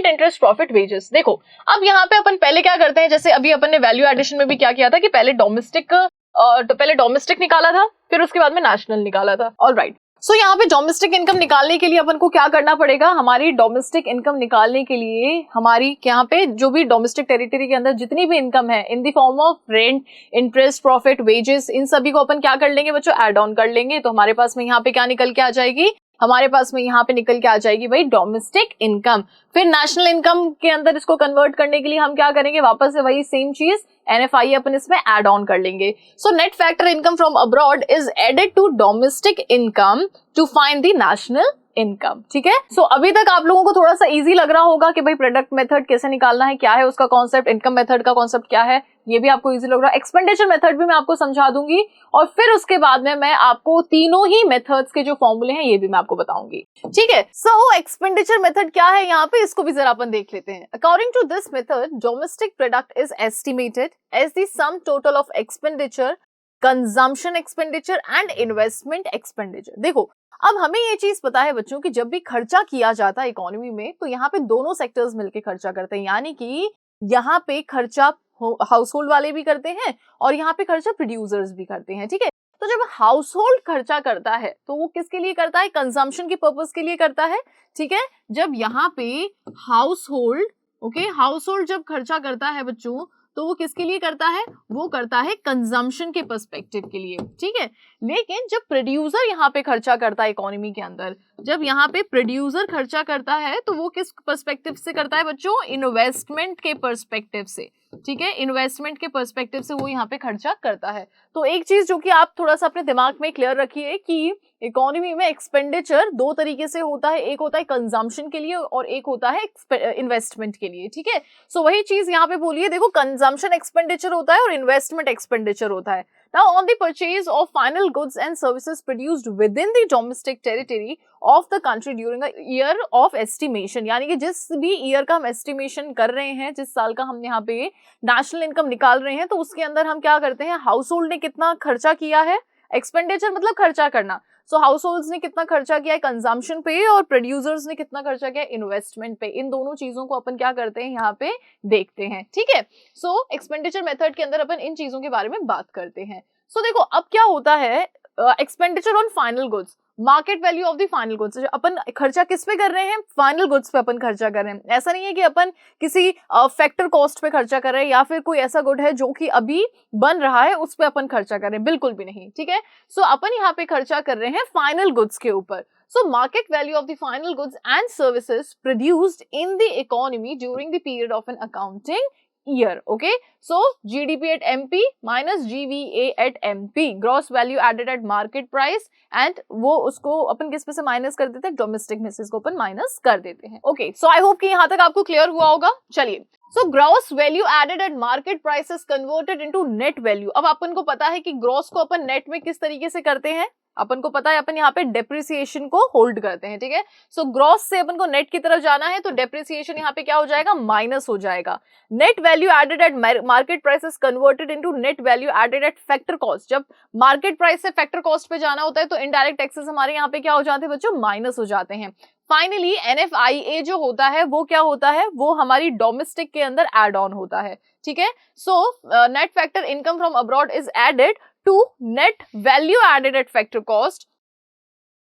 इंटरेस्ट, प्रॉफिट, वेजेस। देखो अब यहाँ पे अपन पहले क्या करते हैं, जैसे अभी अपन ने वैल्यू एडिशन में भी क्या किया था कि पहले डोमेस्टिक निकाला था, फिर उसके बाद में नेशनल निकाला था। ऑलराइट, सो यहाँ पे डोमेस्टिक इनकम निकालने के लिए अपन को क्या करना पड़ेगा, हमारी डोमेस्टिक इनकम निकालने के लिए हमारी यहाँ पे जो भी डोमेस्टिक टेरिटरी के अंदर जितनी भी इनकम है in the form of rent, interest, profit, wages, इन सभी को अपन क्या कर लेंगे बच्चों, ऐड ऑन कर लेंगे। तो हमारे पास में यहाँ पे क्या निकल के आ जाएगी, हमारे पास में यहाँ पे निकल के आ जाएगी भाई डोमेस्टिक इनकम। फिर नेशनल इनकम के अंदर इसको कन्वर्ट करने के लिए हम क्या करेंगे, वापस से वही सेम चीज NFI अपन इसमें ऐड ऑन कर लेंगे। So net factor income from abroad is added to domestic income to find the national income. ठीक है, सो अभी तक आप लोगों को थोड़ा सा इजी लग रहा होगा कि भाई प्रोडक्ट मेथड कैसे निकालना है, क्या है उसका कॉन्सेप्ट, इनकम मेथड का कॉन्सेप्ट क्या है, ये भी आपको इजी लग रहा है। एक्सपेंडिचर मेथड भी मैं आपको समझा दूंगी और फिर उसके बाद में मैं आपको तीनों ही मेथड्स के जो फॉर्मूले हैं ये भी मैं आपको बताऊंगी। ठीक है, सो एक्सपेंडिचर मेथड क्या है यहाँ पे, इसको भी जरा अपन देख लेते हैं। According to this method, domestic product is estimated as the sum total of expenditure, consumption expenditure and investment expenditure. देखो अब हमें ये चीज पता है बच्चों कि जब भी खर्चा किया जाता है इकोनॉमी में तो यहाँ पे दोनों सेक्टर्स मिलके खर्चा करते हैं, यानी कि यहाँ पे खर्चा हाउस होल्ड वाले भी करते हैं और यहाँ पे खर्चा प्रोड्यूसर्स भी करते हैं। ठीक है, तो जब हाउस होल्ड खर्चा करता है तो वो किसके लिए करता है, कंजम्पशन के पर्पस के लिए करता है। ठीक है, जब यहाँ पे हाउस होल्ड जब खर्चा करता है बच्चों तो वो किसके लिए करता है, वो करता है कंजम्पशन के पर्सपेक्टिव के लिए। ठीक है, लेकिन जब प्रोड्यूसर यहाँ पे खर्चा करता है इकोनॉमी के अंदर, जब यहाँ पे प्रोड्यूसर खर्चा करता है तो वो किस पर्सपेक्टिव से करता है बच्चों, इन्वेस्टमेंट के पर्सपेक्टिव से। ठीक है, इन्वेस्टमेंट के पर्सपेक्टिव से वो यहाँ पे खर्चा करता है। तो एक चीज जो कि आप थोड़ा सा अपने दिमाग में क्लियर रखिए कि इकोनॉमी में एक्सपेंडिचर दो तरीके से होता है, एक होता है कंजम्पशन के लिए और एक होता है इन्वेस्टमेंट के लिए। ठीक है, सो वही चीज यहाँ पे बोलिए, देखो कंजम्पशन एक्सपेंडिचर होता है और इन्वेस्टमेंट एक्सपेंडिचर होता है। Now, on the purchase of final goods and services produced within the domestic territory of the country during a year of estimation, यानी कि जिस भी ईयर का हम एस्टिमेशन कर रहे हैं, जिस साल का हम यहाँ पे नेशनल इनकम निकाल रहे हैं, तो उसके अंदर हम क्या करते हैं, हाउस होल्ड ने कितना खर्चा किया है, एक्सपेंडिचर मतलब खर्चा करना, सो हाउस होल्ड्स ने कितना खर्चा किया है कंजम्पशन पे और प्रोड्यूसर्स ने कितना खर्चा किया है इन्वेस्टमेंट पे। इन दोनों चीजों को अपन क्या करते हैं यहाँ पे देखते हैं। ठीक है, सो एक्सपेंडिचर मेथड के अंदर अपन इन चीजों के बारे में बात करते हैं। सो देखो अब क्या होता है, expenditure on final goods, market value of the final goods, अपन खर्चा किस पे कर रहे हैं, फाइनल गुड्स पे अपन खर्चा कर रहे हैं। ऐसा नहीं है कि अपन किसी फैक्टर कॉस्ट पे खर्चा कर रहे हैं या फिर कोई ऐसा गुड है जो कि अभी बन रहा है उस पे अपन खर्चा कर रहे हैं, बिल्कुल भी नहीं। ठीक है, सो अपन यहाँ पे खर्चा कर रहे हैं फाइनल गुड्स के ऊपर। So market value of the final goods and services produced in the economy during the period of an accounting year. Okay, so GDP at MP minus GVA at MP, gross value added at market price, and वो उसको अपन किस में से माइनस कर देते हैं, डोमेस्टिक में से इसको अपन माइनस कर देते हैं। ओके, सो आई होप कि यहाँ तक आपको क्लियर हुआ होगा। चलिए, so gross value added at market price is converted into net value. अब अपन को पता है कि ग्रॉस को अपन नेट में किस तरीके से करते हैं, अपन को पता है अपन यहाँ पे डेप्रिसिएशन को होल्ड करते हैं। ठीक है, सो ग्रॉस से अपन को नेट की तरफ जाना है तो डेप्रिसिएशन यहाँ पे क्या हो जाएगा, माइनस हो जाएगा। Net value added at market price is converted into net value added at factor cost. जब मार्केट प्राइस से फैक्टर कॉस्ट पे जाना होता है तो इनडायरेक्ट टैक्सेस हमारे यहाँ पे क्या हो जाते हैं बच्चों, माइनस हो जाते हैं। फाइनली NFIA जो होता है वो क्या होता है, वो हमारी डोमेस्टिक के अंदर एड ऑन होता है। ठीक है, so net factor income from abroad is added to net value added at factor cost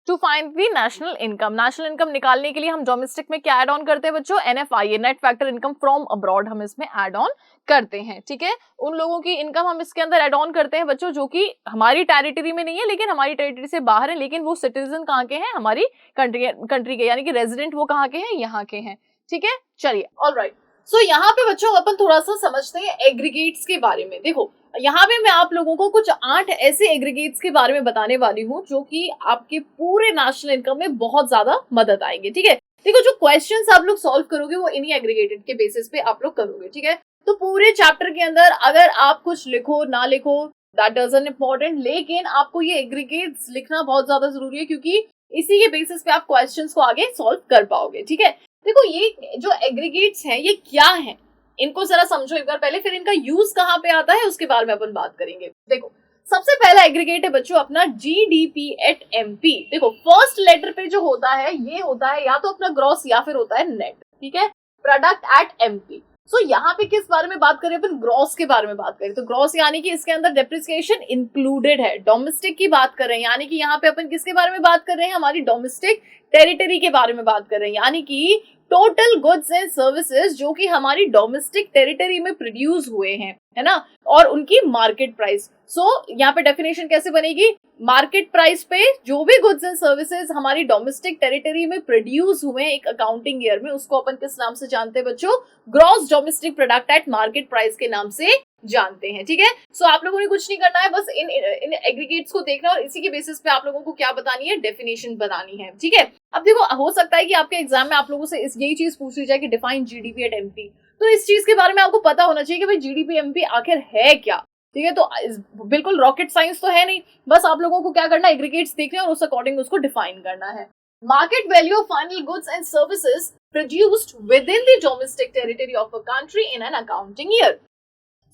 to find the national income. National income निकालने के लिए हम डोमेस्टिक में क्या ऐड ऑन करते हैं बच्चों? NFIA, net factor income from abroad, हम इसमें ऐड ऑन करते हैं। ठीक है, उन लोगों की इनकम हम इसके अंदर ऐड ऑन करते हैं बच्चों जो कि हमारी टेरिटरी में नहीं है लेकिन हमारी टेरिटरी से बाहर है, लेकिन वो सिटीजन कहाँ के हैं? हमारी कंट्री के, यानी कि रेजिडेंट वो कहाँ के हैं? यहाँ के हैं। ठीक है, चलिए, ऑलराइट। सो यहाँ पे बच्चों अपन थोड़ा सा समझते हैं एग्रीगेट्स के बारे में। देखो, यहाँ पे मैं आप लोगों को कुछ 8 ऐसे एग्रीगेट्स के बारे में बताने वाली हूँ जो कि आपके पूरे नेशनल इनकम में बहुत ज्यादा मदद आएंगे। ठीक है, देखो, जो क्वेश्चंस आप लोग सॉल्व करोगे वो इन्हीं एग्रीगेटेड के बेसिस पे आप लोग करोगे। ठीक है, तो पूरे चैप्टर के अंदर अगर आप कुछ लिखो ना लिखो दैट डजंट इम्पोर्टेंट, लेकिन आपको ये एग्रीगेट्स लिखना बहुत ज्यादा जरूरी है क्योंकि इसी के बेसिस पे आप क्वेश्चंस को आगे सॉल्व कर पाओगे। ठीक है, देखो, ये जो एग्रीगेट्स हैं ये क्या हैं, इनको जरा समझो एक बार पहले, फिर इनका यूज कहाँ पे आता है उसके बारे में अपन बात करेंगे। देखो, सबसे पहला एग्रीगेट है बच्चों अपना GDP एट MP। देखो, फर्स्ट लेटर पे जो होता है ये होता है या तो अपना ग्रॉस या फिर होता है नेट। ठीक है, प्रोडक्ट एट MP। सो यहाँ पे किस बारे में बात करें अपन? ग्रॉस के बारे में बात करें तो ग्रॉस यानी कि इसके अंदर डेप्रिसिएशन इंक्लूडेड है। डोमेस्टिक की बात कर रहे हैं यानी कि यहाँ पे अपन किसके बारे में बात कर रहे हैं? हमारी डोमेस्टिक टेरिटरी के बारे में बात कर रहे हैं, यानी कि टोटल गुड्स एंड सर्विसेज जो कि हमारी डोमेस्टिक टेरिटरी में प्रोड्यूस हुए हैं, है ना, और उनकी मार्केट प्राइस। सो यहाँ पे डेफिनेशन कैसे बनेगी? मार्केट प्राइस पे जो भी गुड्स एंड सर्विसेज हमारी डोमेस्टिक टेरिटरी में प्रोड्यूस हुए हैं एक अकाउंटिंग ईयर में, उसको अपन किस नाम से जानते हैं बच्चों? Gross domestic product at market price के नाम से जानते हैं। ठीक है, सो आप लोगों ने कुछ नहीं करना है, बस इन एग्रीगेट्स को देखना और इसी के बेसिस पे आप लोगों को क्या बतानी है? डेफिनेशन बनानी है। ठीक है, अब देखो, हो सकता है कि आपके एग्जाम में आप लोगों से यही चीज पूछ ली जाए कि डिफाइन GDP एट MP, तो इस चीज के बारे में आपको पता होना चाहिए कि भाई GDP MP आखिर है क्या। ठीक है, तो बिल्कुल रॉकेट साइंस तो है नहीं, बस आप लोगों को क्या करना है? एग्रीगेट्स देखने और उस अकॉर्डिंग उसको डिफाइन करना है। Market value of final goods and services produced within the domestic territory of a country in an accounting year.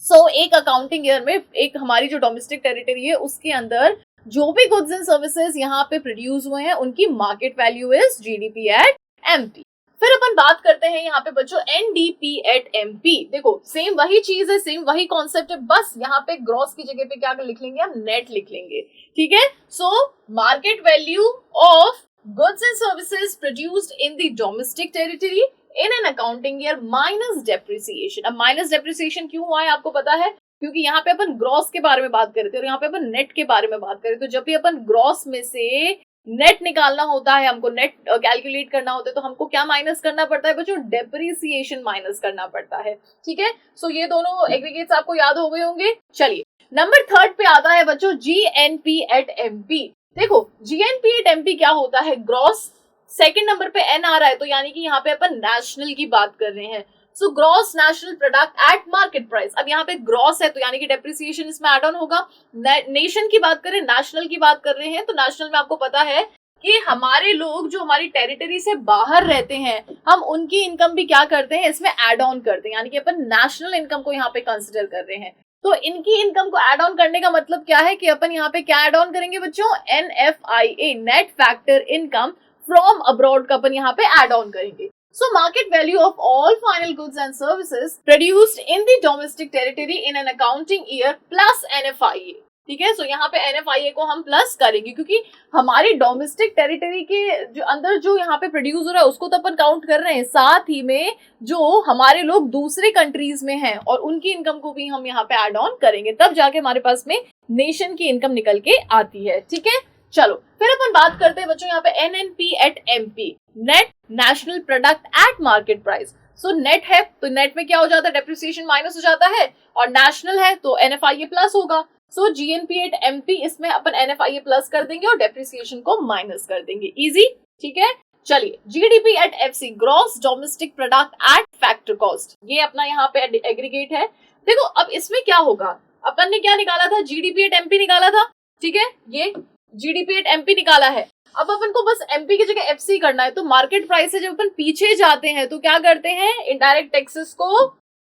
So एक अकाउंटिंग ईयर में एक हमारी जो डोमेस्टिक टेरिटरी है उसके अंदर जो भी गुड्स एंड सर्विसेज यहाँ पे प्रोड्यूस हुए हैं उनकी market value is GDP at MP। फिर अपन बात करते हैं यहाँ पे बच्चों NDP एट MP। देखो, सेम वही चीज है, सेम वही कॉन्सेप्ट है, बस यहाँ पे ग्रॉस की जगह पे क्या लिख लेंगे? हम नेट लिख लेंगे। ठीक है, so market value of goods and services produced in the domestic territory in an accounting year minus depreciation. अब माइनस डेप्रिसिएशन क्यों हुआ है आपको पता है? क्योंकि यहाँ पे अपन ग्रॉस के बारे में बात कर रहे थे और यहाँ पे अपन नेट के बारे में बात करें, तो जब भी अपन ग्रॉस में से नेट निकालना होता है, हमको नेट कैलकुलेट करना होता है, तो हमको क्या माइनस करना पड़ता है बच्चों? डेप्रिसिएशन माइनस करना पड़ता है। ठीक है, सो ये दोनों एग्रीगेट्स आपको याद हो गए होंगे। चलिए, नंबर 3 पे आता है बच्चों GNP एट MP। देखो, GNP एट MP क्या होता है? ग्रॉस, सेकंड नंबर पे N आ रहा है तो यानी कि यहाँ पे अपन नेशनल की बात कर रहे हैं। So gross national product at market price. अब यहाँ पे ग्रॉस है तो यानी कि डेप्रिसिएशन इसमें एड ऑन होगा। नेशन की बात करें, नेशनल की बात कर रहे हैं, तो नेशनल में आपको पता है कि हमारे लोग जो हमारी टेरिटरी से बाहर रहते हैं, हम उनकी इनकम भी क्या करते हैं? इसमें एड ऑन करते हैं, यानी कि अपन नेशनल इनकम को यहाँ पे कंसिडर कर रहे हैं। तो इनकी इनकम को ऐड ऑन करने का मतलब क्या है कि अपन यहाँ पे क्या ऐड ऑन करेंगे बच्चों? NFIA, net factor income from abroad का अपन यहाँ पे ऐड ऑन करेंगे। So market value of all final goods and services produced in the domestic territory in an accounting year plus NFIA। ठीक है, सो यहाँ पे NFIA को हम प्लस करेंगे क्योंकि हमारी डोमेस्टिक टेरिटरी के जो अंदर जो यहाँ पे प्रोड्यूस हो रहा है उसको तो अपन काउंट कर रहे हैं, साथ ही में जो हमारे लोग दूसरे कंट्रीज में हैं और उनकी इनकम को भी हम यहाँ पे ऐड ऑन करेंगे, तब जाके हमारे पास में नेशन की इनकम निकल के आती है। ठीक है, चलो फिर अपन बात करते हैं बच्चों यहाँ पे NNP at MP, net national product at market price. So net है तो नेट में क्या हो जाता है? डेप्रिसिएशन माइनस हो जाता है, और नेशनल है तो NFIA प्लस होगा। सो GNP एट MP, इसमें अपन NFIA प्लस कर देंगे और डेप्रिसिएशन को माइनस कर देंगे। इजी, ठीक है। चलिए, GDP at FC, gross domestic product at factor cost, ये अपना यहाँ पे एग्रीगेट है। देखो, अब इसमें क्या होगा? अपन ने क्या निकाला था? GDP एट MP निकाला था। ठीक है, ये GDP एट MP निकाला है। अब अपन को बस MP की जगह FC करना है, तो मार्केट प्राइस से जब अपन पीछे जाते हैं तो क्या करते हैं? इनडायरेक्ट टैक्सेस को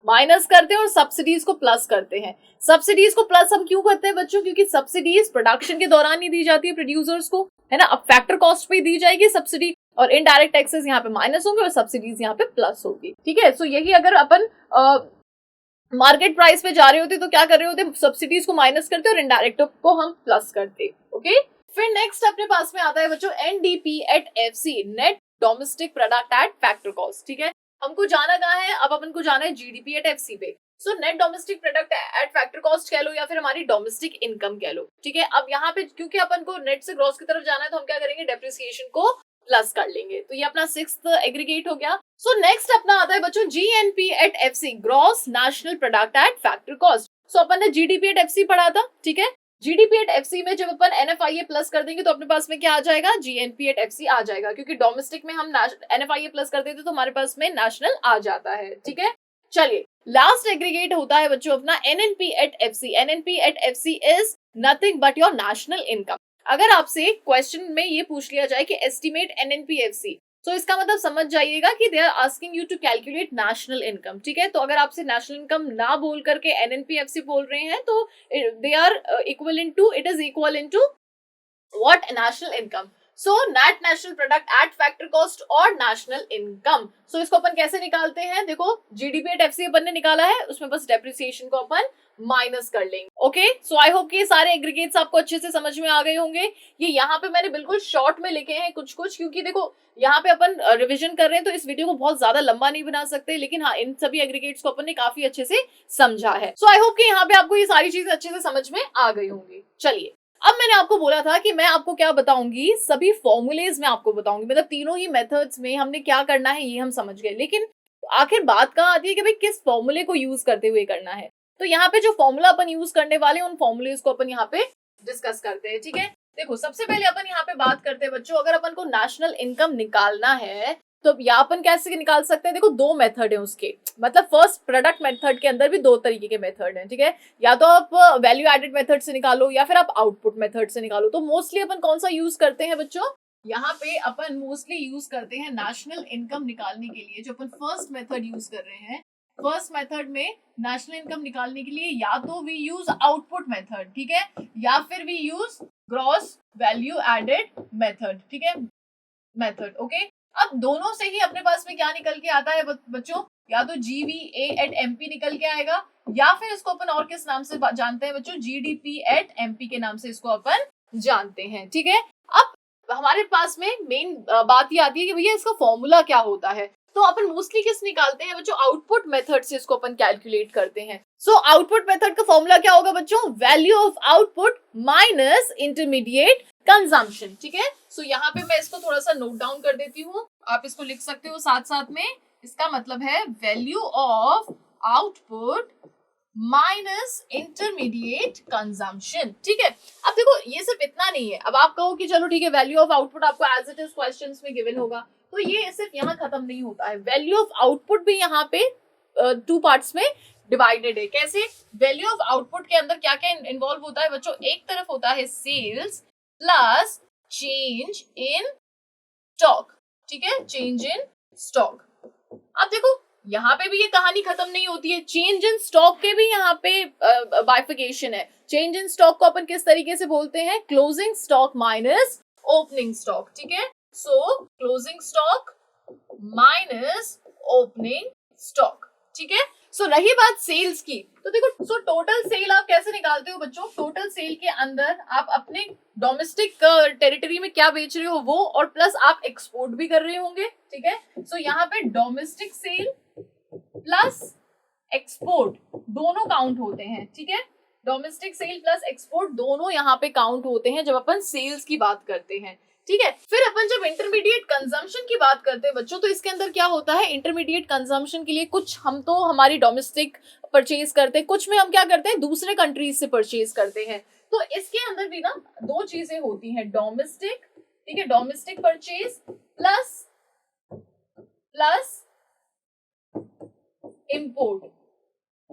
माइनस करते हैं और सब्सिडीज को प्लस करते हैं। सब्सिडीज को प्लस हम क्यों करते हैं बच्चों? क्योंकि सब्सिडीज प्रोडक्शन के दौरान ही दी जाती है प्रोड्यूसर्स को, है ना। अब फैक्टर कॉस्ट पे दी जाएगी सब्सिडी, और इनडायरेक्ट टैक्सेस यहाँ पे माइनस होंगे और सब्सिडीज यहाँ पे प्लस होगी। ठीक है, सो यही अगर अपन मार्केट प्राइस पे जा रहे होते तो क्या कर रहे होते? सब्सिडीज को माइनस करते और इनडायरेक्ट को हम प्लस करते। ओके, फिर नेक्स्ट अपने पास में आता है बच्चों NDP at FC, net domestic product at factor cost. ठीक है, हमको जाना कहाँ है, अब अपन को जाना है GDP एट FC पे। So net domestic product at factor cost कह लो या फिर हमारी डोमेस्टिक इनकम कह लो। ठीक है, अब यहाँ पे क्योंकि अपन को नेट से ग्रॉस की तरफ जाना है तो हम क्या करेंगे, डेप्रिसिएशन को प्लस कर लेंगे। तो ये अपना 6th एग्रीगेट हो गया। सो नेक्स्ट अपना आता है बच्चों GNP at FC, gross national product at factor cost. So अपन ने GDP एट FC पढ़ा था। ठीक है, GDP एट FC में जब अपन NFIA प्लस कर देंगे तो अपने पास में क्या आ जाएगा, GNP एट FC आ जाएगा, क्योंकि डोमेस्टिक में हम NFIA प्लस कर देते तो हमारे पास में नेशनल आ जाता है। ठीक है, चलिए लास्ट एग्रीगेट होता है बच्चों अपना NNP at FC। NNP at FC is nothing but your national income. अगर आपसे क्वेश्चन में ये पूछ लिया जाए कि एस्टिमेट NNP FC, तो इसका मतलब समझ जाइएगा कि they are asking you to calculate national income. ठीक है, तो अगर आपसे नेशनल इनकम ना बोल करके NNP FC बोल रहे हैं तो they are equivalent to, it is equivalent to what, national income. So net national product at factor cost और नेशनल इनकम। सो इसको अपन कैसे निकालते हैं, देखो GDP एट FC अपन ने निकाला है, उसमें बस डेप्रिसिएशन को अपन माइनस कर लेंगे। ओके, सो आई होप कि ये सारे एग्रीगेट्स आपको अच्छे से समझ में आ गए होंगे। ये यहाँ पे मैंने बिल्कुल शॉर्ट में लिखे हैं कुछ कुछ, क्योंकि देखो यहाँ पे अपन रिवीजन कर रहे हैं तो इस वीडियो को बहुत ज्यादा लंबा नहीं बना सकते, लेकिन हाँ इन सभी एग्रीगेट्स को अपन ने काफी अच्छे से समझा है। सो आई होप कि यहाँ पे आपको ये सारी चीजें अच्छे से समझ में आ गई होंगी। चलिए, अब मैंने आपको बोला था कि मैं आपको क्या बताऊंगी, सभी फॉर्मूलेज में आपको बताऊंगी, मतलब तीनों ही मेथड्स में हमने क्या करना है ये हम समझ गए, लेकिन आखिर बात कहाँ आती है कि भाई किस फॉर्मूले को यूज करते हुए करना है। तो यहाँ पे जो फॉर्मूला अपन यूज करने वाले हैं उन फॉर्मूलेज को अपन यहाँ पे डिस्कस करते हैं। ठीक है, देखो सबसे पहले अपन यहाँ पे बात करते हैं बच्चों, अगर अपन को नेशनल इनकम निकालना है तो यहाँ अपन कैसे निकाल सकते हैं, देखो दो मेथड है उसके, मतलब फर्स्ट प्रोडक्ट मेथड के अंदर भी दो तरीके के मेथड हैं। ठीक है, या तो आप वैल्यू एडेड मेथड से निकालो या फिर आप आउटपुट मेथड से निकालो। तो मोस्टली अपन कौन सा यूज करते हैं बच्चों, यहाँ पे अपन मोस्टली यूज करते हैं नेशनल इनकम निकालने के लिए। जो अपन फर्स्ट मेथड यूज कर रहे हैं, फर्स्ट मेथड में नेशनल इनकम निकालने के लिए या तो वी यूज आउटपुट मेथड, ठीक है, या फिर we use gross value added method. ठीक है, मेथड। ओके, अब दोनों से ही अपने पास में क्या निकल के आता है बच्चों, या तो GVA एट MP निकल के आएगा, या फिर इसको अपन और किस नाम से जानते हैं बच्चों, GDP एट MP के नाम से इसको अपन जानते हैं। ठीक है, अब हमारे पास में मेन बात ये आती है कि भैया इसका फॉर्मूला क्या होता है। तो अपन मोस्टली किस निकालते हैं बच्चों, आउटपुट मेथड से इसको अपन कैलकुलेट करते हैं। सो आउटपुट मेथड का फॉर्मूला क्या होगा बच्चों, value of output minus intermediate consumption. ठीक है, सो यहाँ पे मैं इसको थोड़ा सा नोट डाउन कर देती हूँ, आप इसको लिख सकते हो साथ साथ में। इसका मतलब है value of output minus intermediate consumption. ठीक है, अब देखो ये सिर्फ इतना नहीं है। अब आप कहो कि चलो ठीक है, वैल्यू ऑफ आउटपुट आपको एज इट इज क्वेश्चंस में गिवन होगा, तो ये सिर्फ यहाँ खत्म नहीं होता है। वैल्यू ऑफ आउटपुट भी यहाँ पे 2 पार्ट्स में डिवाइडेड है। कैसे, वैल्यू ऑफ आउटपुट के अंदर क्या क्या इन्वॉल्व होता है बच्चों, एक तरफ होता है sales plus change in stock. ठीक है, चेंज इन स्टॉक। अब देखो यहाँ पे भी ये कहानी खत्म नहीं होती है, चेंज इन स्टॉक के भी यहाँ पे बाइफिकेशन है। चेंज इन स्टॉक को अपन किस तरीके से बोलते हैं, closing stock minus opening stock. ठीक है, सो closing stock minus opening stock. ठीक है, सो रही बात सेल्स की, तो देखो सो टोटल सेल आप कैसे निकालते हो बच्चों, टोटल सेल के अंदर आप अपने डोमेस्टिक टेरिटरी में क्या बेच रहे हो वो, और प्लस आप एक्सपोर्ट भी कर रहे होंगे। ठीक है, सो यहाँ पे डोमेस्टिक सेल प्लस एक्सपोर्ट दोनों काउंट होते हैं। ठीक है, डोमेस्टिक सेल प्लस एक्सपोर्ट दोनों यहाँ पे काउंट होते हैं जब अपन सेल्स की बात करते हैं। ठीक है, फिर अपन जब इंटरमीडिएट कंजम्पशन की बात करते हैं बच्चों, तो इसके अंदर क्या होता है, इंटरमीडिएट कंजम्पशन के लिए कुछ हम तो हमारी डोमेस्टिक परचेज करते हैं, कुछ में हम क्या करते हैं दूसरे कंट्रीज से परचेज करते हैं। तो इसके अंदर भी ना दो चीजें होती हैं, डोमेस्टिक, ठीक है, domestic purchase plus import.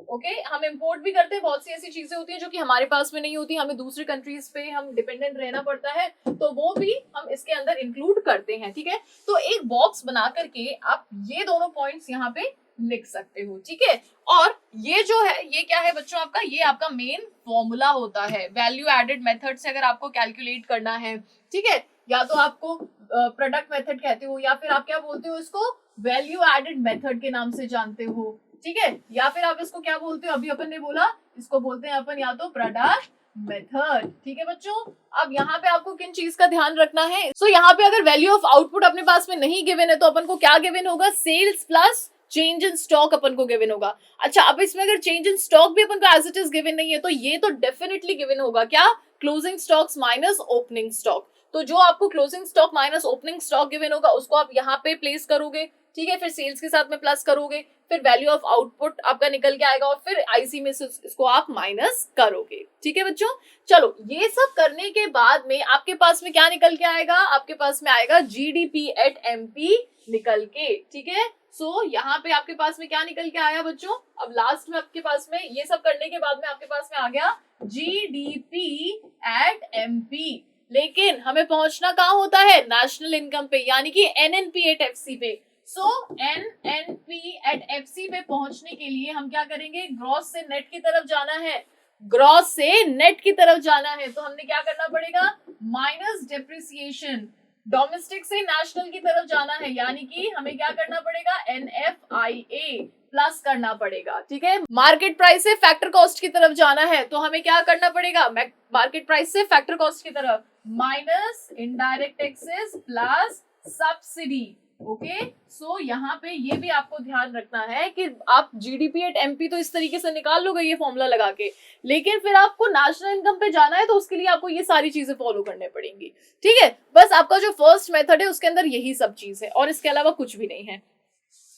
Okay, हम इंपोर्ट भी करते हैं, बहुत सी ऐसी चीजें होती हैं जो कि हमारे पास में नहीं होती, हमें दूसरे कंट्रीज पे हम डिपेंडेंट रहना पड़ता है, तो वो भी हम इसके अंदर इंक्लूड करते हैं। ठीक है, तो एक बॉक्स बना करके आप ये दोनों पॉइंट्स यहाँ पे लिख सकते हो। ठीक है, और ये जो है ये क्या है बच्चों आपका, ये आपका मेन फॉर्मूला होता है वैल्यू एडेड मेथड से अगर आपको कैलकुलेट करना है। ठीक है, या तो आपको प्रोडक्ट मेथड कहते हो, या फिर आप क्या बोलते हो इसको, वैल्यू एडेड मेथड के नाम से जानते हो। ठीक है, या फिर आप इसको क्या बोलते हो, अभी अपन ने बोला इसको बोलते हैं अपन या तो प्रोडक्ट मेथड। ठीक है बच्चों, अब यहाँ पे आपको किन चीज का ध्यान रखना है? सो यहाँ पे अगर वैल्यू ऑफ आउटपुट अपने पास में नहीं गिवन है तो अपन को क्या गिवन होगा? Sales plus change in stock अपन को गिवन होगा। अच्छा, अब इसमें अगर चेंज इन स्टॉक भी अपन को एज इट इज गिवन नहीं है तो ये तो डेफिनेटली गिवन होगा क्या? Closing stocks minus opening stock. तो जो आपको closing stock minus opening stock given होगा उसको आप यहाँ पे प्लेस करोगे, ठीक है, फिर सेल्स के साथ में प्लस करोगे, फिर वैल्यू ऑफ आउटपुट आपका निकल के आएगा और फिर आईसी में से इसको आप माइनस करोगे। ठीक है बच्चों, चलो ये सब करने के बाद में आपके पास में क्या निकल के आएगा? आपके पास में आएगा जीडीपी एट एमपी निकल के। ठीक है, सो यहाँ पे आपके पास में क्या निकल के आया बच्चों? अब लास्ट में आपके पास में ये सब करने के बाद में आपके पास में आ गया जीडीपी एट एमपी। लेकिन हमें पहुंचना कहाँ होता है? नेशनल इनकम पे, यानी कि एनएनपी एट एफसी पे। सो एनएनपी एट एफसी पे पहुंचने के लिए हम क्या करेंगे? ग्रॉस से नेट की तरफ जाना है, ग्रॉस से नेट की तरफ जाना है तो हमने क्या करना पड़ेगा? Minus depreciation. डोमेस्टिक से नेशनल की तरफ जाना है, यानी कि हमें क्या करना पड़ेगा? एनएफआईए प्लस करना पड़ेगा। ठीक है, मार्केट प्राइस से फैक्टर कॉस्ट की तरफ जाना है तो हमें क्या करना पड़ेगा? मार्केट प्राइस से फैक्टर कॉस्ट की तरफ minus indirect taxes plus subsidy. Okay, so यहाँ पे ये भी आपको ध्यान रखना है कि आप जीडीपी एट एमपी तो इस तरीके से निकाल लोगे ये फॉर्मूला लगा के, लेकिन फिर आपको नेशनल इनकम पे जाना है तो उसके लिए आपको ये सारी चीजें फॉलो करने पड़ेंगी। ठीक है, बस आपका जो फर्स्ट मेथड है उसके अंदर यही सब चीज है और इसके अलावा कुछ भी नहीं है।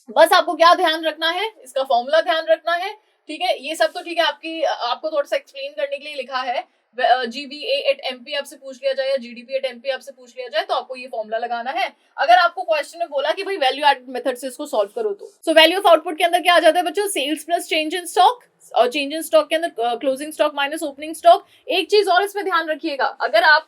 बस आपको क्या ध्यान रखना है? इसका फॉर्मूला ध्यान रखना है। ठीक है, ये सब तो ठीक है, आपको थोड़ा सा एक्सप्लेन करने के लिए लिखा है। जीबीए एट एमपी आपसे पूछ लिया जाए या जीडीपी एट एमपी आपसे पूछ लिया जाए तो आपको ये फॉर्मूला लगाना है। अगर आपको क्वेश्चन में बोला कि भाई वैल्यू एड मेथड से इसको सॉल्व करो तो वैल्यू ऑफ आउटपुट के अंदर क्या आ जाता है बच्चों? Sales plus change in stock, और चेंज इन स्टॉक के अंदर closing stock minus opening stock. एक चीज और इसमें ध्यान रखिएगा, अगर आप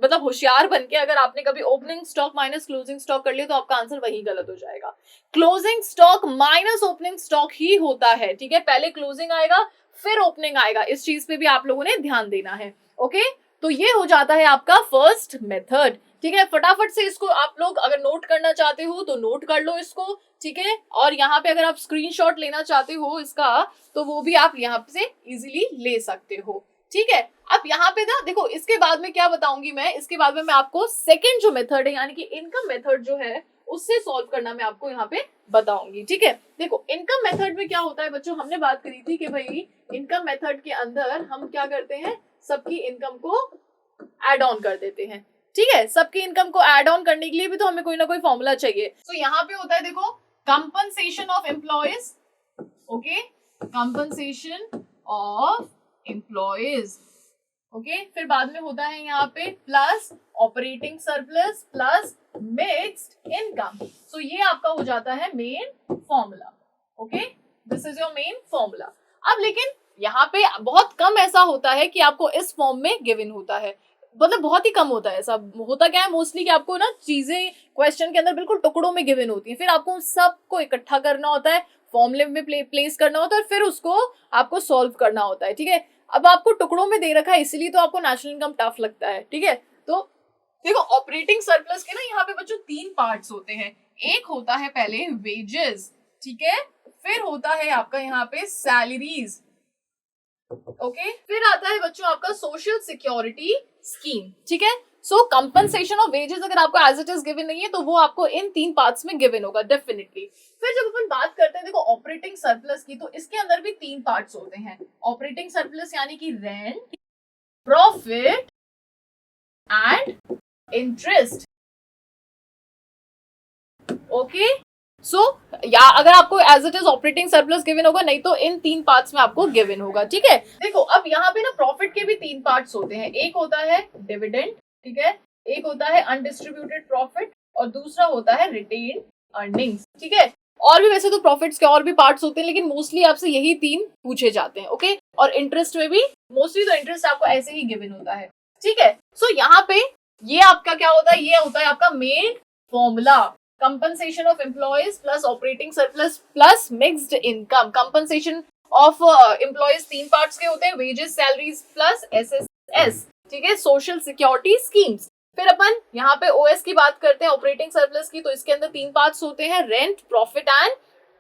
मतलब होशियार बन के अगर आपने कभी opening stock minus closing stock कर लिया तो आपका आंसर वही गलत हो जाएगा। Closing stock minus opening stock ही होता है। ठीक है, पहले क्लोजिंग आएगा फिर ओपनिंग आएगा, इस चीज पे भी आप लोगों ने ध्यान देना है। ओके, तो ये हो जाता है आपका फर्स्ट मेथड। ठीक है, फटाफट से इसको आप लोग अगर नोट करना चाहते हो तो नोट कर लो इसको। ठीक है, और यहाँ पे अगर आप स्क्रीनशॉट लेना चाहते हो इसका तो वो भी आप यहाँ से इजीली ले सकते हो। ठीक है, अब यहाँ पे ना देखो, इसके बाद में क्या बताऊंगी मैं, इसके बाद में मैं आपको सेकंड जो मेथड है यानी कि इनकम मेथड जो है उससे सॉल्व करना मैं आपको यहाँ पे बताऊंगी। ठीक है, देखो इनकम मेथड में क्या होता है बच्चों, हमने बात करी थी कि भाई इनकम मेथड के अंदर हम क्या करते हैं? सबकी इनकम को एड ऑन कर देते हैं। ठीक है, सबकी इनकम को एड ऑन करने के लिए भी तो हमें कोई ना कोई फॉर्मूला चाहिए। तो यहाँ पे होता है देखो, compensation of employees. Okay, compensation of employees. Okay, फिर बाद में होता है यहाँ पे plus operating surplus plus mixed income. So ये आपका हो जाता है main formula. Okay, this is your main formula. अब लेकिन यहाँ पे बहुत कम ऐसा होता है कि आपको इस फॉर्म में गिवन होता है, मतलब बहुत ही कम होता है। ऐसा होता क्या है मोस्टली कि आपको ना चीजें क्वेश्चन के अंदर बिल्कुल टुकड़ों में गिवन होती है, फिर आपको सबको इकट्ठा करना होता है, फॉर्मूले में प्लेस करना होता है और फिर उसको आपको सॉल्व करना होता है। ठीक है, अब आपको टुकड़ों में दे रखा है इसलिए तो आपको नेशनल इनकम टफ लगता है। ठीक है, तो देखो ऑपरेटिंग सरप्लस के ना यहाँ पे बच्चों तीन पार्ट्स होते हैं। एक होता है पहले वेजेस, ठीक है, फिर होता है आपका यहाँ पे सैलरीज। ओके, फिर आता है बच्चों आपका सोशल सिक्योरिटी स्कीम। ठीक है, सो कंपनसेशन ऑफ वेजेस अगर आपको एज इट इज गिवन नहीं है तो वो आपको इन तीन पार्ट्स में गिवन होगा डेफिनेटली। फिर जब अपन बात करते हैं देखो ऑपरेटिंग सरप्लस की, तो इसके अंदर भी तीन पार्ट्स होते हैं। ऑपरेटिंग सरप्लस यानी कि rent, profit and interest. Okay, so या अगर आपको as it is operating surplus given होगा, नहीं तो इन तीन पार्ट्स में आपको गिवन होगा। ठीक है, देखो अब यहाँ पे ना प्रॉफिट के भी तीन पार्ट्स होते हैं। एक होता है डिविडेंड, ठीक है, एक होता है अनडिस्ट्रीब्यूटेड प्रॉफिट और दूसरा होता है रिटेन अर्निंग्स। ठीक है, और भी वैसे तो प्रॉफिट्स के और भी पार्ट्स होते हैं लेकिन मोस्टली आपसे यही तीन पूछे जाते हैं। ओके, और इंटरेस्ट में भी मोस्टली तो इंटरेस्ट आपको ऐसे ही गिवन होता है। ठीक है, सो यहाँ पे ये आपका क्या होता है? ये होता है आपका main formula, compensation of employees plus operating surplus plus mixed income. Compensation of employees तीन पार्ट्स के होते हैं, वेजेस, सैलरीज प्लस एसएसएस। ठीक है, सोशल सिक्योरिटी स्कीम्स। फिर अपन यहाँ पे ओएस की बात करते हैं, ऑपरेटिंग सरप्लस की, तो इसके अंदर तीन पार्ट्स होते हैं, rent, profit and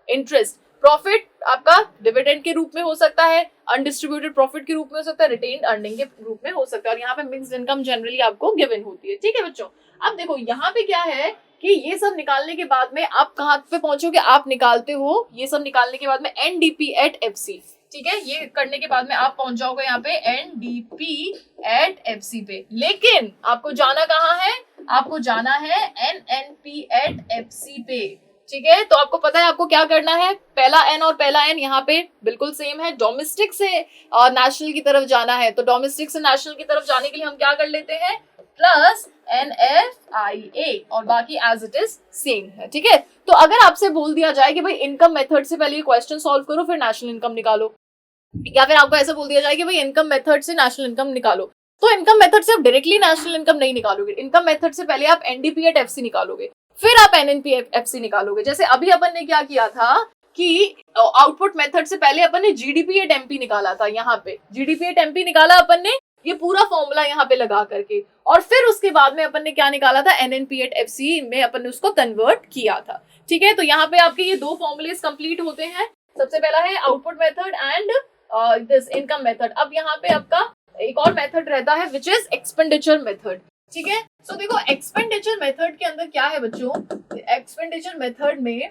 interest. Profit आपका डिविडेंड के रूप में हो सकता है, अनडिस्ट्रीब्यूटेड प्रॉफिट के रूप में हो सकता है, रिटेन्ड अर्निंग के रूप में हो सकता है, और यहाँ पे मिक्स्ड इनकम जनरली आपको गिवन होती है। ठीक है बच्चों, अब देखो यहाँ पे क्या है कि ये सब निकालने के बाद में आप कहाँ पे पहुंचोगे, आप निकालते हो ये सब निकालने के बाद में एनडीपी एट एफसी। ठीक है, ये करने के बाद में आप पहुंच जाओगे यहाँ पे एनडीपी एट एफसी पे, लेकिन आपको जाना कहाँ है, आपको जाना है एनएनपी एट एफसी पे। ठीक है, तो आपको पता है आपको क्या करना है, पहला एन और पहला एन यहाँ पे बिल्कुल सेम है, डोमेस्टिक से नेशनल की तरफ जाना है, तो डोमेस्टिक से नेशनल की तरफ जाने के लिए हम क्या कर लेते हैं, प्लस NFIA, और बाकी एज इट इज सेम है। ठीक है, तो अगर आपसे बोल दिया जाए कि भाई इनकम मेथड से पहले ये क्वेश्चन सॉल्व करो फिर नेशनल इनकम निकालो, या फिर आपको ऐसा बोल दिया जाए कि भाई इनकम मेथड से नेशनल इनकम निकालो, तो इनकम मेथड से आप डायरेक्टली नेशनल इनकम नहीं निकालोगे, इनकम मेथड से पहले आप एनडीपी एट एफसी निकालोगे, फिर आप एनएनपी एफसी निकालोगे। जैसे अभी अपन ने क्या किया था कि आउटपुट मेथड से पहले अपन ने जीडीपी एट एमपी निकाला था, यहाँ पे जीडीपी एट एमपी निकाला अपन ने, ये पूरा फॉर्मूला यहाँ पे लगा करके, और फिर उसके बाद में अपन ने क्या निकाला था, एनएनपी एट एफसी में अपन ने उसको कन्वर्ट किया था। ठीक है, तो यहाँ पे आपके ये दो फॉर्मूलेस कंप्लीट होते हैं, सबसे पहला है output method and this income method. अब यहाँ पे आपका एक और मेथड रहता है विच इज एक्सपेंडिचर मेथड। ठीक है, सो देखो एक्सपेंडिचर मेथड के अंदर क्या है बच्चों, एक्सपेंडिचर मेथड में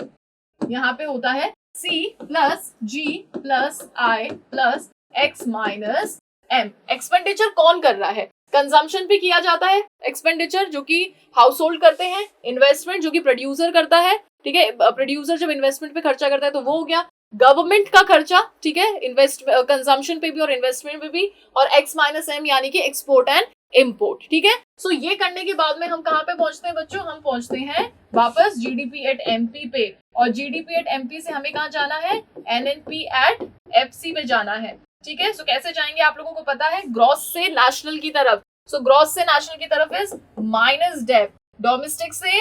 यहाँ पे होता है C plus G plus I plus X minus M। Expenditure कौन कर रहा है, कंजम्पशन पे किया जाता है एक्सपेंडिचर, जो कि हाउस होल्ड करते हैं, इन्वेस्टमेंट जो कि प्रोड्यूसर करता है। ठीक है, प्रोड्यूसर जब इन्वेस्टमेंट पे खर्चा करता है तो वो हो गया गवर्नमेंट का खर्चा। ठीक है, कंजम्पशन पे भी और इन्वेस्टमेंट पे भी, और X माइनस M यानी कि एक्सपोर्ट एंड इम्पोर्ट। ठीक है, सो ये करने के बाद में हम कहाँ पे पहुंचते हैं बच्चों, हम पहुंचते हैं वापस जीडीपी एट एमपी पे, और जीडीपी एट एमपी से हमें कहाँ जाना है, एनएनपी एट एफसी पे जाना है। ठीक है, सो कैसे जाएंगे आप लोगों को पता है, ग्रॉस से नेशनल की तरफ, सो ग्रॉस से नेशनल की तरफ इज माइनस डेब्ट, डोमेस्टिक से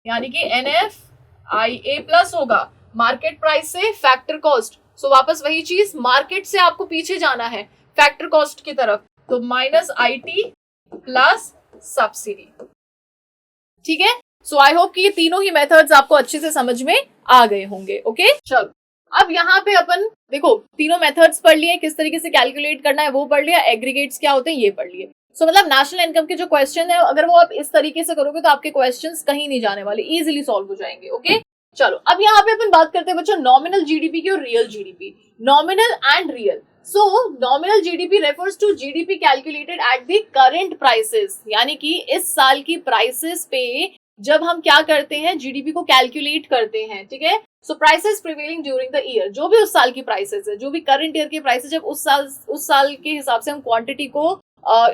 यानी कि NFIA प्लस होगा, मार्केट प्राइस से फैक्टर कॉस्ट, सो वापस वही चीज, मार्केट से आपको पीछे जाना है फैक्टर कॉस्ट की तरफ, तो माइनस IT प्लस सब्सिडी। ठीक है, सो आई होप कि ये तीनों ही मेथड्स आपको अच्छे से समझ में आ गए होंगे। ओके, चलो अब यहाँ पे अपन देखो तीनों मेथड्स पढ़ लिए, किस तरीके से कैलकुलेट करना है वो पढ़ लिया, एग्रीगेट्स क्या होते हैं ये पढ़ लिए। सो मतलब नेशनल इनकम के जो क्वेश्चन है अगर वो आप इस तरीके से करोगे तो आपके क्वेश्चंस कहीं नहीं जाने वाले, इजीली सॉल्व हो जाएंगे। ओके, चलो अब यहाँ पे अपन बात करते हैं बच्चों नॉमिनल जीडीपी की और real GDP, nominal and real. So nominal GDP refers to GDP calculated at the current prices, यानी कि इस साल की प्राइसेस पे जब हम क्या करते हैं, जीडीपी को कैलकुलेट करते हैं। ठीक है, so prices prevailing during the year, जो भी उस साल की प्राइसेस है, जो भी करंट ईयर की प्राइसेस, जब उस साल के हिसाब से हम क्वांटिटी को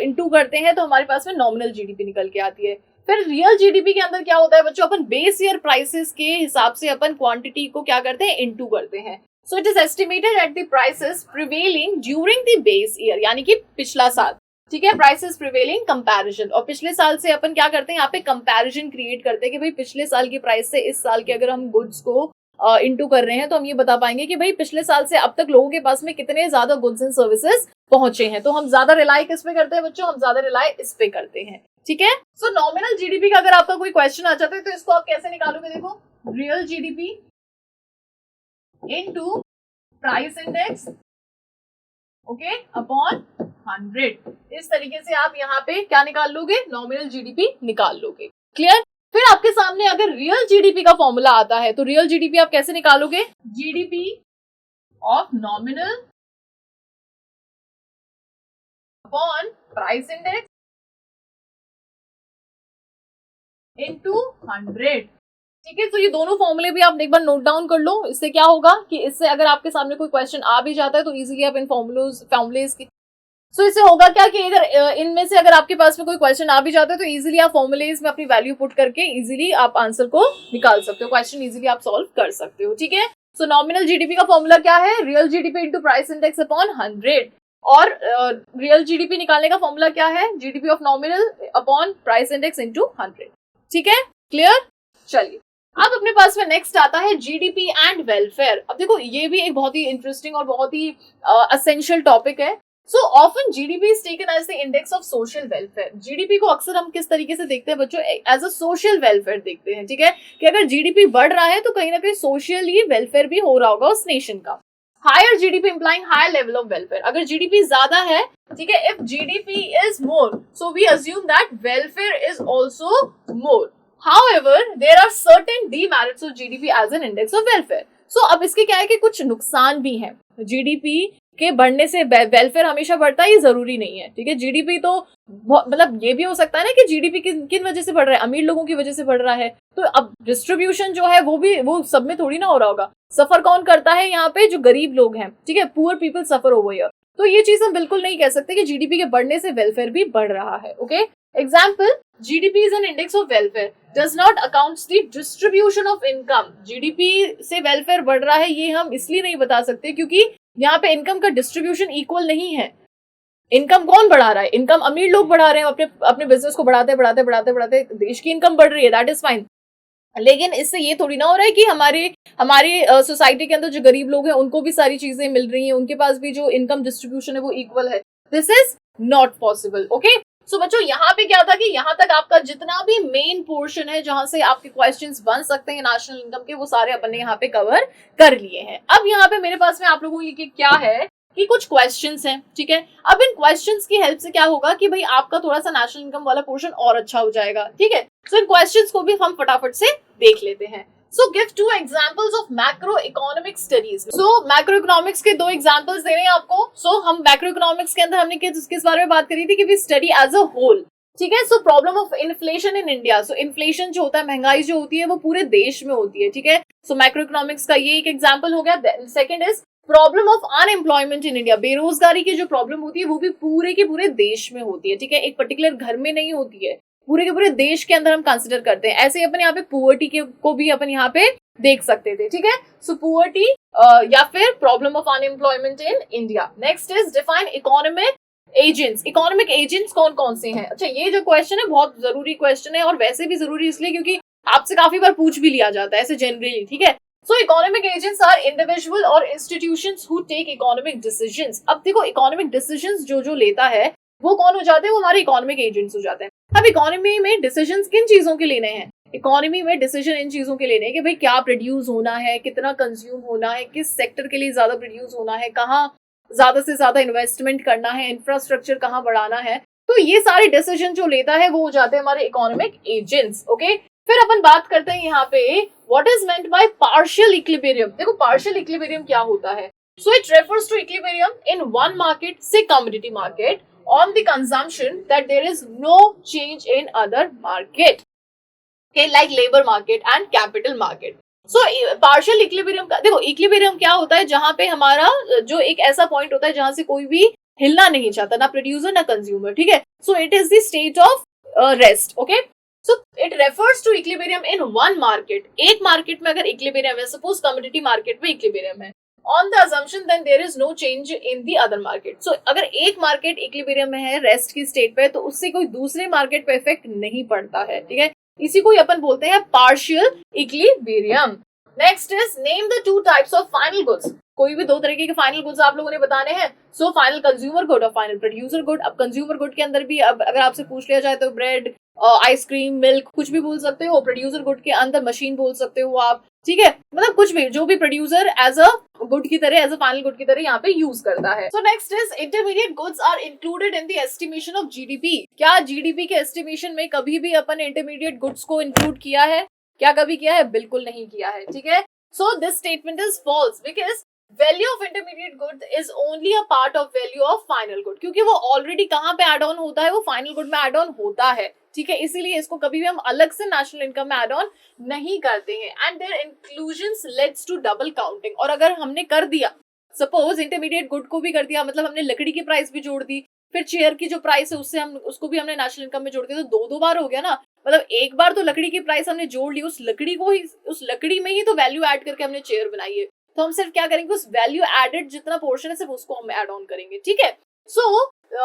इनटू करते हैं तो हमारे पास में नॉमिनल जीडीपी निकल के आती है। फिर रियल जीडीपी के अंदर क्या होता है बच्चों, अपन बेस ईयर प्राइसेस के हिसाब से अपन क्वांटिटी को क्या करते हैं, इनटू करते हैं। So it is estimated at the prices prevailing during the base year, यानी कि पिछला साल। ठीक है, prices prevailing comparison, और पिछले साल से अपन क्या करते हैं, यहाँ पे comparison create करते हैं कि भाई पिछले साल की प्राइस से इस साल के अगर हम गुड्स को इनटू कर रहे हैं तो हम ये बता पाएंगे कि भाई पिछले साल से अब तक लोगों के पास में कितने ज्यादा गुड्स एंड सर्विसेज पहुंचे हैं। तो हम ज्यादा रिलाई किस पे करते हैं बच्चों, हम ज्यादा रिलाई इस पे करते हैं। ठीक है, सो नॉमिनल जीडीपी का अगर आपका कोई क्वेश्चन आ जाता है तो इसको आप कैसे निकालोगे, देखो real GDP into price index okay upon 100, इस तरीके से आप यहाँ पे क्या निकाल लोगे, नॉमिनल जीडीपी निकाल लोगे। क्लियर, फिर आपके सामने अगर रियल जीडीपी का फॉर्मूला आता है तो रियल जीडीपी आप कैसे निकालोगे, GDP of nominal upon price index into 100। ठीक है, तो ये दोनों फॉर्मूले भी आप एक बार नोट डाउन कर लो। इससे क्या होगा कि इससे अगर आपके सामने कोई क्वेश्चन आ भी जाता है तो इजीली आप इन फॉर्मूलेस की, सो इससे होगा क्या कि अगर इनमें से अगर आपके पास में कोई क्वेश्चन आ भी जाता है तो इजीली आप फॉर्मूलेस में अपनी वैल्यू पुट करके इजीली आप आंसर को निकाल सकते हो, क्वेश्चन इजीली आप सॉल्व कर सकते हो। ठीक है, सो नॉमिनल जीडीपी का फॉर्मूला क्या है, real GDP into price index upon 100, और रियल जीडीपी निकालने का फॉर्मूला क्या है, GDP of nominal upon price index into 100। ठीक है, क्लियर। चलिए अब अपने पास में नेक्स्ट आता है जीडीपी एंड वेलफेयर। अब देखो ये भी एक बहुत ही इंटरेस्टिंग और बहुत ही असेंशियल टॉपिक है। So often GDP is taken as the index of social welfare. GDP को अक्सर हम किस तरीके से देखते हैं बच्चों, एज अ सोशल वेलफेयर देखते हैं, ठीक है, कि अगर जीडीपी बढ़ रहा है तो कहीं ना कहीं सोशली वेलफेयर भी हो रहा होगा उस नेशन का। Higher GDP implying higher level of welfare. अगर जीडीपी ज्यादा है, ठीक है, if GDP is more so we assume that welfare is also more. However, there are certain demerits of GDP as an index of welfare. So अब इसके क्या है कि कुछ नुकसान भी हैं। जीडीपी के बढ़ने से वेलफेयर हमेशा बढ़ता है, ये जरूरी नहीं है, ठीक है। जीडीपी तो मतलब ये भी हो सकता है ना कि जीडीपी किन वजह से बढ़ रहा है, अमीर लोगों की वजह से बढ़ रहा है, तो अब डिस्ट्रीब्यूशन जो है वो सब में थोड़ी ना हो रहा होगा। सफर कौन करता है यहाँ पे, जो गरीब लोग हैं, ठीक है, poor people suffer over here. तो ये चीज हम बिल्कुल नहीं कह सकते कि जीडीपी के बढ़ने से वेलफेयर भी बढ़ रहा है। Okay, example, GDP is an index of welfare, does not accounts the distribution of income. GDP से वेलफेयर बढ़ रहा है ये हम इसलिए नहीं बता सकते क्योंकि यहाँ पे इनकम का डिस्ट्रीब्यूशन इक्वल नहीं है। इनकम कौन बढ़ा रहा है, इनकम अमीर लोग बढ़ा रहे हैं, अपने अपने बिजनेस को बढ़ाते बढ़ाते बढ़ाते बढ़ाते देश की इनकम बढ़ रही है, दैट इज फाइन। लेकिन इससे ये थोड़ी ना हो रहा है कि हमारी सोसाइटी के अंदर जो गरीब लोग हैं उनको भी सारी चीजें मिल रही हैं, उनके पास भी जो इनकम डिस्ट्रीब्यूशन है वो इक्वल है। This is not possible. Okay, so बच्चों यहाँ पे क्या था कि यहाँ तक आपका जितना भी मेन पोर्शन है जहां से आपके क्वेश्चंस बन सकते हैं नेशनल इनकम के, वो सारे अपन ने यहाँ पे कवर कर लिए हैं। अब यहाँ पे मेरे पास में आप लोगों के लिए क्या है कि कुछ क्वेश्चंस हैं, ठीक है। अब इन क्वेश्चंस की हेल्प से क्या होगा कि भाई आपका थोड़ा सा नेशनल इनकम वाला पोर्शन और अच्छा हो जाएगा, ठीक है। सो इन क्वेश्चंस को भी हम फटाफट से देख लेते हैं। So give 2 examples of macro economic studies. So macro economics के 2 एग्जांपल्स दे रहे हैं आपको। सो हम मैक्रो इकोनॉमिक्स के अंदर हमने किस बारे में बात करी थी कि we study as a whole, ठीक है। So problem of inflation in India. सो इन्फ्लेशन जो होता है, महंगाई जो होती है वो पूरे देश में होती है, ठीक है। सो मैक्रो इकोनॉमिक्स का ये एक एग्जाम्पल हो गया। Second is problem of unemployment in India. बेरोजगारी की जो प्रॉब्लम होती है वो भी पूरे के पूरे देश में होती है, ठीक है, एक पर्टिकुलर घर में नहीं होती है, पूरे के पूरे देश के अंदर हम कंसिडर करते हैं। ऐसे ही अपन यहाँ पे पुअर्टी को भी अपन यहाँ पे देख सकते थे, ठीक है। सो पुअर्टी या फिर problem of unemployment in India. Next is define economic agents. Economic agents कौन कौन से हैं? अच्छा, ये जो क्वेश्चन है बहुत जरूरी क्वेश्चन है, और वैसे भी जरूरी इसलिए क्योंकि आपसे काफी बार पूछ भी लिया जाता है ऐसे जनरली, ठीक है। So economic agents are individual और institutions who take economic decisions. अब देखो, इकोनॉमिक डिसीजंस जो लेता है वो कौन हो जाते हैं? वो हमारे इकोनॉमिक एजेंट्स हो जाते हैं। अब इकोनॉमी में डिसीजंस किन चीजों के लेने हैं? इकोनॉमी में डिसीजन इन चीजों के लेने हैं कि भाई क्या प्रोड्यूस होना है, कितना कंज्यूम होना है, किस सेक्टर के लिए ज्यादा प्रोड्यूस होना है, कहाँ ज्यादा से ज्यादा इन्वेस्टमेंट करना है, इंफ्रास्ट्रक्चर कहाँ बढ़ाना है। तो ये सारे डिसीजन जो लेता है वो हो जाते हैं हमारे इकोनॉमिक एजेंट्स। ओके, फिर अपन बात करते हैं यहाँ पे what is meant by partial equilibrium. देखो, पार्शियल इक्विलिब्रियम क्या होता है? So it refers to equilibrium in one market say commodity market on the consumption that there is no change in other market, okay, like labor market and capital market. So partial equilibrium का देखो, equilibrium क्या होता है? जहां पे हमारा जो एक ऐसा पॉइंट होता है जहां से कोई भी हिलना नहीं चाहता, ना प्रोड्यूसर ना कंज्यूमर, ठीक है। So it is the state of rest. Okay, so it refers to equilibrium in one market. एक मार्केट में अगर इक्विलिब्रियम है, सपोज कमोडिटी मार्केट में इक्विलिब्रियम है, on the assumption then there is no change in the other market. So अगर एक मार्केट इक्विलिब्रियम में है, रेस्ट की स्टेट पे, तो उससे कोई दूसरे मार्केट पे इफेक्ट नहीं पड़ता है, ठीक है। इसी को अपन बोलते हैं partial equilibrium. Next is name the 2 types of final goods. कोई भी 2 तरीके के फाइनल गुड्स आप लोगों ने बताने हैं। सो फाइनल कंज्यूमर गुड और फाइनल प्रोड्यूसर गुड। अब कंज्यूमर गुड के अंदर भी अब अगर आपसे पूछ लिया जाए तो ब्रेड, आइसक्रीम, मिल्क, कुछ भी बोल सकते हो। प्रोड्यूसर गुड के अंदर मशीन बोल सकते हो आप, ठीक है, मतलब कुछ भी जो भी प्रोड्यूसर एज अ गुड की तरह, एज अ फाइनल गुड की तरह यहाँ पे यूज करता है। So next is intermediate goods are included in the estimation of GDP. क्या जीडीपी के एस्टिमेशन में कभी भी अपन इंटरमीडिएट गुड्स को इंक्लूड किया है? क्या कभी किया है? बिल्कुल नहीं किया है, ठीक है। So this statement is false because value of intermediate good is only a part of value of final good, क्योंकि वो ऑलरेडी कहाँ पे एड ऑन होता है? वो फाइनल गुड में एड ऑन होता है, ठीक है। इसीलिए इसको कभी भी हम अलग से नेशनल इनकम में एड ऑन नहीं करते हैं। And their inclusions leads to double counting. और अगर हमने कर दिया, सपोज इंटरमीडिएट गुड को भी कर दिया, मतलब हमने लकड़ी की प्राइस भी जोड़ दी, फिर चेयर की जो प्राइस है उससे हम उसको भी हमने नेशनल इनकम में जोड़ दिया, तो 2 बार हो गया ना। मतलब एक बार तो लकड़ी की प्राइस हमने जोड़ ली, उस लकड़ी में ही तो वैल्यू ऐड करके हमने चेयर बनाई है, तो हम सिर्फ क्या करेंगे, उस वैल्यू एडेड जितना पोर्शन है सिर्फ उसको हम ऐड ऑन करेंगे, ठीक है। So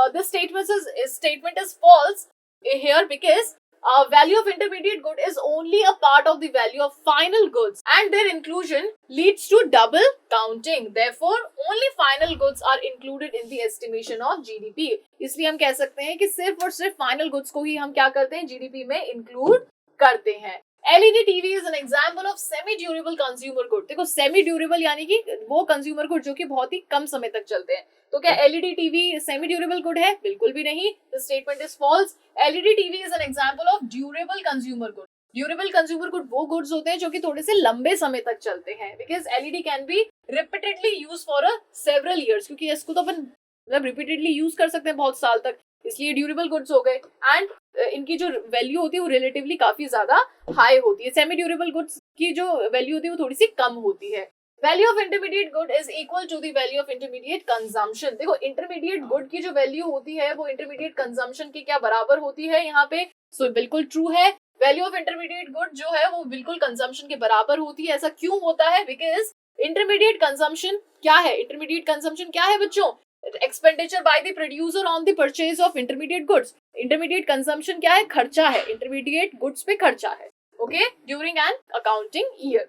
this statement is false here because value of intermediate good is only a part of the value of final goods and their inclusion leads to double counting. Therefore, only final goods are included in the estimation of GDP. इसलिए हम कह सकते हैं कि सिर्फ और सिर्फ final goods को ही हम क्या करते हैं, GDP में include करते हैं. LED TV is an example of semi durable consumer good. देखो semi durable यानी कि वो consumer good जो कि बहुत ही कम समय तक चलते हैं. तो क्या LED TV semi durable good है? बिल्कुल भी नहीं. The statement is false. LED TV is an example of durable consumer good. Durable consumer good वो goods होते हैं जो कि थोड़े से लंबे समय तक चलते हैं. Because LED can be repeatedly used for several years. क्योंकि इसको तो अपन मतलब repeatedly use कर सकते हैं बहुत साल तक. इसलिए ड्यूरेबल गुड्स हो गए. एंड इनकी जो वैल्यू होती है वो रिलेटिवली काफी ज्यादा हाई होती है. सेमी ड्यूरेबल गुड्स की जो वैल्यू होती है वो थोड़ी सी कम होती है. Value of intermediate good is equal to the value of intermediate consumption. देखो इंटरमीडिएट गुड की जो वैल्यू होती है वो इंटरमीडिएट कंजम्पशन के क्या बराबर होती है यहाँ पे. सो बिल्कुल ट्रू है. वैल्यू ऑफ इंटरमीडिएट गुड जो है वो बिल्कुल कंजम्पशन के बराबर होती है. ऐसा क्यों होता है? बिकॉज इंटरमीडिएट कंजम्पशन क्या है? इंटरमीडिएट कंजम्पशन क्या है बच्चों? Expenditure by the producer on the purchase of intermediate goods. Intermediate consumption क्या है? खर्चा है. इंटरमीडिएट गुड्स पे खर्चा है. Okay, during an accounting year.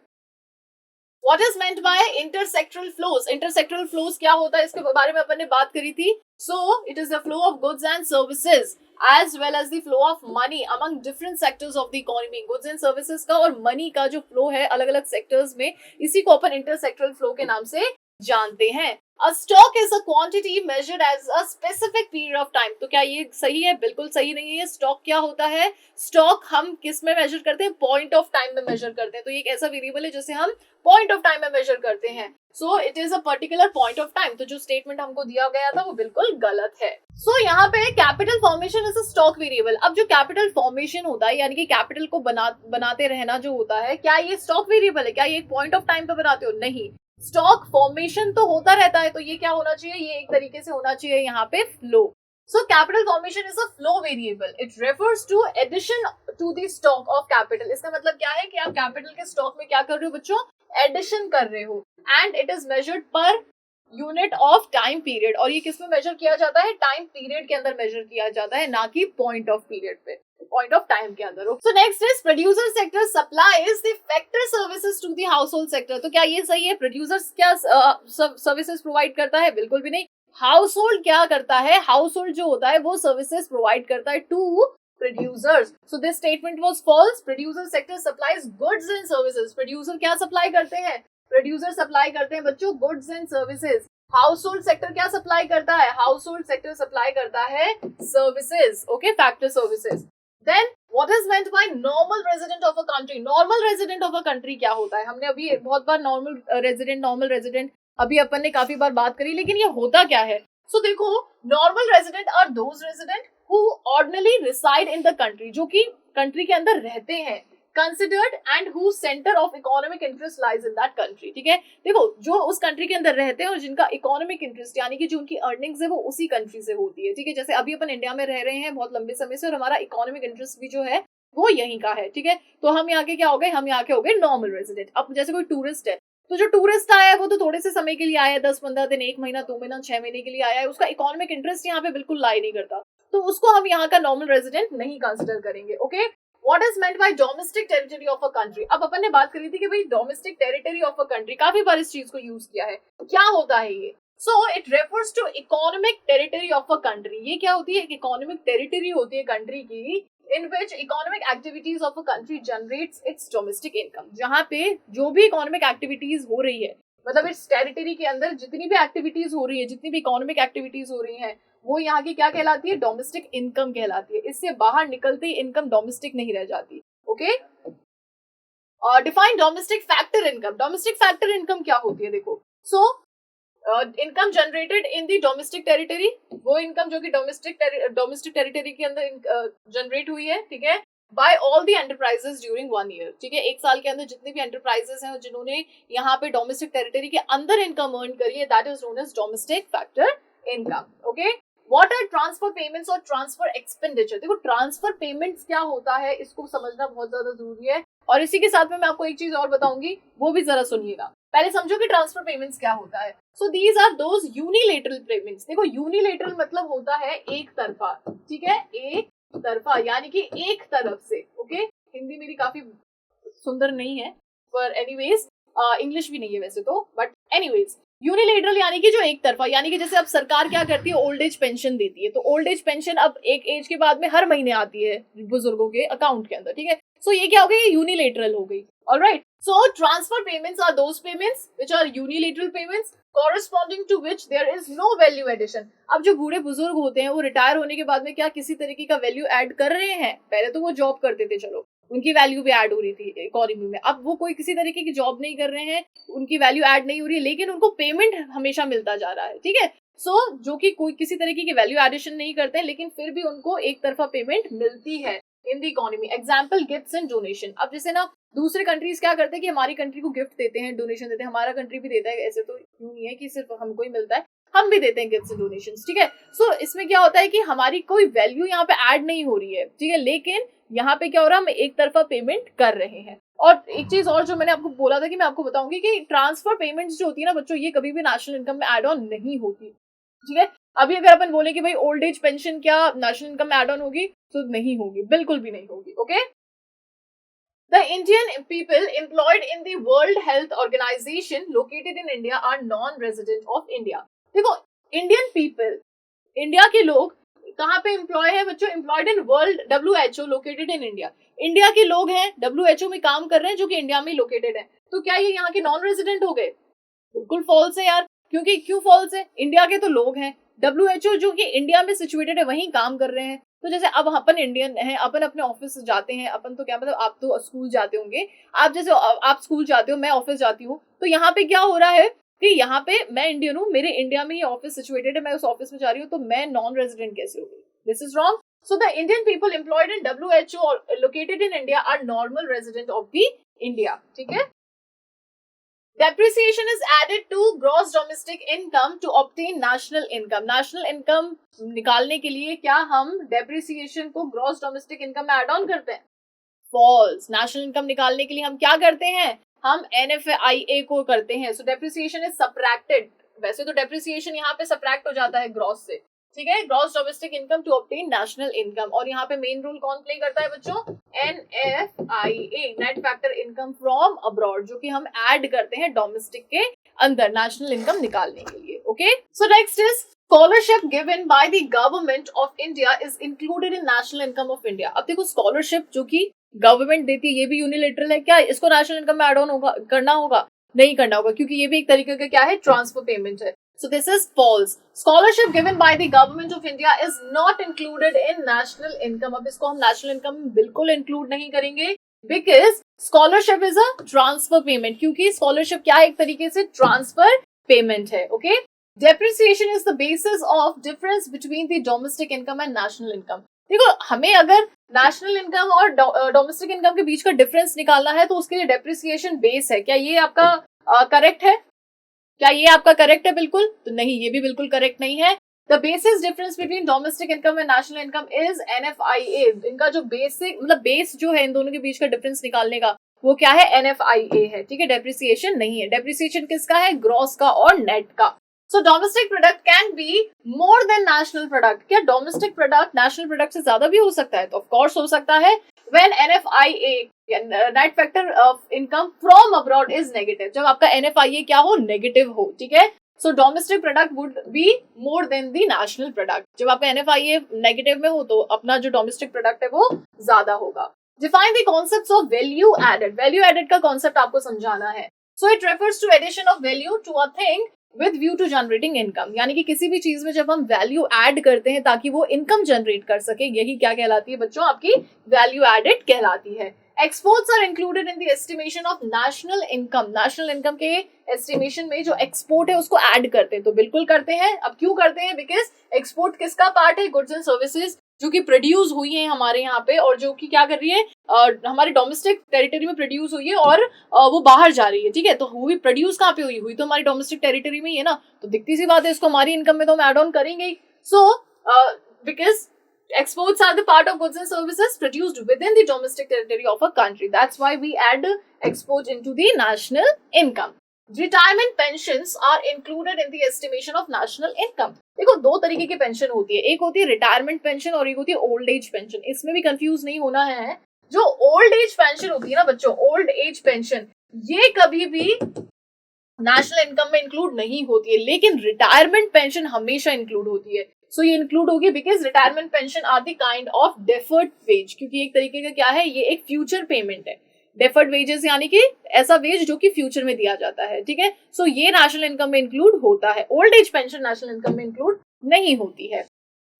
What is meant by intersectoral flows? Intersectoral flows क्या होता है इसके बारे में अपन ने बात करी थी. सो it is the flow of goods and services as well as the flow of money among different sectors of the economy. Goods and services का और money का जो flow है अलग अलग sectors में, इसी को अपन intersectoral flow के नाम से जानते हैं. A stock is a quantity measured as a specific period of time. तो क्या ये सही है? बिल्कुल सही नहीं है. स्टॉक क्या होता है? स्टॉक हम किस में मेजर करते हैं? पॉइंट ऑफ टाइम में मेजर करते हैं. तो ये एक ऐसा वेरिएबल है जिसे हम पॉइंट ऑफ टाइम में मेजर करते हैं. सो it is a particular point of time. तो जो स्टेटमेंट हमको दिया गया था वो बिल्कुल गलत है. सो यहाँ पे capital formation is a stock variable. अब जो कैपिटल फॉर्मेशन होता है यानी कि कैपिटल को बनाते रहना जो होता है, क्या ये स्टॉक वेरिएबल है? क्या ये एक पॉइंट ऑफ टाइम पे बनाते हो? नहीं. स्टॉक फॉर्मेशन तो होता रहता है. तो ये क्या होना चाहिए? ये एक तरीके से होना चाहिए यहाँ पे flow. So capital formation is a flow variable. It refers to addition to the stock of capital. इसका मतलब क्या है कि आप कैपिटल के स्टॉक में क्या कर रहे हो बच्चों? एडिशन कर रहे हो. एंड इट इज मेजर्ड पर यूनिट ऑफ टाइम पीरियड. और ये किस में मेजर किया जाता है? टाइम पीरियड के अंदर मेजर किया जाता है, ना कि पॉइंट ऑफ पीरियड पे, पॉइंट ऑफ टाइम के अंदर. So next is producer sector supplies the factor services to the household sector. तो क्या ये सही है? प्रोड्यूसर्स क्या सर्विसेज प्रोवाइड करता है? बिल्कुल भी नहीं. हाउसहोल्ड क्या करता है? हाउसहोल्ड जो होता है वो सर्विसेज प्रोवाइड करता है to producers. So this statement was false. Producer sector supplies goods and services. Producer क्या सप्लाई करते हैं? प्रोड्यूसर सप्लाई करते हैं बच्चों goods and services. Household sector क्या सप्लाई करता है? हाउसहोल्ड सेक्टर सप्लाई करता है services. Okay, factor services. Then what is meant by normal resident of a country? Normal resident of a country क्या होता है? हमने अभी बहुत बार normal resident अभी अपन ने काफी बार बात करी, लेकिन ये होता क्या है? So देखो, normal resident are those resident who ordinarily reside in the country, जो कि country के अंदर रहते हैं. Considered and whose center of economic interest lies in that country. ठीक है, देखो जो उस कंट्री के अंदर रहते हैं और जिनका इकोनॉमिक इंटरेस्ट यानी कि जो उनकी अर्निंग्स है वो उसी कंट्री से होती है. ठीक है, जैसे अभी अपन इंडिया में रह रहे हैं बहुत लंबे समय से और हमारा इकोनॉमिक इंटरेस्ट भी जो है वो यहीं का है. ठीक है, तो हम यहाँ के क्या हो गए? हम यहाँ के हो गए नॉर्मल रेजिडेंट. अब जैसे कोई टूरिस्ट है, तो जो टूरिस्ट आया है वो तो थोड़े से समय के लिए आया है, 10-15 दिन, 1 महीना, 2 महीना, 6 महीने के लिए आया है. उसका इकोनॉमिक इंटरेस्ट यहाँ पे बिल्कुल लाई नहीं करता, तो उसको हम यहाँ का नॉर्मल रेजिडेंट नहीं कंसिडर करेंगे. Okay, What is meant by domestic territory of a country? अब अपन ने बात करी थी कि भाई domestic territory of a country, काफी बार इस चीज को यूज किया है. क्या होता है ये? So it refers to economic territory of a country. ये क्या होती है? इकोनॉमिक टेरिटरी होती है कंट्री की in which economic activities of a country generates its domestic income. जहाँ पे जो भी इकोनॉमिक एक्टिविटीज हो रही है, मतलब इस टेरिटरी के अंदर जितनी भी एक्टिविटीज हो रही है, जितनी भी इकोनॉमिक एक्टिविटीज हो रही हैं, वो यहाँ की क्या कहलाती है? डोमेस्टिक इनकम कहलाती है. इससे बाहर निकलते ही इनकम डोमेस्टिक नहीं रह जाती. Okay, define domestic factor income. Domestic factor income क्या होती है? देखो, so income generated in the domestic territory, वो इनकम जो कि डोमेस्टिक टेरिटरी के अंदर जनरेट हुई है. ठीक है, by all the enterprises during 1 year. ठीक है, 1 साल के अंदर जितने भी एंटरप्राइजेस हैं जिन्होंने यहाँ पे डोमेस्टिक टेरिटरी के अंदर इनकम अर्न करी है, that is known as domestic factor income. Okay, what are transfer payments और ट्रांसफर एक्सपेंडिचर? देखो, ट्रांसफर पेमेंट्स क्या होता है इसको समझना बहुत ज्यादा जरूरी है. और इसी के साथ में मैं आपको एक चीज और बताऊंगी, वो भी जरा सुनिएगा. पहले समझो कि ट्रांसफर पेमेंट्स क्या होता है. So these are those unilateral payments. देखो, यूनिलेटरल मतलब होता है एक तरफा. ठीक है, एक तरफा यानी कि एक तरफ से, ओके। हिंदी मेरी काफी सुंदर नहीं है, पर एनीवेज इंग्लिश भी नहीं है वैसे तो, बट एनीवेज यूनिलेटरल यानी कि जो एक तरफा, यानी कि जैसे अब सरकार क्या करती है, ओल्ड एज पेंशन देती है, तो ओल्ड एज पेंशन अब एक एज के बाद में हर महीने आती है बुजुर्गों के अकाउंट के अंदर, ठीक है। सो ये क्या हो गई, ये यूनिलेटरल हो गई, alright. So transfer payments are those payments which are unilateral payments corresponding to which there is no value addition। अब जो बूढ़े बुजुर्ग होते हैं वो रिटायर होने के बाद में क्या किसी तरीके का वैल्यू ऐड कर रहे हैं? पहले तो वो जॉब करते थे, चलो उनकी वैल्यू भी ऐड हो रही थी इकोनॉमी में, अब वो कोई किसी तरीके की जॉब नहीं कर रहे हैं, उनकी वैल्यू ऐड नहीं हो रही है, लेकिन उनको पेमेंट हमेशा मिलता जा रहा है, ठीक है। सो जो कि कोई किसी तरीके की वैल्यू एडिशन नहीं करते हैं, लेकिन फिर भी उनको एक तरफा पेमेंट मिलती है in the economy. Example gifts and donation. अब जैसे ना दूसरे कंट्रीज क्या करते हैं कि हमारी कंट्री को गिफ्ट देते हैं, डोनेशन देते हैं, हमारा कंट्री भी देता है, ऐसे तो यूं नहीं है कि सिर्फ हमको ही मिलता है, हम भी देते हैं गिफ्ट्स एंड डोनेशंस, ठीक है। सो इसमें क्या होता है कि हमारी कोई वैल्यू यहाँ पे ऐड नहीं हो रही है, ठीक है, लेकिन यहाँ पे क्या हो रहा है, हम एक तरफा पेमेंट कर रहे हैं। और एक चीज और जो मैंने आपको बोला था कि मैं आपको बताऊंगी कि ट्रांसफर पेमेंट्स जो होती है ना बच्चों, ये कभी भी नेशनल इनकम में एड ऑन नहीं होती, ठीक है। अभी अगर अपन बोले कि भाई ओल्ड एज पेंशन क्या नेशनल इनकम में एड ऑन होगी, तो नहीं होगी, बिल्कुल भी नहीं होगी, okay. The Indian people employed in the World Health Organization located in India are non-resident of India। देखो, इंडियन पीपल, इंडिया के लोग कहाँ पे एम्प्लॉय है बच्चों? Employed in world WHO located in India. India के लोग हैं, WHO में काम कर रहे हैं, जो कि इंडिया में लोकेटेड है, तो क्या ये यहाँ के नॉन रेजिडेंट हो गए? बिल्कुल फॉल्स है यार। क्योंकि क्यों फॉल्स है? इंडिया के तो लोग हैं, WHO जो कि इंडिया में सिचुएटेड है वहीं काम कर रहे हैं। तो जैसे अब अपन इंडियन हैं, अपन अपने ऑफिस जाते हैं, अपन तो क्या मतलब, आप तो स्कूल जाते होंगे, आप जैसे आप स्कूल जाते हो, मैं ऑफिस जाती हूँ, तो यहाँ पे क्या हो रहा है कि यहाँ पे मैं इंडियन हूँ, मेरे इंडिया में ये ऑफिस सिचुएटेड है, मैं उस ऑफिस में जा रही हूँ, तो मैं नॉन रेजिडेंट कैसे हो गई? This is wrong. So the Indian people employed in WHO located in India are normal resident of the India, ठीक है। Depreciation is added to gross domestic income to obtain national income। national income निकालने के लिए क्या हम depreciation को gross domestic income में add on करते हैं? False। national income निकालने के लिए हम क्या करते हैं? हम NFIA को करते हैं। So depreciation is subtracted। वैसे तो depreciation यहाँ पे subtract हो जाता है gross से, ठीक है, gross domestic income to obtain national income. और यहाँ पे मेन रोल कौन प्ले करता है बच्चों? NFIA, net factor income from abroad, जो कि हम ऐड करते हैं डोमेस्टिक के अंदर नेशनल इनकम निकालने के लिए, okay. So next is scholarship given by the government of India is included in national income of India. अब देखो, स्कॉलरशिप जो कि गवर्नमेंट देती है, ये भी यूनिलेटरल है क्या? इसको नेशनल इनकम में एड ऑन होगा, करना होगा? नहीं करना होगा, क्योंकि ये भी एक तरीके का क्या है, ट्रांसफर पेमेंट है। So this is false। Scholarship given by the government of India is not included in national income। अब इसको हम national income में बिल्कुल include नहीं करेंगे, because scholarship is a transfer payment। क्योंकि scholarship क्या है, एक तरीके से transfer payment है, okay। Depreciation is the basis of difference between the domestic income and national income। देखो, हमें अगर नेशनल इनकम और डोमेस्टिक इनकम के बीच का डिफरेंस निकालना है, तो उसके लिए डेप्रिसिएशन बेस है। क्या ये आपका करेक्ट है? क्या ये आपका करेक्ट है? बिल्कुल तो नहीं, ये भी बिल्कुल करेक्ट नहीं है। The basis difference between domestic income and national income is NFIA। इनका जो बेसिक मतलब बेस जो है इन दोनों के बीच का डिफरेंस निकालने का, वो क्या है? NFIA है, ठीक है, डेप्रिसिएशन नहीं है। डेप्रिसिएशन किसका है? ग्रॉस का और नेट का। So domestic product can be more than national product. क्या डोमेस्टिक प्रोडक्ट नेशनल प्रोडक्ट से ज्यादा भी हो सकता है? तो ऑफ कोर्स हो सकता है। When NFIA net factor of income from abroad is negative, जब आपका NFIA क्या हो? नेगेटिव हो, ठीक है। So domestic product would be more than the national product. जब आपका NFIA नेगेटिव में हो, तो अपना जो डोमेस्टिक प्रोडक्ट है वो ज्यादा होगा। Define the concepts of value added. Value added का कॉन्सेप्ट आपको समझाना है। So it refers to addition of value to a thing with view to generating income. यानी कि किसी भी चीज में जब हम वैल्यू ऐड करते हैं ताकि वो इनकम जनरेट कर सके, यही क्या कहलाती है बच्चों? आपकी वैल्यू एडेड कहलाती है। Exports are included in the estimation of national income. National income के एस्टिमेशन में जो एक्सपोर्ट है उसको ऐड करते हैं, तो बिल्कुल करते हैं। अब क्यों करते हैं? बिकॉज एक्सपोर्ट किसका पार्ट है? गुड्स एंड सर्विसेज जो कि प्रोड्यूस हुई है हमारे यहाँ पे, और जो कि क्या कर रही है, हमारे डोमेस्टिक टेरिटरी में प्रोड्यूस हुई है और वो बाहर जा रही है, ठीक है। तो वो भी प्रोड्यूस कहाँ पे हुई तो हमारी डोमेस्टिक टेरिटरी में ही है ना, तो दिखती सी बात है, इसको हमारी इनकम में तो हम एड ऑन करेंगे ही। So because exports are the part of goods and services produced within the domestic territory of a country, that's why we add exports into the national income। Retirement pensions are included in the estimation of national income. देखो दो तरीके की पेंशन होती है, एक होती है रिटायरमेंट पेंशन और एक होती है ओल्ड एज पेंशन। इसमें भी कंफ्यूज नहीं होना है। जो ओल्ड एज पेंशन होती है ना बच्चों, ओल्ड एज पेंशन, ये कभी भी नेशनल इनकम में इंक्लूड नहीं होती है, लेकिन रिटायरमेंट पेंशन हमेशा इंक्लूड होती है। सो ये इंक्लूड होगी because retirement pension are the kind of deferred wage, क्योंकि एक तरीके का क्या है, ये एक फ्यूचर पेमेंट है। डेफर्ड वेजेस यानी कि ऐसा वेज जो कि फ्यूचर में दिया जाता है, ठीक है। सो ये नेशनल इनकम में इंक्लूड होता है। Old age pension national income में इंक्लूड नहीं होती है।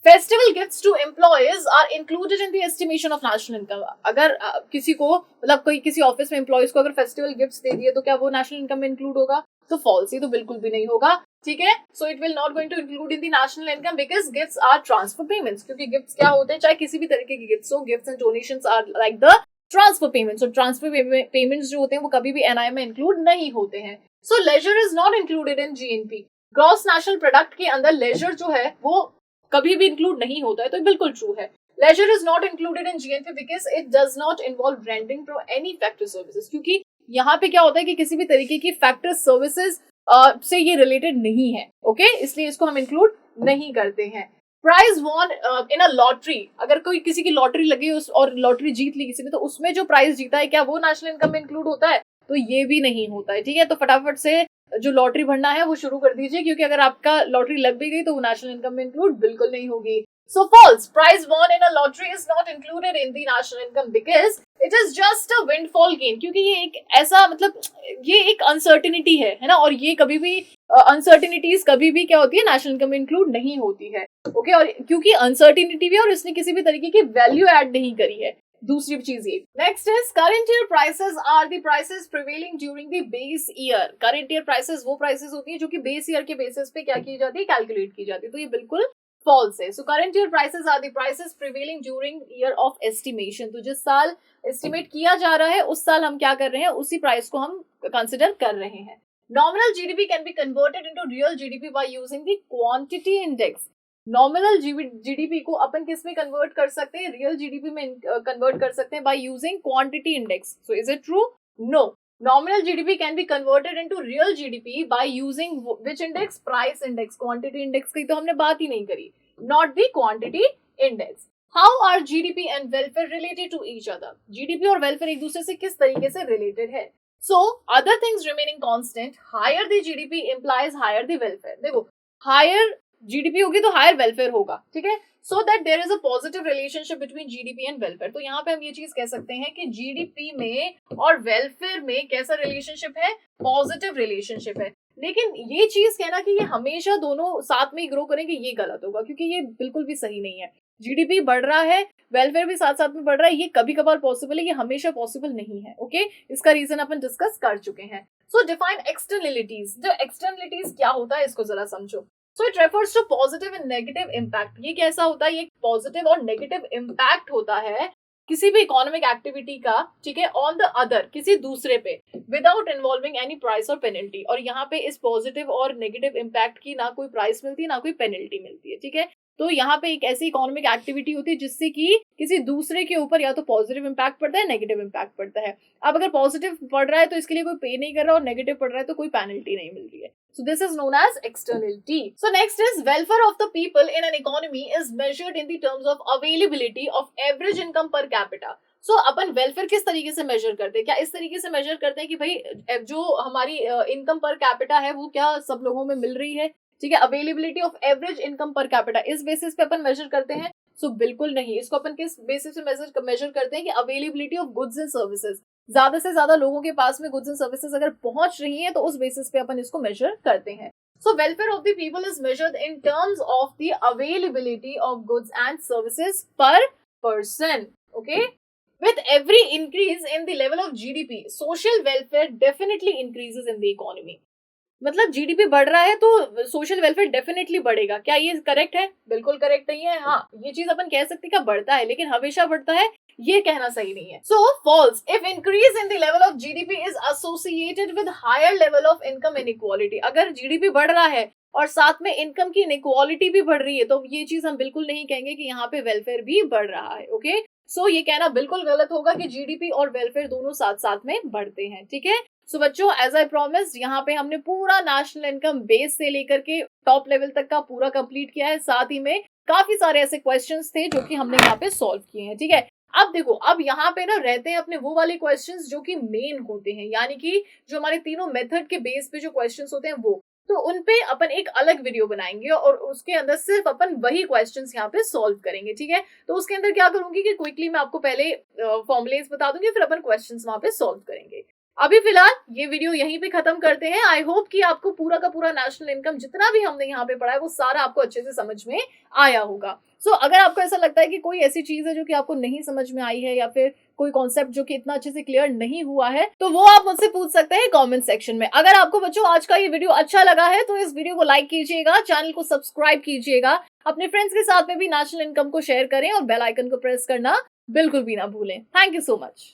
Festival gifts to employees are included in the estimation of national income. अगर किसी को मतलब कोई किसी ऑफिस में एम्प्लॉयज को अगर फेस्टिवल गिफ्ट्स दे दिए तो क्या वो नेशनल इनकम में इंक्लूड होगा? तो फॉल्स, ये तो बिल्कुल भी नहीं होगा, ठीक है। So it will not going to include in the national income because gifts are transfer payments. क्योंकि गिफ्ट्स क्या होते हैं, चाहे किसी भी तरीके की गिफ्ट्स हो, gifts and donations are like the transfer payments. और ट्रांसफर पेमेंट्स जो होते हैं वो कभी भी एनआई में इंक्लूड नहीं होते हैं। So leisure is not included in GNP. Gross national product के अंदर लेजर जो है वो कभी भी इंक्लूड नहीं होता है, तो बिल्कुल ट्रू है। Leisure is not included in GNP because it does not involve renting to any factory services. क्योंकि यहाँ पे क्या होता है कि किसी भी तरीके की फैक्ट्री सर्विसेज से ये रिलेटेड नहीं है, ओके, इसलिए इसको हम इंक्लूड नहीं करते हैं। Prize won in a lottery, अगर कोई किसी की लॉटरी लगी और लॉटरी जीत ली किसी ने, तो उसमें जो प्राइज जीता है क्या वो नेशनल इनकम में इंक्लूड होता है? तो ये भी नहीं होता है, ठीक है। तो फटाफट से जो लॉटरी भरना है वो शुरू कर दीजिए, क्योंकि अगर आपका लॉटरी लग भी गई तो वो नेशनल इनकम में इंक्लूड बिल्कुल नहीं होगी। So false. Prize won in a lottery is not included in the national income because it is just a windfall gain. क्योंकि ये एक ऐसा मतलब ये एक अनसर्टिनिटी है ना, और ये कभी भी अनसर्टिनिटीज कभी भी क्या होती है, नेशनल इनकम में इंक्लूड नहीं होती है, ओके। और क्योंकि अनसर्टिनिटी भी है और इसने किसी भी तरीके की वैल्यू ऐड नहीं करी है। दूसरी चीज ये। Next is current year prices are the prices prevailing during the base year. Current year prices वो प्राइसेस होती है जो कि बेस ईयर के बेसिस पे क्या की जाती है, कैलकुलेट की जाती है। तो ये बिल्कुल फॉल्स है। So current year prices are the prices prevailing during year of estimation. तो जिस साल एस्टिमेट किया जा रहा है उस साल हम क्या कर रहे हैं, उसी प्राइस को हम कंसिडर कर रहे हैं। Nominal GDP can be converted into real GDP by using the quantity index. Nominal GDP को अपन किस में कन्वर्ट कर सकते हैं, रियल जीडीपी में कन्वर्ट कर सकते हैं by using quantity index. So is it true? No. Nominal GDP can be converted into real GDP by using which index? Price index. Quantity index की तो हमने बात ही नहीं करी. Not the quantity index. How are GDP and welfare related to each other? GDP और welfare एक दूसरे से किस तरीके से related है? So other things remaining constant, higher the GDP implies higher the welfare. देखो higher GDP होगी तो higher welfare होगा, ठीक है। So that there is a positive relationship between GDP and welfare. तो यहाँ पे हम ये चीज कह सकते हैं कि GDP में और वेलफेयर में कैसा रिलेशनशिप है, पॉजिटिव रिलेशनशिप है। लेकिन ये चीज कहना कि ये हमेशा दोनों साथ में ही ग्रो करेंगे, ये गलत होगा, क्योंकि ये बिल्कुल भी सही नहीं है। जीडीपी बढ़ रहा है, वेलफेयर भी साथ साथ में बढ़ रहा है, ये कभी कभार पॉसिबल है, ये हमेशा पॉसिबल नहीं है, ओके। इसका रीजन अपन डिस्कस कर चुके हैं। सो डिफाइन एक्सटर्नलिटीज। जो एक्सटर्नलिटीज क्या होता है इसको जरा समझो। So it refers to positive and negative impact. ये कैसा होता है, ये पॉजिटिव और नेगेटिव इम्पैक्ट होता है किसी भी इकोनॉमिक एक्टिविटी का, ठीक है, ऑन द अदर, किसी दूसरे पे, विदाउट इन्वॉल्विंग एनी प्राइस और पेनल्टी। और यहाँ पे इस पॉजिटिव और नेगेटिव इम्पैक्ट की ना कोई प्राइस मिलती है ना कोई पेनल्टी मिलती है, ठीक है। तो यहाँ पे एक ऐसी इकोनॉमिक एक्टिविटी होती है जिससे कि किसी दूसरे के ऊपर या तो पॉजिटिव इम्पैक्ट पड़ता है, नेगेटिव इम्पैक्ट पड़ता है। अब अगर पॉजिटिव पड़ रहा है तो इसके लिए कोई पे नहीं कर रहा, और नेगेटिव पड़ रहा है तो कोई पेनल्टी नहीं मिल रही है। So this is known as externality. So next is welfare of the people in an economy is measured in the terms of availability of average income per capita. So upon welfare किस तरीके से measure करते हैं? क्या इस तरीके से measure करते हैं कि भाई जो हमारी income per capita है वो क्या सब लोगों में मिल रही है, ठीक है। availability of average income per capita इस basis पे अपन measure करते हैं? So बिल्कुल नहीं। इसको अपन किस basis पे measure करते हैं कि availability of goods and services, ज्यादा से ज्यादा लोगों के पास में गुड्स एंड सर्विसेज अगर पहुंच रही हैं तो उस बेसिस पे अपन इसको मेजर करते हैं। So welfare of the people is measured in terms of the availability of goods and services per person, okay. With every increase in the level of GDP, social welfare definitely increases in the economy. मतलब जीडीपी बढ़ रहा है तो सोशल वेलफेयर डेफिनेटली बढ़ेगा। क्या ये करेक्ट है? बिल्कुल करेक्ट नहीं है। हाँ, ये चीज अपन कह सकते हैं कि बढ़ता है, लेकिन हमेशा बढ़ता है ये कहना सही नहीं है। So false. If increase in the level of GDP is associated with higher level of income inequality, अगर जीडीपी बढ़ रहा है और साथ में इनकम की इनइक्वालिटी भी बढ़ रही है तो ये चीज हम बिल्कुल नहीं कहेंगे कि यहाँ पे वेलफेयर भी बढ़ रहा है, ओके। सो ये कहना बिल्कुल गलत होगा कि जीडीपी और वेलफेयर दोनों साथ साथ में बढ़ते हैं, ठीक है। सो बच्चों, एज आई प्रॉमिस, यहाँ पे हमने पूरा नेशनल इनकम बेस से लेकर के टॉप लेवल तक का पूरा कंप्लीट किया है। साथ ही में काफी सारे ऐसे क्वेश्चंस थे जो कि हमने यहाँ पे सॉल्व किए हैं, ठीक है। अब देखो, अब यहाँ पे ना रहते हैं अपने वो वाले क्वेश्चंस जो कि मेन होते हैं, यानी कि जो हमारे तीनों मेथड के बेस पे जो क्वेश्चंस होते हैं वो, तो उनपे अपन एक अलग वीडियो बनाएंगे और उसके अंदर सिर्फ अपन वही क्वेश्चंस यहाँ पे सॉल्व करेंगे, ठीक है। तो उसके अंदर क्या करूंगी कि क्विकली मैं आपको पहले फॉर्मुलेस बता दूंगी, फिर अपन क्वेश्चंस वहां पे सॉल्व करेंगे। अभी फिलहाल ये वीडियो यहीं पे खत्म करते हैं। आई होप कि आपको पूरा का पूरा नेशनल इनकम जितना भी हमने यहाँ पे पढ़ा है वो सारा आपको अच्छे से समझ में आया होगा। सो अगर आपको ऐसा लगता है कि कोई ऐसी चीज है जो कि आपको नहीं समझ में आई है, या फिर कोई कॉन्सेप्ट जो कि इतना अच्छे से क्लियर नहीं हुआ है, तो वो आप मुझसे पूछ सकते हैं कमेंट सेक्शन में। अगर आपको बच्चों आज का ये वीडियो अच्छा लगा है तो इस वीडियो को लाइक कीजिएगा, चैनल को सब्सक्राइब कीजिएगा, अपने फ्रेंड्स के साथ में भी नेशनल इनकम को शेयर करें और बेल आइकन को प्रेस करना बिल्कुल भी ना भूलें। Thank you so much.